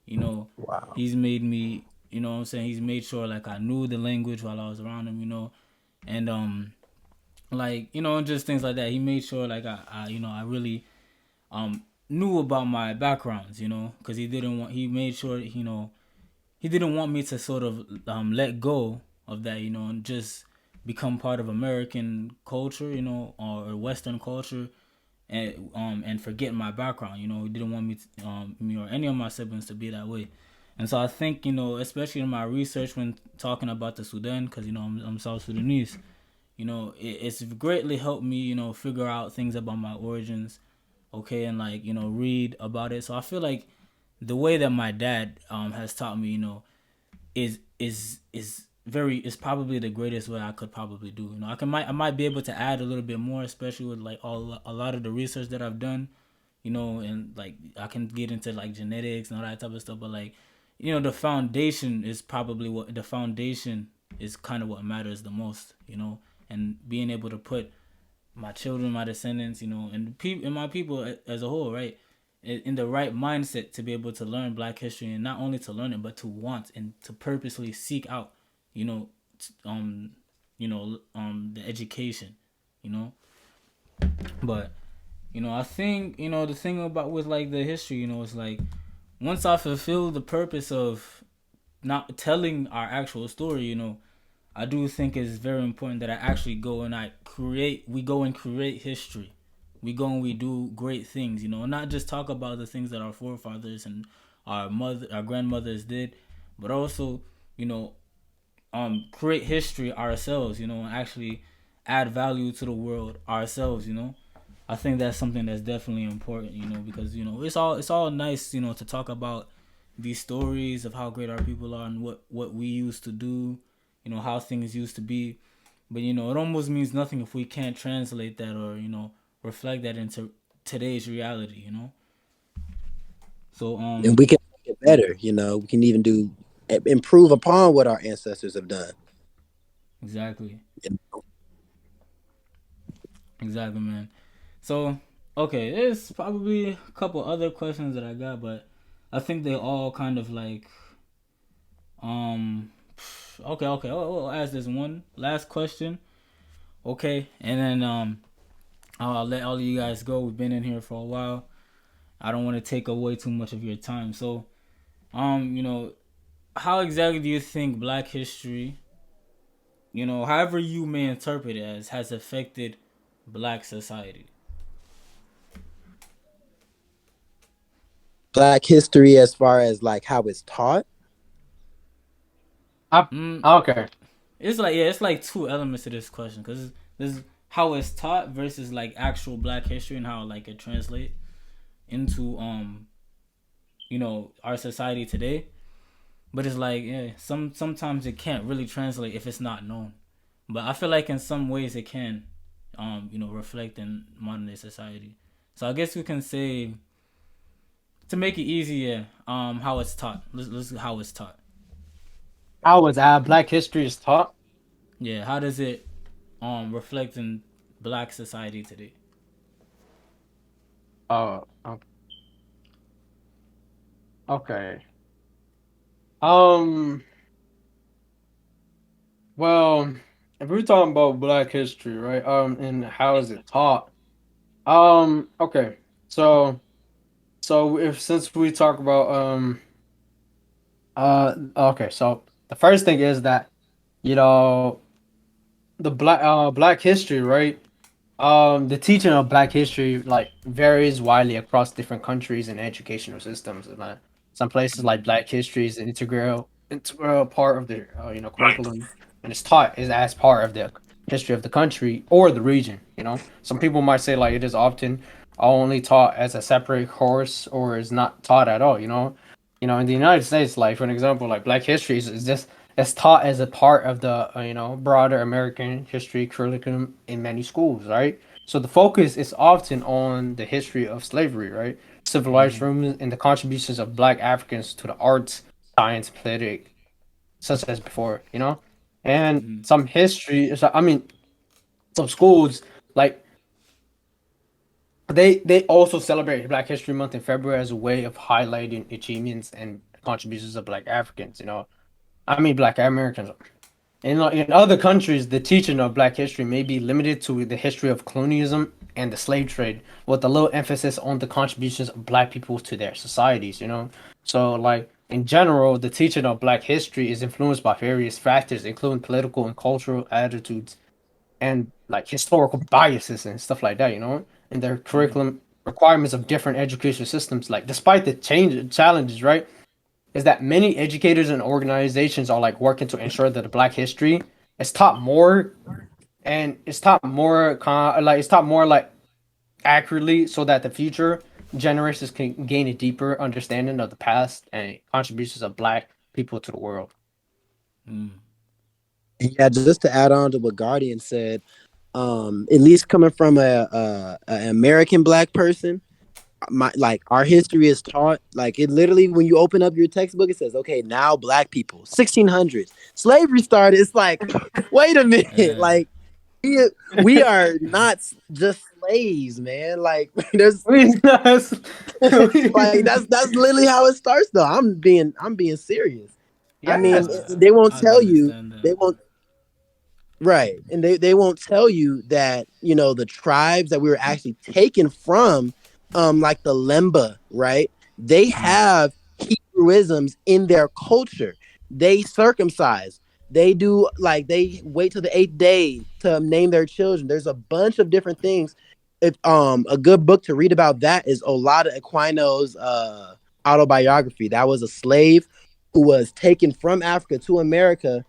You know, Wow. he's made me. What I'm saying, he's made sure like I knew the language while I was around him. And like just things like that. He made sure like I really knew about my backgrounds. Because he made sure he didn't want me to sort of let go of that, and just become part of American culture, or Western culture, and forget my background. He didn't want me or any of my siblings to be that way. And so I think especially in my research when talking about the Sudan, because I'm South Sudanese, it's greatly helped me figure out things about my origins, okay, and like read about it. So I feel like the way that my dad has taught me, is probably the greatest way I could probably do. I might be able to add a little bit more, especially with like a lot of the research that I've done, and like I can get into like genetics and all that type of stuff. But like, the foundation is probably what the foundation is kind of what matters the most, and being able to put my children, my descendants, and my people as a whole, right, in the right mindset to be able to learn Black history, and not only to learn it, but to want and to purposely seek out, you know, the education, you know. But I think the thing about with like the history, it's like once I fulfill the purpose of not telling our actual story, I do think it's very important that I actually go and we go and create history. We go and we do great things, and not just talk about the things that our forefathers and our grandmothers did, but also, you know, create history ourselves, and actually add value to the world ourselves. I think that's something that's definitely important, because it's all nice, to talk about these stories of how great our people are and what we used to do, how things used to be. But it almost means nothing if we can't translate that or reflect that into today's reality. So And we can make it better. We can even improve upon what our ancestors have done. exactly, exactly, man. So okay, there's probably a couple other questions that I got, but I think they all kind of like um okay. I'll ask this one last question. Okay, and then I'll let all of you guys go. We've been in here for a while. I don't want to take away too much of your time. So, how exactly do you think Black history, however you may interpret it as, has affected Black society? Black history, as far as like how it's taught. Mm, Okay. it's like two elements to this question because there's how it's taught versus like actual Black history and how like it translates into our society today. But it's like sometimes it can't really translate if it's not known. But I feel like in some ways it can, reflect in modern day society. So I guess we can say to make it easier, how it's taught. Let's how it's taught. How was Black history is taught? Yeah, how does it reflect in Black society today? Oh, okay. Um. Well, if we're talking about Black history, right? And how is it taught? Okay. So, if since we talk about okay. So the first thing is that you know the Black history, right? The teaching of Black history like varies widely across different countries and educational systems. And some places like Black history is an integral part of the curriculum, and it's taught is as part of the history of the country or the region. Some people might say like it is often only taught as a separate course or is not taught at all. In the United States, like for an example, like Black history is just It's taught as a part of the broader American history curriculum in many schools, right? So the focus is often on the history of slavery, right? Civil rights movement and the contributions of Black Africans to the arts, science, politics, such as before, and some history. I mean, some schools like they also celebrate Black History Month in February as a way of highlighting achievements and contributions of Black Africans. I mean Black Americans. In other countries, the teaching of Black history may be limited to the history of colonialism and the slave trade, with a little emphasis on the contributions of Black people to their societies. So like in general, the teaching of Black history is influenced by various factors, including political and cultural attitudes and like historical biases and stuff like that, and their curriculum requirements of different education systems. Like despite the change challenges, right, is that many educators and organizations are like working to ensure that the Black history is taught more and it's taught more like accurately so that the future generations can gain a deeper understanding of the past and contributions of Black people to the world. Yeah, just to add on to what Guardian said, at least coming from an American Black person, my like our history is taught like it literally when you open up your textbook it says okay now Black people 1600s slavery started. It's like wait a minute, Yeah. like we are not just slaves, man. Like there's like that's literally how it starts though. I'm being serious. I mean, Yes. they won't I can tell you, understand that. they won't. Right. And they won't tell you that, the tribes that we were actually taken from, like the Lemba, right? They have Hebrewisms in their culture. They circumcise. They do like they wait till the eighth day to name their children. There's a bunch of different things. If a good book to read about that is Olada Equino's autobiography. That was a slave who was taken from Africa to America,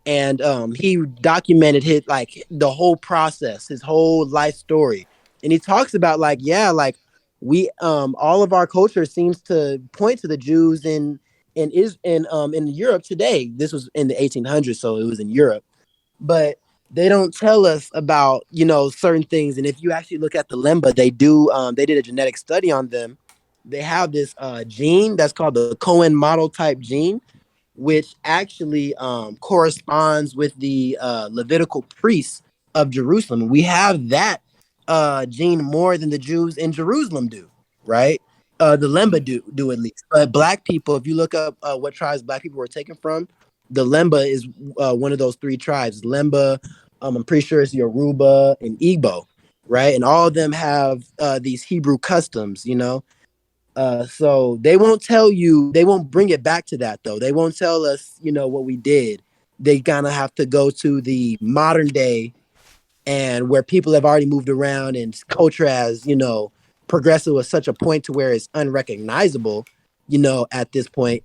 and he documented his like the whole process, his whole life story, and he talks about like yeah, like we all of our culture seems to point to the Jews in Europe today. This was in the 1800s, so it was in Europe, but they don't tell us about certain things. And if you actually look at the Lemba, they did a genetic study on them. They have this gene that's called the Cohen model type gene, which actually corresponds with the Levitical priests of Jerusalem. We have that gene more than the Jews in Jerusalem do, right? The Lemba do at least. But Black people, if you look up what tribes Black people were taken from, the Lemba is one of those three tribes. Lemba, I'm pretty sure it's Yoruba and Igbo, right? And all of them have these Hebrew customs. So they won't tell you, they won't bring it back to that though. They won't tell us, what we did. They kind of have to go to the modern day and where people have already moved around and culture has, progressed to such a point to where it's unrecognizable, at this point.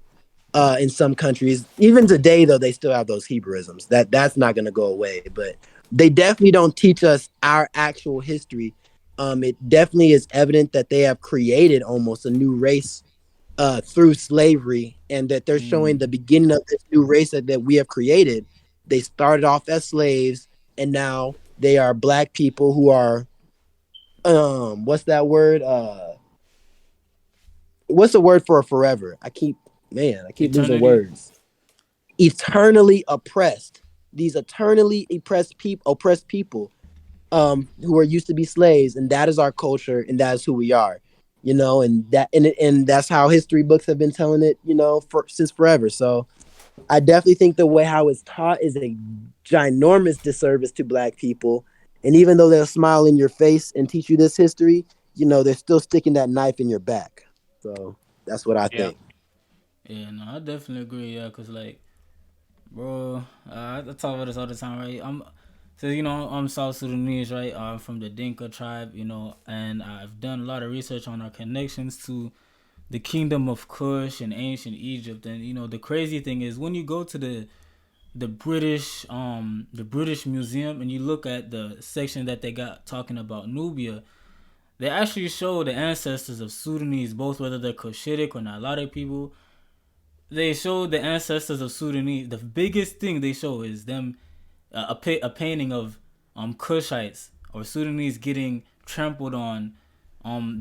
In some countries, even today though, they still have those Hebrewisms. That's not going to go away, but they definitely don't teach us our actual history. It definitely is evident that they have created almost a new race through slavery, and that they're showing the beginning of this new race that we have created. They started off as slaves, and now they are Black people who are what's that word? What's the word for forever? I keep losing Eternity. words. Eternally oppressed. These eternally oppressed people who are used to be slaves, and that is our culture, and that is who we are. And that's how history books have been telling it, since forever. So I definitely think the way how it's taught is a ginormous disservice to Black people. And even though they'll smile in your face and teach you this history, they're still sticking that knife in your back. So that's what I Yeah. think. Yeah, no, I definitely agree. Yeah, cause like, bro, I talk about this all the time, right? I'm South Sudanese, right? I'm from the Dinka tribe, and I've done a lot of research on our connections to the kingdom of Kush and ancient Egypt. And the crazy thing is when you go to the British Museum and you look at the section that they got talking about Nubia, they actually show the ancestors of Sudanese, both whether they're Cushitic or Nilotic people. they show the ancestors of Sudanese. The biggest thing they show is them a painting of Kushites or Sudanese getting trampled on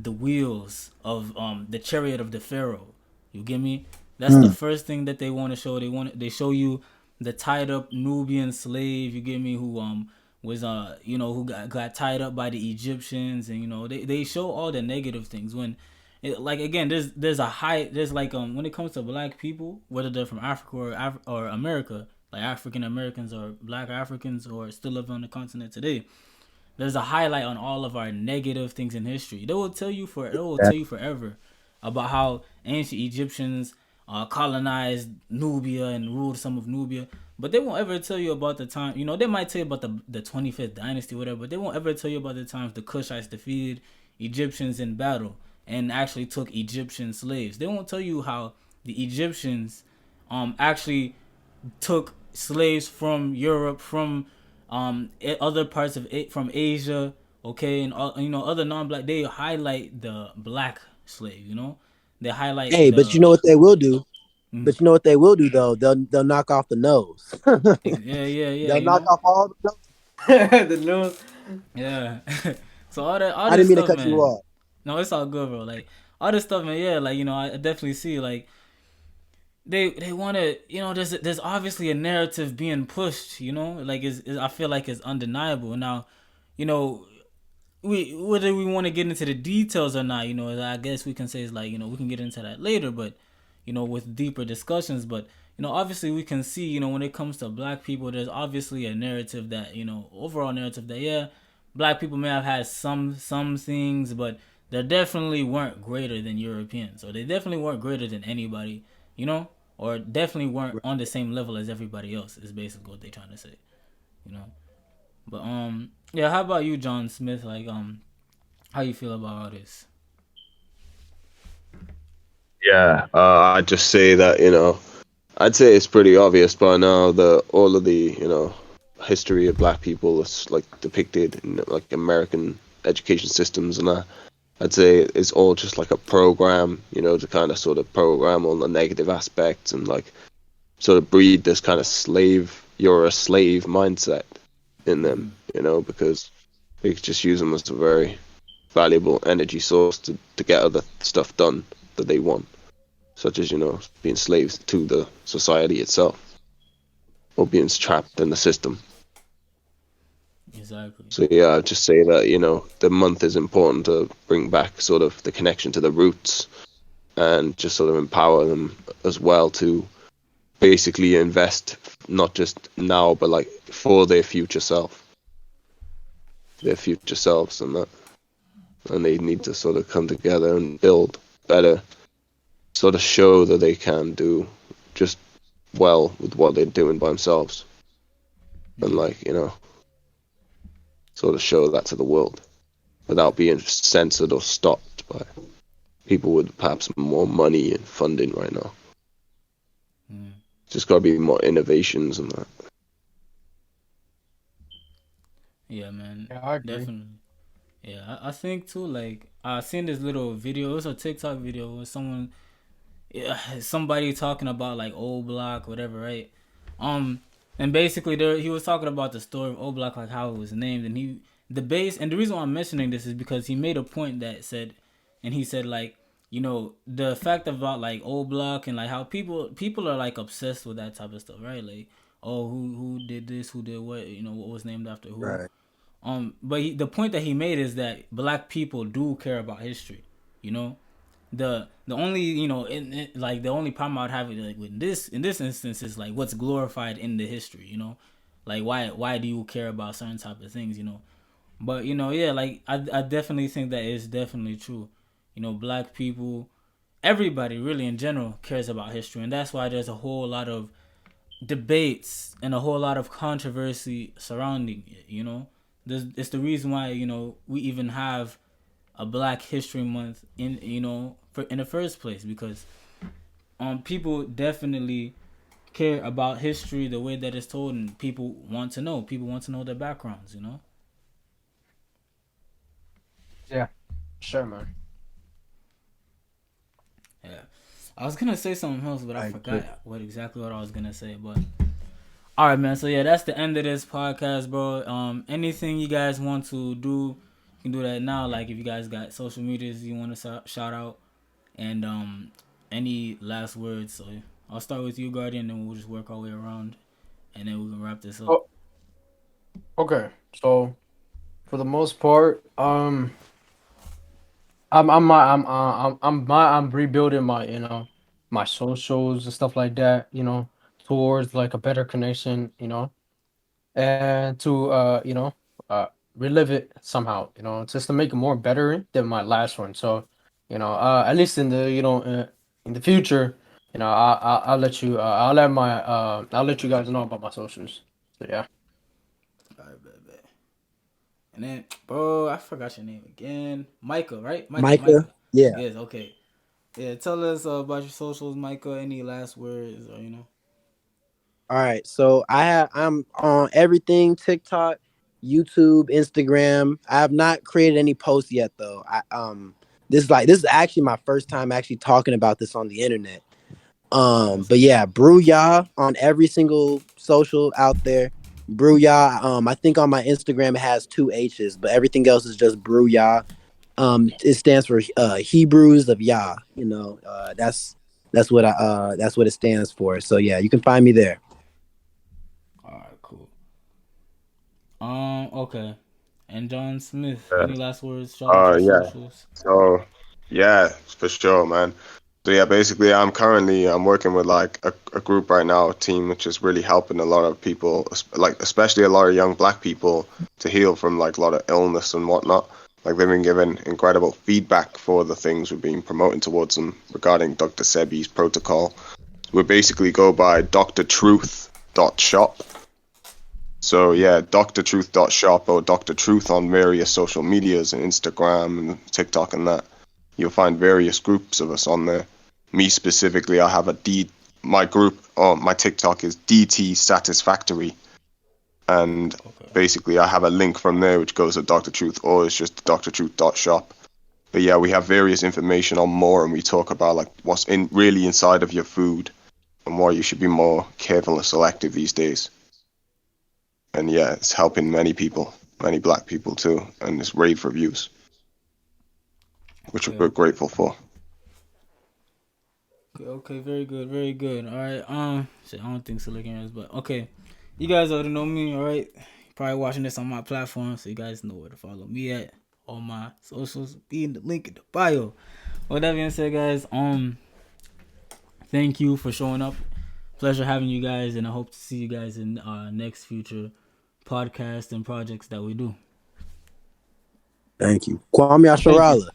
the wheels of the chariot of the Pharaoh. You get me? That's the first thing that they want to show. They show you the tied up Nubian slave. You get me? Who was who got tied up by the Egyptians, and they show all the negative things when. Like again, there's like when it comes to black people, whether they're from Africa or America, like African Americans or Black Africans or still live on the continent today, there's a highlight on all of our negative things in history. They will tell you forever about how ancient Egyptians colonized Nubia and ruled some of Nubia, but they won't ever tell you about the time. They might tell you about the 25th dynasty, whatever, but they won't ever tell you about the times the Kushites defeated Egyptians in battle and actually took Egyptian slaves. They won't tell you how the Egyptians actually took slaves from Europe, from other parts of it, from Asia, okay, and other non-black. They highlight the black slave. They highlight Hey, but you know the what they will do? mm, But you know what they will do though? They'll knock off the nose. yeah, yeah, yeah. They'll knock off all the nose. The news. Yeah. So all I this didn't mean to stuff, cut you man. off. No, it's all good, bro. Like all this stuff, man. Yeah, like I definitely see like they want to there's obviously a narrative being pushed, like I feel like it's undeniable now. you know we whether we want to get into the details or not, I guess we can say it's like we can get into that later, but with deeper discussions. But obviously we can see, when it comes to black people, there's obviously a narrative that overall narrative that, yeah, black people may have had some things, but they definitely weren't greater than Europeans, or they definitely weren't greater than anybody, or definitely weren't on the same level as everybody else, is basically what they're trying to say, you know but yeah, how about you, John Smith? Like how you feel about all this? Yeah, I'd just say that I'd say it's pretty obvious by now that all of the history of black people is like depicted in like American education systems and that. I'd say it's all just like a program, to kind of sort of program on the negative aspects and like sort of breed this kind of you're a slave mindset in them, because they just use them as a very valuable energy source to get other stuff done that they want, such as, being slaves to the society itself or being trapped in the system. Exactly. So yeah, I'd just say that, the month is important to bring back sort of the connection to the roots and just sort of empower them as well to basically invest not just now but like for their future selves and that. And they need to sort of come together and build better, sort of show that they can do just well with what they're doing by themselves. And like, sort of show that to the world without being censored or stopped by people with perhaps more money and funding right now. Just got to be more innovations and that. Yeah, man. Yeah, I agree. Definitely. Yeah, I think too. Like I seen this little video. It was a TikTok video where somebody talking about like Old Block, whatever, right? And basically he was talking about the story of Old Block, like how it was named, and the reason why I'm mentioning this is because he made a point that said, and he said like, the fact about like Old Block and like how people are like obsessed with that type of stuff, right? Like, oh, who did this, who did what, what was named after who. Right. But the point that he made is that black people do care about history. The only like the only problem I'd have like with this in this instance is like what's glorified in the history. Like why do you care about certain type of things? But yeah, like I definitely think that is definitely true. Black people, everybody really in general cares about history, and that's why there's a whole lot of debates and a whole lot of controversy surrounding it. It's the reason why we even have a Black History Month in in the first place, because people definitely care about history the way that it's told, and people want to know their backgrounds. Yeah, sure, man. Yeah. I was gonna say something else, but I I forgot what I was gonna say. But all right, man. So yeah, that's the end of this podcast, bro. Anything you guys want to do, you can do that now. Like if you guys got social medias you want to shout out, and any last words. So I'll start with you, Guardian, and we'll just work our way around, and then we can wrap this up. Oh, okay. So for the most part, I'm rebuilding my my socials and stuff like that. Towards like a better connection. And to uh relive it somehow. Just to make it more better than my last one. So at least in the in the future, I'll let you I'll let you guys know about my socials. So yeah. All right, bet. And then, bro, I forgot your name again. Micah, right? Micah, Micah. Micah. Yeah. Yes, okay. Yeah, tell us about your socials, Micah. Any last words, or All right. So I'm on everything: TikTok, YouTube, Instagram. I have not created any posts yet though. This is actually my first time actually talking about this on the internet. That's But yeah, Brouillard on every single social out there. Brouillard. I think on my Instagram it has two H's, but everything else is just Brouillard. It stands for Hebrews of Yah. That's what it stands for. So yeah, you can find me there. all right, cool. Okay. And John Smith, Yeah. any last words? Shout out your Yeah. socials. So yeah, for sure, man. So yeah, basically, I'm working with like a group right now, a team which is really helping a lot of people, like especially a lot of young black people, to heal from like a lot of illness and whatnot. Like they've been given incredible feedback for the things we've been promoting towards them regarding Dr. Sebi's protocol. We basically go by drtruth.shop. So yeah, drtruth.shop or Dr. Truth on various social medias and Instagram and TikTok and that. You'll find various groups of us on there. Me specifically, I have my group, my TikTok is DT Satisfactory. And Okay. basically I have a link from there which goes to Dr. Truth, or it's just drtruth.shop. But yeah, we have various information on more, and we talk about like what's really inside of your food and why you should be more careful and selective these days. And yeah, it's helping many people, many black people too, and it's rave reviews, which Okay, we're okay. grateful for. Okay, very good, very good. All right, shit, I don't think Silicon is, but okay. You guys already know me, all right? Probably watching this on my platform, so you guys know where to follow me at. All my socials be in the link in the bio. With that being said, guys, thank you for showing up. Pleasure having you guys, and I hope to see you guys in next future podcasts and projects that we do. Thank you. Kwame Thank you. Asharala.